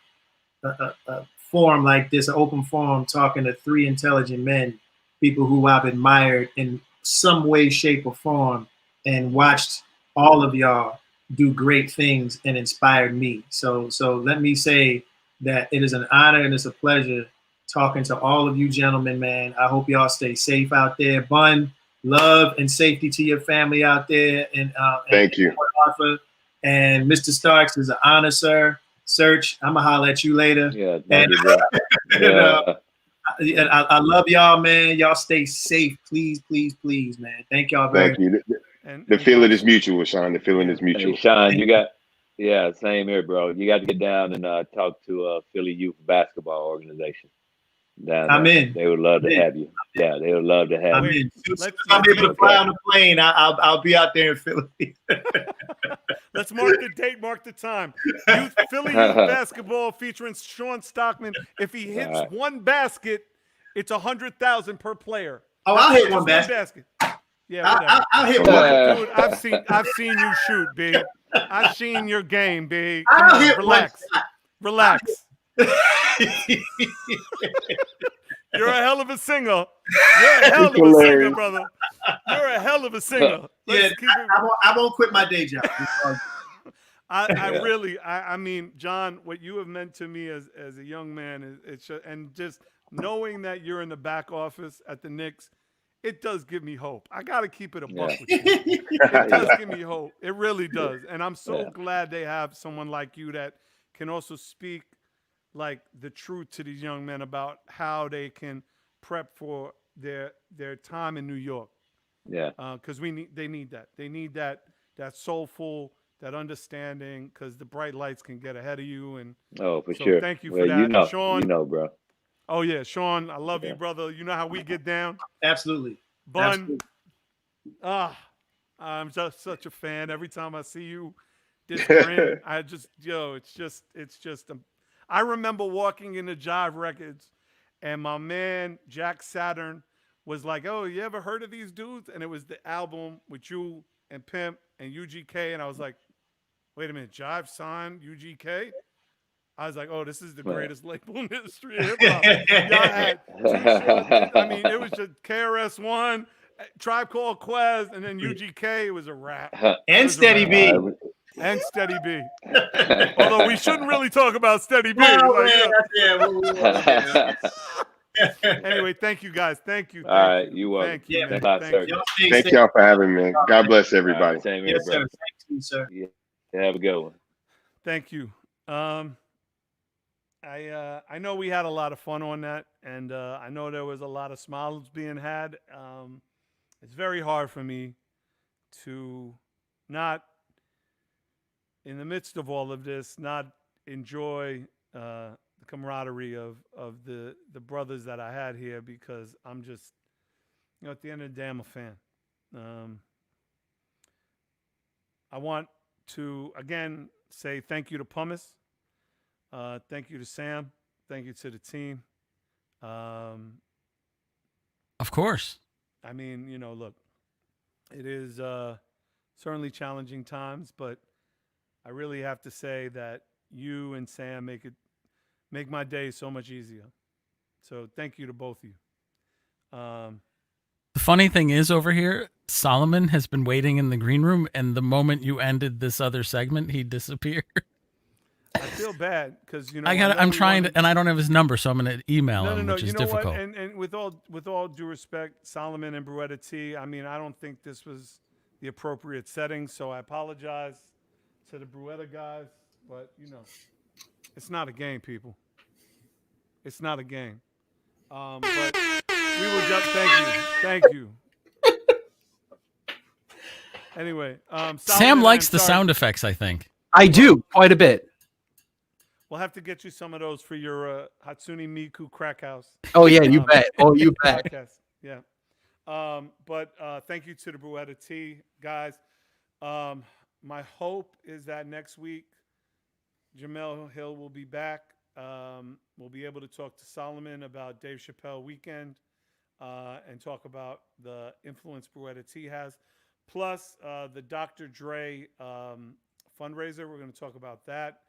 forum like this, an open forum, talking to three intelligent men, people who I've admired in some way, shape, or form, and watched all of y'all do great things and inspired me. So let me say that it is an honor and it's a pleasure talking to all of you gentlemen, man. I hope y'all stay safe out there. Bun, love and safety to your family out there. And Thank you. Port Arthur. And Mr. Starks is an honor, sir. Serch, I'm gonna holler at you later. Yeah. And, Thank you, bro. and I love y'all, man. Y'all stay safe, please, please, please, man. Thank y'all very Thank you. And The feeling is mutual, Sean. The feeling is Hey, mutual. Sean, same here, bro. You got to get down and talk to Philly Youth Basketball Organization. Down I'm there. in. They would love to I'm in. have you. Yeah, they would love to have I'm you. in. As soon as let's- I'm able to let's fly make on the plane, I'll be out there in Philly. Let's mark the date, mark the time. Philly Youth Basketball featuring Sean Stockman. If he hits All right. one basket, it's $100,000 per player. Oh, I'll hit Just one basket. Yeah, whatever. I'll hit one. Dude, I've seen you shoot, B. I've seen your game, B. I'll Come on, hit relax. one. Relax. You're a hell of a singer. You're a hell of a singer, hilarious. brother. You're a hell of a singer. Yeah, Let's keep it. I won't quit my day job. I mean, John, what you have meant to me as a young man and just knowing that you're in the back office at the Knicks, it does give me hope. I got to keep it a buck with you. It does give me hope. It really does. And I'm so glad they have someone like you that can also speak like the truth to these young men about how they can prep for their time in New York. Yeah. Because they need that. They need that soulful, that understanding, because the bright lights can get ahead of you. And Oh, for so sure. thank you for Well, that. Sean. You know, bro. Oh yeah, Sean, I love you, brother. You know how we get down. Absolutely. Bun. I'm just such a fan. Every time I see you, this grin, it's just. I remember walking into Jive Records, and my man Jack Saturn was like, "Oh, you ever heard of these dudes?" And it was the album with you and Pimp and UGK, and I was like, "Wait a minute, Jive signed UGK?" I was like, "Oh, this is the greatest label in the history of hip hop." Y'all had I mean, it was just KRS-One, Tribe Called Quest, and then UGK. It was a rap. And Steady B. And Steady B. Although we shouldn't really talk about Steady B. Anyway, thank you guys. Thank you. All right, you welcome. Thank you. Thanks man. a lot, Thank sir. you. Thank y'all for having me. God bless everybody. Same here, Yes, bro. sir. Thank you, sir. Yeah, have a good one. Thank you. I know we had a lot of fun on that, and I know there was a lot of smiles being had. It's very hard for me to not, in the midst of all of this, not enjoy the camaraderie of the brothers that I had here, because I'm just, at the end of the day, I'm a fan. I want to, again, say thank you to Pumice. Thank you to Sam. Thank you to the team. Of course. I mean, look, It is certainly challenging times, but I really have to say that you and Sam make my day so much easier. So thank you to both of you. The funny thing is, over here, Solomon has been waiting in the green room, and the moment you ended this other segment, he disappeared. I feel bad because I'm trying to, and I don't have his number, so I'm going to email him, which is difficult. What? And with all due respect, Solomon and Bruetta T, I mean, I don't think this was the appropriate setting, so I apologize to the Bruetta guys, but it's not a game, people. It's not a game. But we will just thank you. Anyway, Solomon, Sam likes the sound effects, I think. I do quite a bit. We'll have to get you some of those for your Hatsune Miku crack house. Oh yeah, you bet. Oh, you bet. Podcast. Yeah. But thank you to the Bruetta T guys. My hope is that next week Jemele Hill will be back. We'll be able to talk to Solomon about Dave Chappelle weekend and talk about the influence Bruetta T has. Plus the Dr. Dre fundraiser. We're going to talk about that.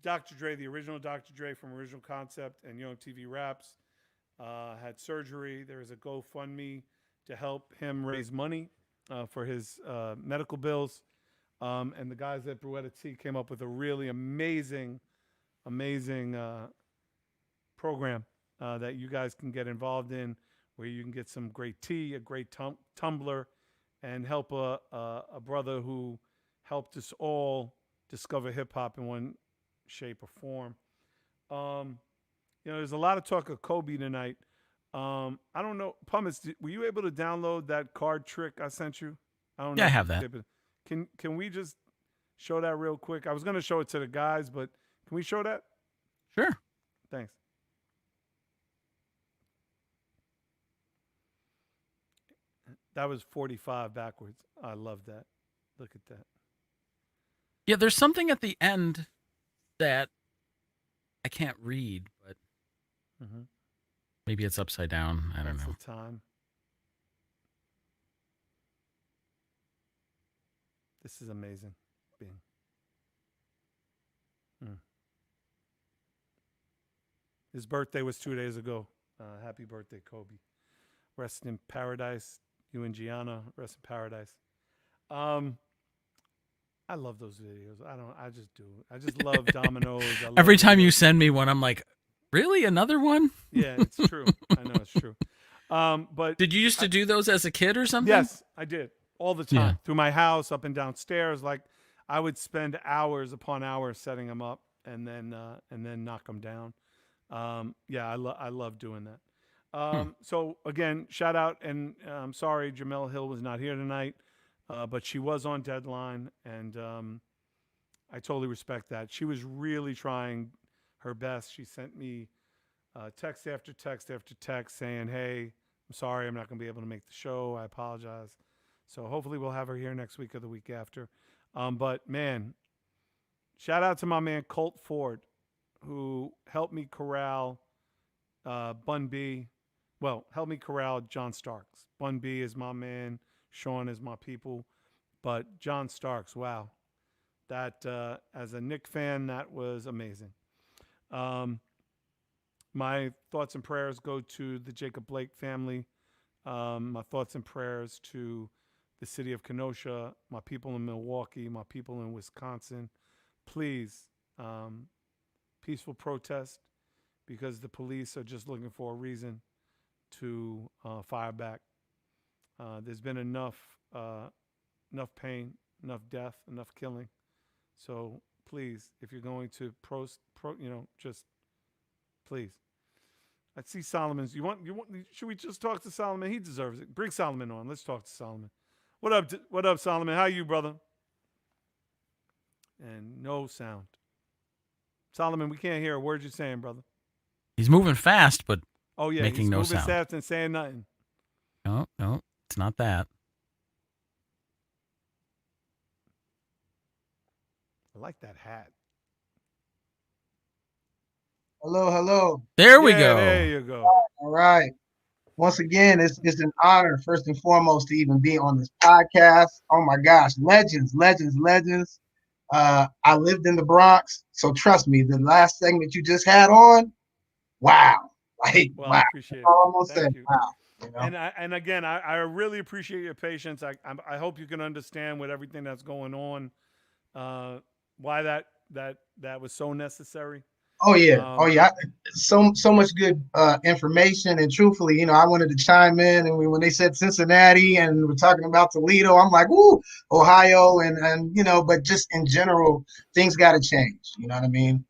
Dr. Dre, the original Dr. Dre from Original Concept and Yo MTV Raps, had surgery. There is a GoFundMe to help him raise money for his medical bills. And the guys at Bruetta T came up with a really amazing program that you guys can get involved in, where you can get some great tea, a great tumbler, and help a brother who helped us all discover hip hop in one shape or form. There's a lot of talk of Kobe tonight. I don't know, Pumice, were you able to download that card trick I sent you? I don't know. Yeah, I have that. Can we just show that real quick? I was going to show it to the guys, but can we show that? Sure. Thanks. That was 45 backwards. I love that. Look at that. Yeah, there's something at the end that I can't read, but maybe it's upside down. I don't know. The time. This is amazing. Bing. His birthday was 2 days ago. Happy birthday, Kobe. Rest in paradise. You and Gianna, rest in paradise. I love those videos. I just do. I just love dominoes. Every time you send me one, I'm like, really? Another one? Yeah, it's true. I know it's true. But did you used to do those as a kid or something? Yes, I did. All the time. Through my house, up and downstairs. Like, I would spend hours upon hours setting them up and then knock them down. I love doing that. So again, shout out, and I'm sorry Jemele Hill was not here tonight. But she was on deadline, and I totally respect that. She was really trying her best. She sent me text after text after text saying, hey, I'm sorry, I'm not going to be able to make the show. I apologize. So hopefully we'll have her here next week or the week after. But, man, shout out to my man Colt Ford, who helped me corral Bun B. Well, helped me corral John Starks. Bun B is my man. Sean is my people, but John Starks, wow. That, as a Knick fan, that was amazing. My thoughts and prayers go to the Jacob Blake family. My thoughts and prayers to the city of Kenosha, my people in Milwaukee, my people in Wisconsin. Please, peaceful protest, because the police are just looking for a reason to fire back. There's been enough pain, enough death, enough killing. So please, if you're going to just please. I see Solomon's. Should we just talk to Solomon? He deserves it. Bring Solomon on. Let's talk to Solomon. What up, Solomon? How are you, brother? And no sound. Solomon, we can't hear a word you're saying, brother. He's moving fast, but making no moving sound. Fast and saying nothing. No, it's not that. I like that hat. Hello. There we go. There you go. All right. once again, it's an honor, first and foremost, to even be on this podcast. Oh my gosh, legends, legends, legends. I lived in the Bronx, so trust me, the last segment you just had on, wow, like Well, I wow. appreciate it. Almost Thank said you. wow. You know? And again, I really appreciate your patience. I hope you can understand with everything that's going on, why that was so necessary. Oh yeah, oh Um, yeah. So much good information, and truthfully, I wanted to chime in, and when they said Cincinnati and we're talking about Toledo, I'm like, ooh, Ohio, and but just in general, things got to change. You know what I mean?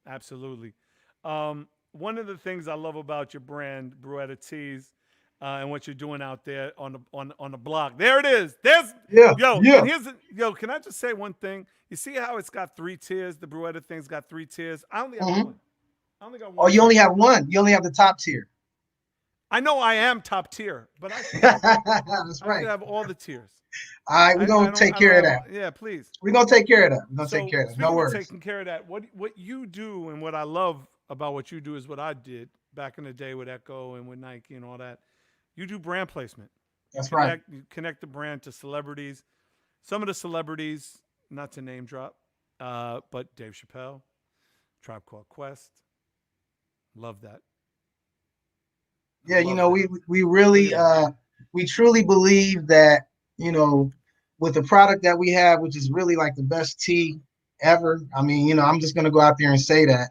Absolutely. One of the things I love about your brand, Bruetta Teas, and what you're doing out there on the block. There it is. There's Yeah, yo, yeah. and yo. Can I just say one thing? You see how it's got 3 tiers? The Bruetta thing's got 3 tiers. I only have Mhm. one. I only got Oh, one you only tier. have one. You only have the top tier. I know I am top tier, but I should That's I should right. have all the tiers. All right, we're gonna take I don't care of have. that. Yeah, please. We're gonna take care of that. We're gonna take So care of that. No speaking of worries. taking care of that, what you do and what I love about what you do is what I did back in the day with Echo and with Nike and all that. You do brand placement. That's right. You connect the brand to celebrities. Some of the celebrities, not to name drop, but Dave Chappelle, Tribe Called Quest. Love that. Yeah, Love that. we Look really at that. we truly believe that, with the product that we have, which is really like the best tea ever. I mean, I'm just gonna go out there and say that.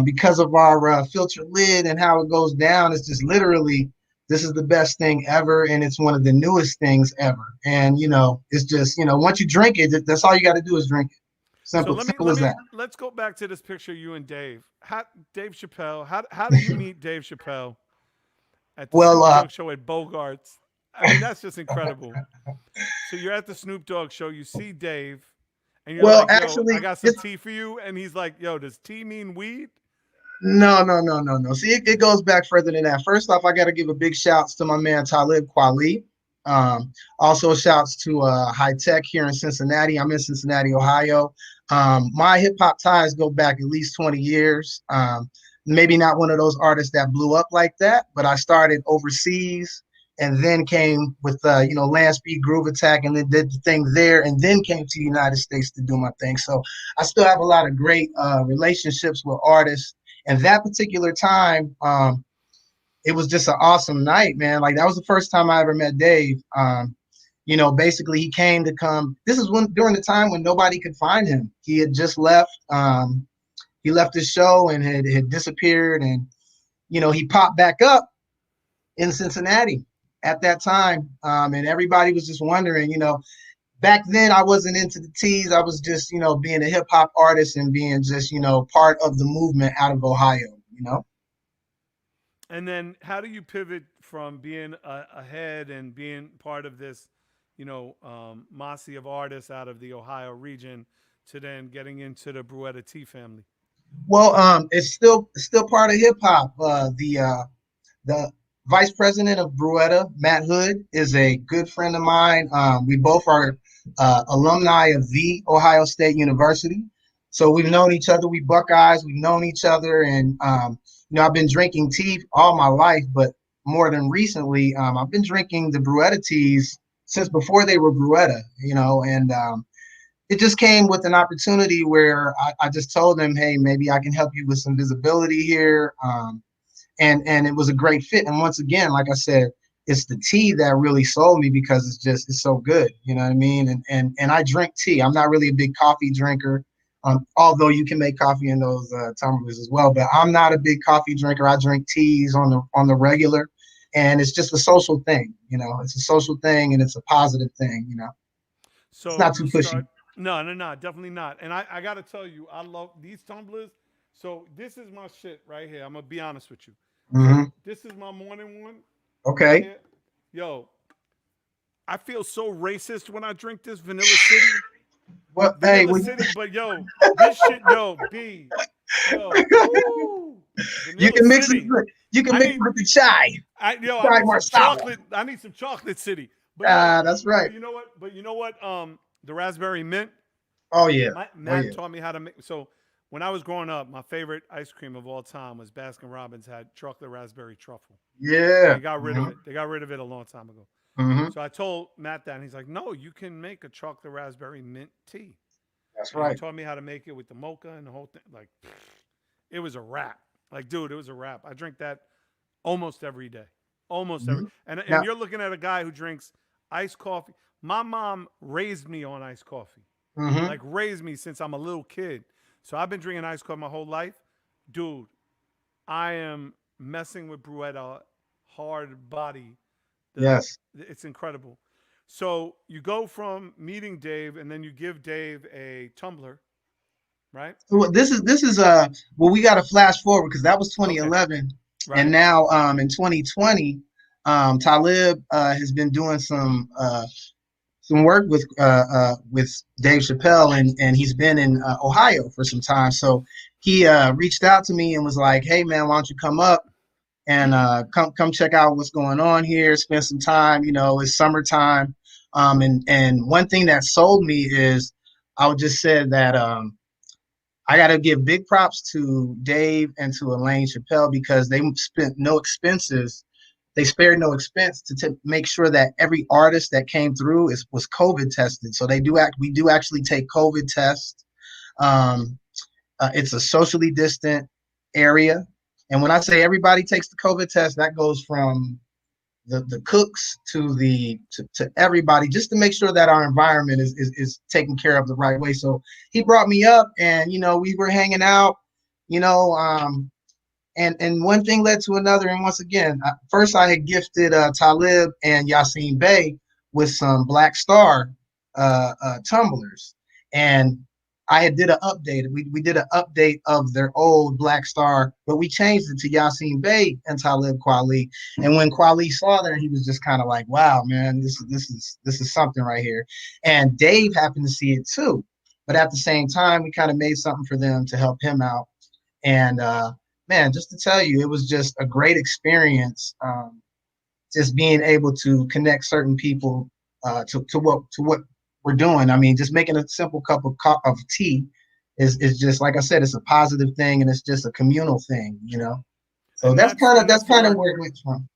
Because of our filter lid and how it goes down, it's just literally this is the best thing ever, and it's one of the newest things ever. And it's just once you drink it, that's all you got to do is drink it. So Simple as that. let's go back to this picture of you and Dave. Dave Chappelle. How did you meet Dave Chappelle at the Well, Snoop Dogg show at Bogarts? I mean, that's just incredible. So you're at the Snoop Dogg show, you see Dave, and you're well, like, "Yo, I actually, got some tea for you," and he's like, "Yo, does tea mean weed?" no, no, no, no, no. See, it goes back further than that. First off, I got to give a big shouts to my man Talib Kweli. Also, shouts to High Tech here in Cincinnati. I'm in Cincinnati, Ohio. My hip hop ties go back at least 20 years. Maybe not one of those artists that blew up like that, but I started overseas and then came with Land Speed Groove Attack and then did the thing there and then came to the United States to do my thing. So I still have a lot of great relationships with artists. And that particular time, it was just an awesome night, man. Like that was the first time I ever met Dave. Basically he came to come. This is during the time when nobody could find him. He had just left. He left the show and had disappeared, and he popped back up in Cincinnati at that time, and everybody was just wondering. Back then I wasn't into the teas. I was just being a hip hop artist and being just part of the movement out of Ohio. And then how do you pivot from being ahead and being part of this, mossy of artists out of the Ohio region to then getting into the Bruetta Tea family? Well, it's still part of hip hop. The vice president of Bruetta, Matt Hood, is a good friend of mine. We both are alumni of the Ohio State University, so we've known each other. We Buckeyes. We've known each other, and I've been drinking tea all my life, but more than recently, I've been drinking the Bruetta teas since before they were Bruetta. And it just came with an opportunity where I just told them, hey, maybe I can help you with some visibility here. And it was a great fit. And once again, like I said, it's the tea that really sold me because it's so good. You know what I mean? And I drink tea. I'm not really a big coffee drinker. Although you can make coffee in those tumblers as well, but I'm not a big coffee drinker. I drink teas on the regular, and it's just a social thing. It's a social thing, and it's a positive thing. So it's not too pushy. No, definitely not. And I got to tell you, I love these tumblers. So this is my shit right here. I'm gonna be honest with you. Mm-hmm. So this is my morning one. Okay. Right, yo, I feel so racist when I drink this Vanilla City. Well, Vanilla City, but yo, this shit, yo, B, yo, woo, you can mix it. You can mix it with the chai. I chai need some chocolate. I need some chocolate city. But that's right. But you know what? The raspberry mint. Oh yeah. Matt taught me how to make. So when I was growing up, my favorite ice cream of all time was Baskin Robbins had chocolate raspberry truffle. Yeah. They got rid of it. They got rid of it a long time ago. Mm-hmm. So I told Matt that, and he's like, "No, you can make a chocolate raspberry mint tea." That's And right. he taught me how to make it with the mocha and the whole thing. Like, it was a wrap. Like, dude, it was a wrap. I drink that almost every day. Almost every. And Now- you're looking at a guy who drinks iced coffee. My mom raised me on iced coffee. Mhm. Like, raised me since I'm a little kid. So I've been drinking iced coffee my whole life. Dude, I am messing with Bruetta hard body. Yes. It's incredible. So you go from meeting Dave, and then you give Dave a tumbler, right? So this is well, we got to flash forward because that was 2011, Right. and now in 2020, Talib has been doing some work with Dave Chappelle, and he's been in Ohio for some time. So he reached out to me and was like, "Hey man, why don't you come up and come check out what's going on here, spend some time, you know, it's summertime." And one thing that sold me is I would just say that I got to give big props to Dave and to Elaine Chappelle because they spent no expenses. They spared no expense to make sure that every artist that came through was COVID tested. So we do actually take COVID tests. It's a socially distant area. And when I say everybody takes the COVID test, that goes from the cooks to everybody, just to make sure that our environment is taken care of the right way. So he brought me up, and you know, we were hanging out, you know, and one thing led to another. And once again, first I had gifted Talib and Yasin Bey with some Black Star tumblers, and I had did an update. We did an update of their old Black Star, but we changed it to Yasin Bey and Talib Kweli. And when Kweli saw that, he was just kind of like, "Wow, man, this is something right here." And Dave happened to see it too, but at the same time, we kind of made something for them to help him out. And man, just to tell you, it was just a great experience. Just being able to connect certain people to what we're doing. I mean, just making a simple cup of tea is just, like I said, it's a positive thing, and it's just a communal thing, you know. So And that's kind of word. where it went from.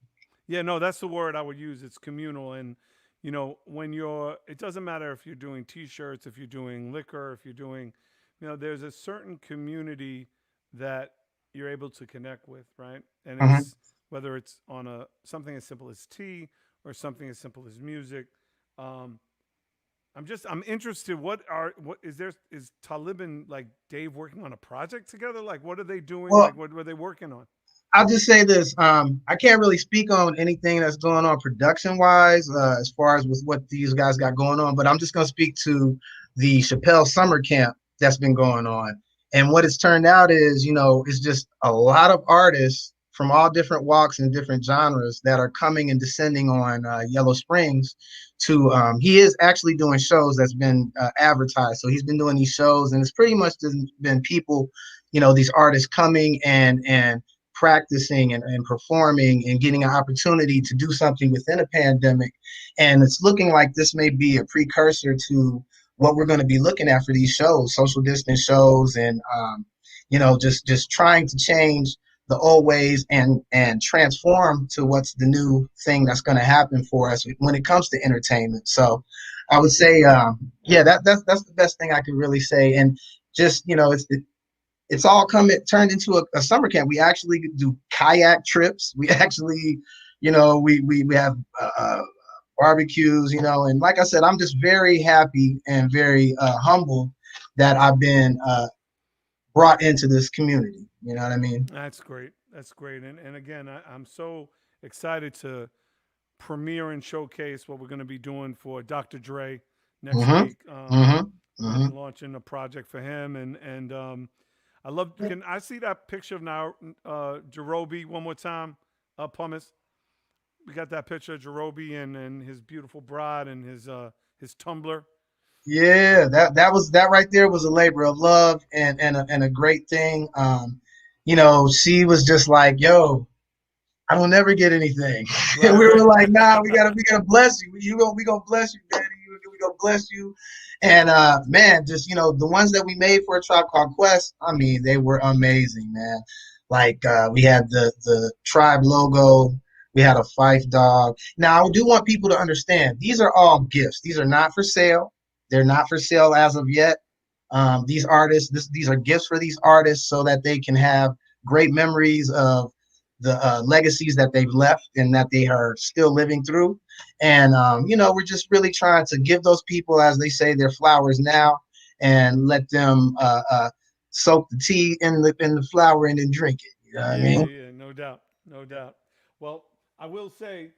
Yeah, no, that's the word I would use. It's communal. And, you know, it doesn't matter if you're doing T-shirts, if you're doing liquor, if you're doing, you know, there's a certain community that you're able to connect with, right? And it's whether it's on something as simple as tea or something as simple as music. I'm interested. Is Talib and like Dave working on a project together? Like, what are they doing? Well, like, what were they working on? I'll just say this. I can't really speak on anything that's going on production wise, as far as with what these guys got going on, but I'm just going to speak to the Chappelle summer camp that's been going on. And what it's turned out is, you know, it's just a lot of artists from all different walks and different genres that are coming and descending on Yellow Springs he is actually doing shows that's been advertised. So he's been doing these shows, and it's pretty much just been people, you know, these artists coming and practicing and performing and getting an opportunity to do something within a pandemic. And it's looking like this may be a precursor to what we're going to be looking at for these shows, social distance shows, and you know, just trying to change the old ways and transform to what's the new thing that's going to happen for us when it comes to entertainment. So I would say, yeah, that's the best thing I could really say. And just, you know, it's all turned into a summer camp. We actually do kayak trips. We actually, you know, we have barbecues, you know, and like I said, I'm just very happy and very humbled that I've been brought into this community. You know what I mean? That's great. That's great. And again, I'm so excited to premiere and showcase what we're going to be doing for Dr. Dre next week. Launching a project for him. And I love, can I see that picture of now Jerobi one more time, Pumice? We got that picture of Jerobi and his beautiful bride and his tumbler. Yeah, that right there was a labor of love and a great thing. You know, she was just like, "Yo, I don't never get anything." Right. And we were like, "Nah, we gotta bless you. We gonna bless you, Daddy. We gonna bless you." And man, just the ones that we made for A Tribe Called Quest, I mean, they were amazing, man. Like we had the tribe logo, we had a Fife dog. Now I do want people to understand these are all gifts. These are not for sale. They're not for sale as of yet. These artists, these are gifts for these artists so that they can have great memories of the legacies that they've left and that they are still living through. And we're just really trying to give those people, as they say, their flowers now, and let them soak the tea in the flower and then drink it. You know what I mean? Yeah, no doubt, no doubt. Well, I will say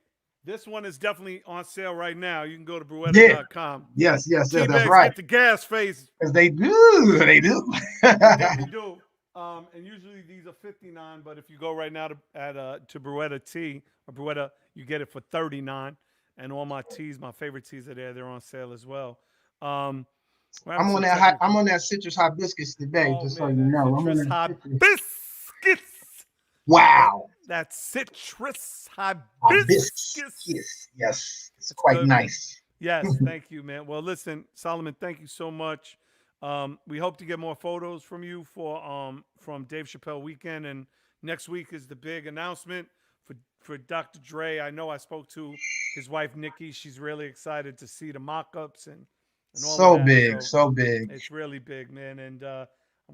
this one is definitely on sale right now. You can go to Yeah. Bruetta.com. Yes. That's T-Bags right. get the gas face. Because they do. They do. They do. And usually these are $59, but if you go right now to Bruetta Tea or Bruetta, you get it for $39. And all my teas, my favorite teas are there. They're on sale as well. We're having I'm on some that I'm technical. on that citrus hibiscus today, Oh just so man, you that know. I'm on citrus that citrus. hibiscus. Wow. That citrus hibiscus. Hibiscus. Yes. It's That's quite good, man. nice. Yes, thank you, man. Well, listen, Solomon, thank you so much. We hope to get more photos from you from Dave Chappelle weekend, and next week is the big announcement for Dr. Dre. I know I spoke to his wife Nikki. She's really excited to see the mock-ups and all of So that. big, So so big. it's really big, man. And I'm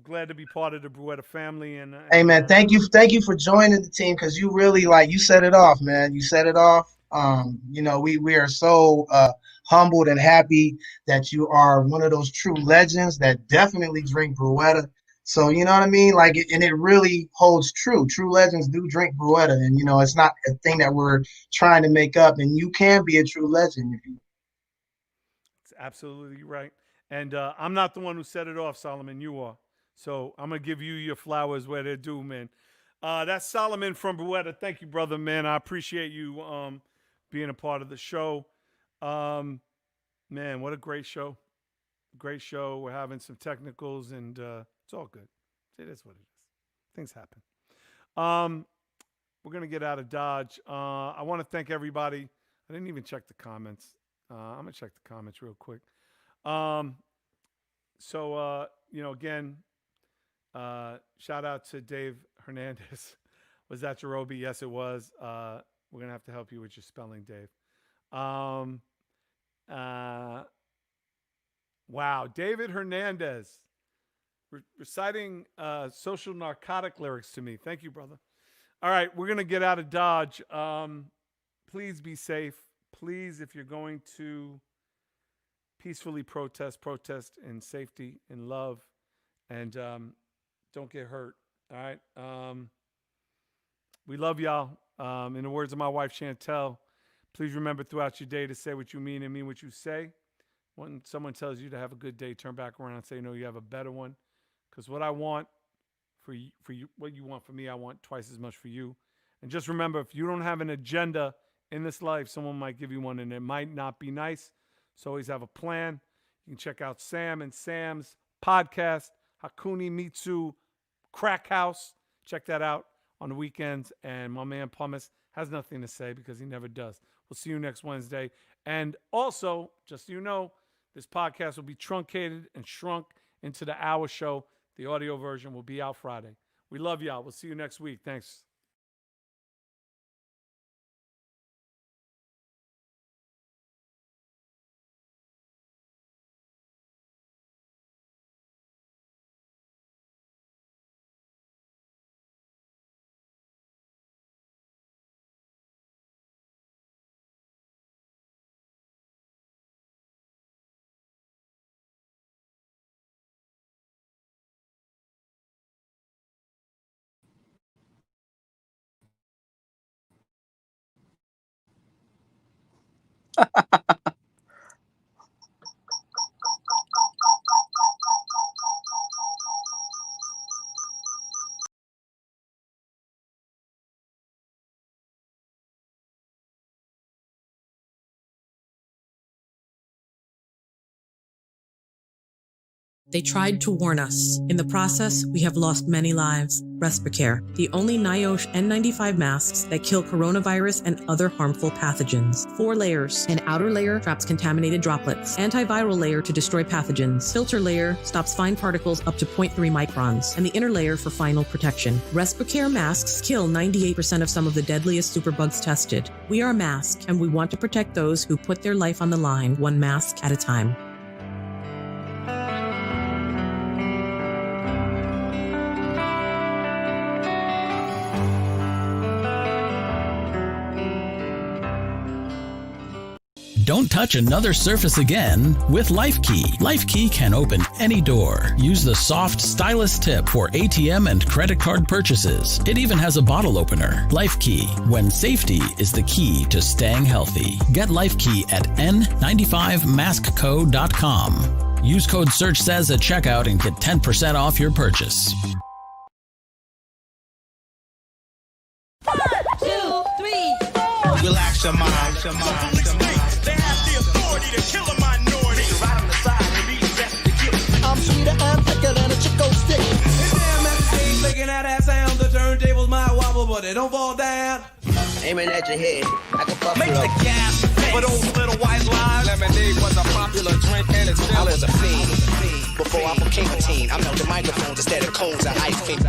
glad to be part of the Bruetta family. Hey man, thank you for joining the team because you really you set it off, man. You set it off. We are so humbled and happy that you are one of those true legends that definitely drink Bruetta. So you know what I mean? And it really holds true. True legends do drink Bruetta, and it's not a thing that we're trying to make up. And you can be a true legend if you. It's absolutely right. And I'm not the one who set it off, Solomon. You are. So I'm gonna give you your flowers where they're due, man. That's Solomon from Bruetta. Thank you, brother, man. I appreciate you being a part of the show. Man, what a great show. Great show. We're having some technicals, and it's all good. It is what it is. Things happen. We're gonna get out of Dodge. I want to thank everybody. I didn't even check the comments. I'm gonna check the comments real quick. Again, shout out to Dave Hernandez. Was that Jerobi? Yes, it was. We're gonna have to help you with your spelling, Dave. Wow, David Hernandez reciting social narcotic lyrics to me. Thank you, brother. All right, we're gonna get out of Dodge. Please be safe. Please, if you're going to peacefully protest in safety, in love, and don't get hurt. All right. We love y'all. In the words of my wife Chantel, please remember throughout your day to say what you mean and mean what you say. When someone tells you to have a good day, turn back around and say, no, you have a better one. Because what I want for you, what you want for me, I want twice as much for you. And just remember, if you don't have an agenda in this life, someone might give you one and it might not be nice. So always have a plan. You can check out Sam and Sam's podcast, Hakuni Mitsu Crack House. Check that out on the weekends. And my man Pumice has nothing to say because he never does. We'll see you next Wednesday. And also, just so you know, this podcast will be truncated and shrunk into the hour show. The audio version will be out Friday. We love y'all. We'll see you next week. Thanks. They tried to warn us. In the process, we have lost many lives. Respiracare, the only NIOSH N95 masks that kill coronavirus and other harmful pathogens. 4 layers. An outer layer traps contaminated droplets. Antiviral layer to destroy pathogens. Filter layer stops fine particles up to 0.3 microns. And the inner layer for final protection. Respiracare masks kill 98% of some of the deadliest superbugs tested. We are a mask, and we want to protect those who put their life on the line, one mask at a time. Don't touch another surface again with LifeKey. LifeKey can open any door. Use the soft, stylus tip for ATM and credit card purchases. It even has a bottle opener. LifeKey, when safety is the key to staying healthy. Get LifeKey at n95maskco.com. Use code SEARCH at checkout and get 10% off your purchase. 1, 2, 3, 4. Relax your mind. They have the authority to kill a minority. Right on the side and be best to kill. I'm sweeter and thicker than a Chico stick. And damn, at the stage making out that sound. The turntables might wobble, but they don't fall down. Aiming at your head like a buffalo. Make the gas for those little white lies. Lemonade was a popular drink and it's still is a fiend. Before I became a teen, I melted microphones instead of cones of ice cream.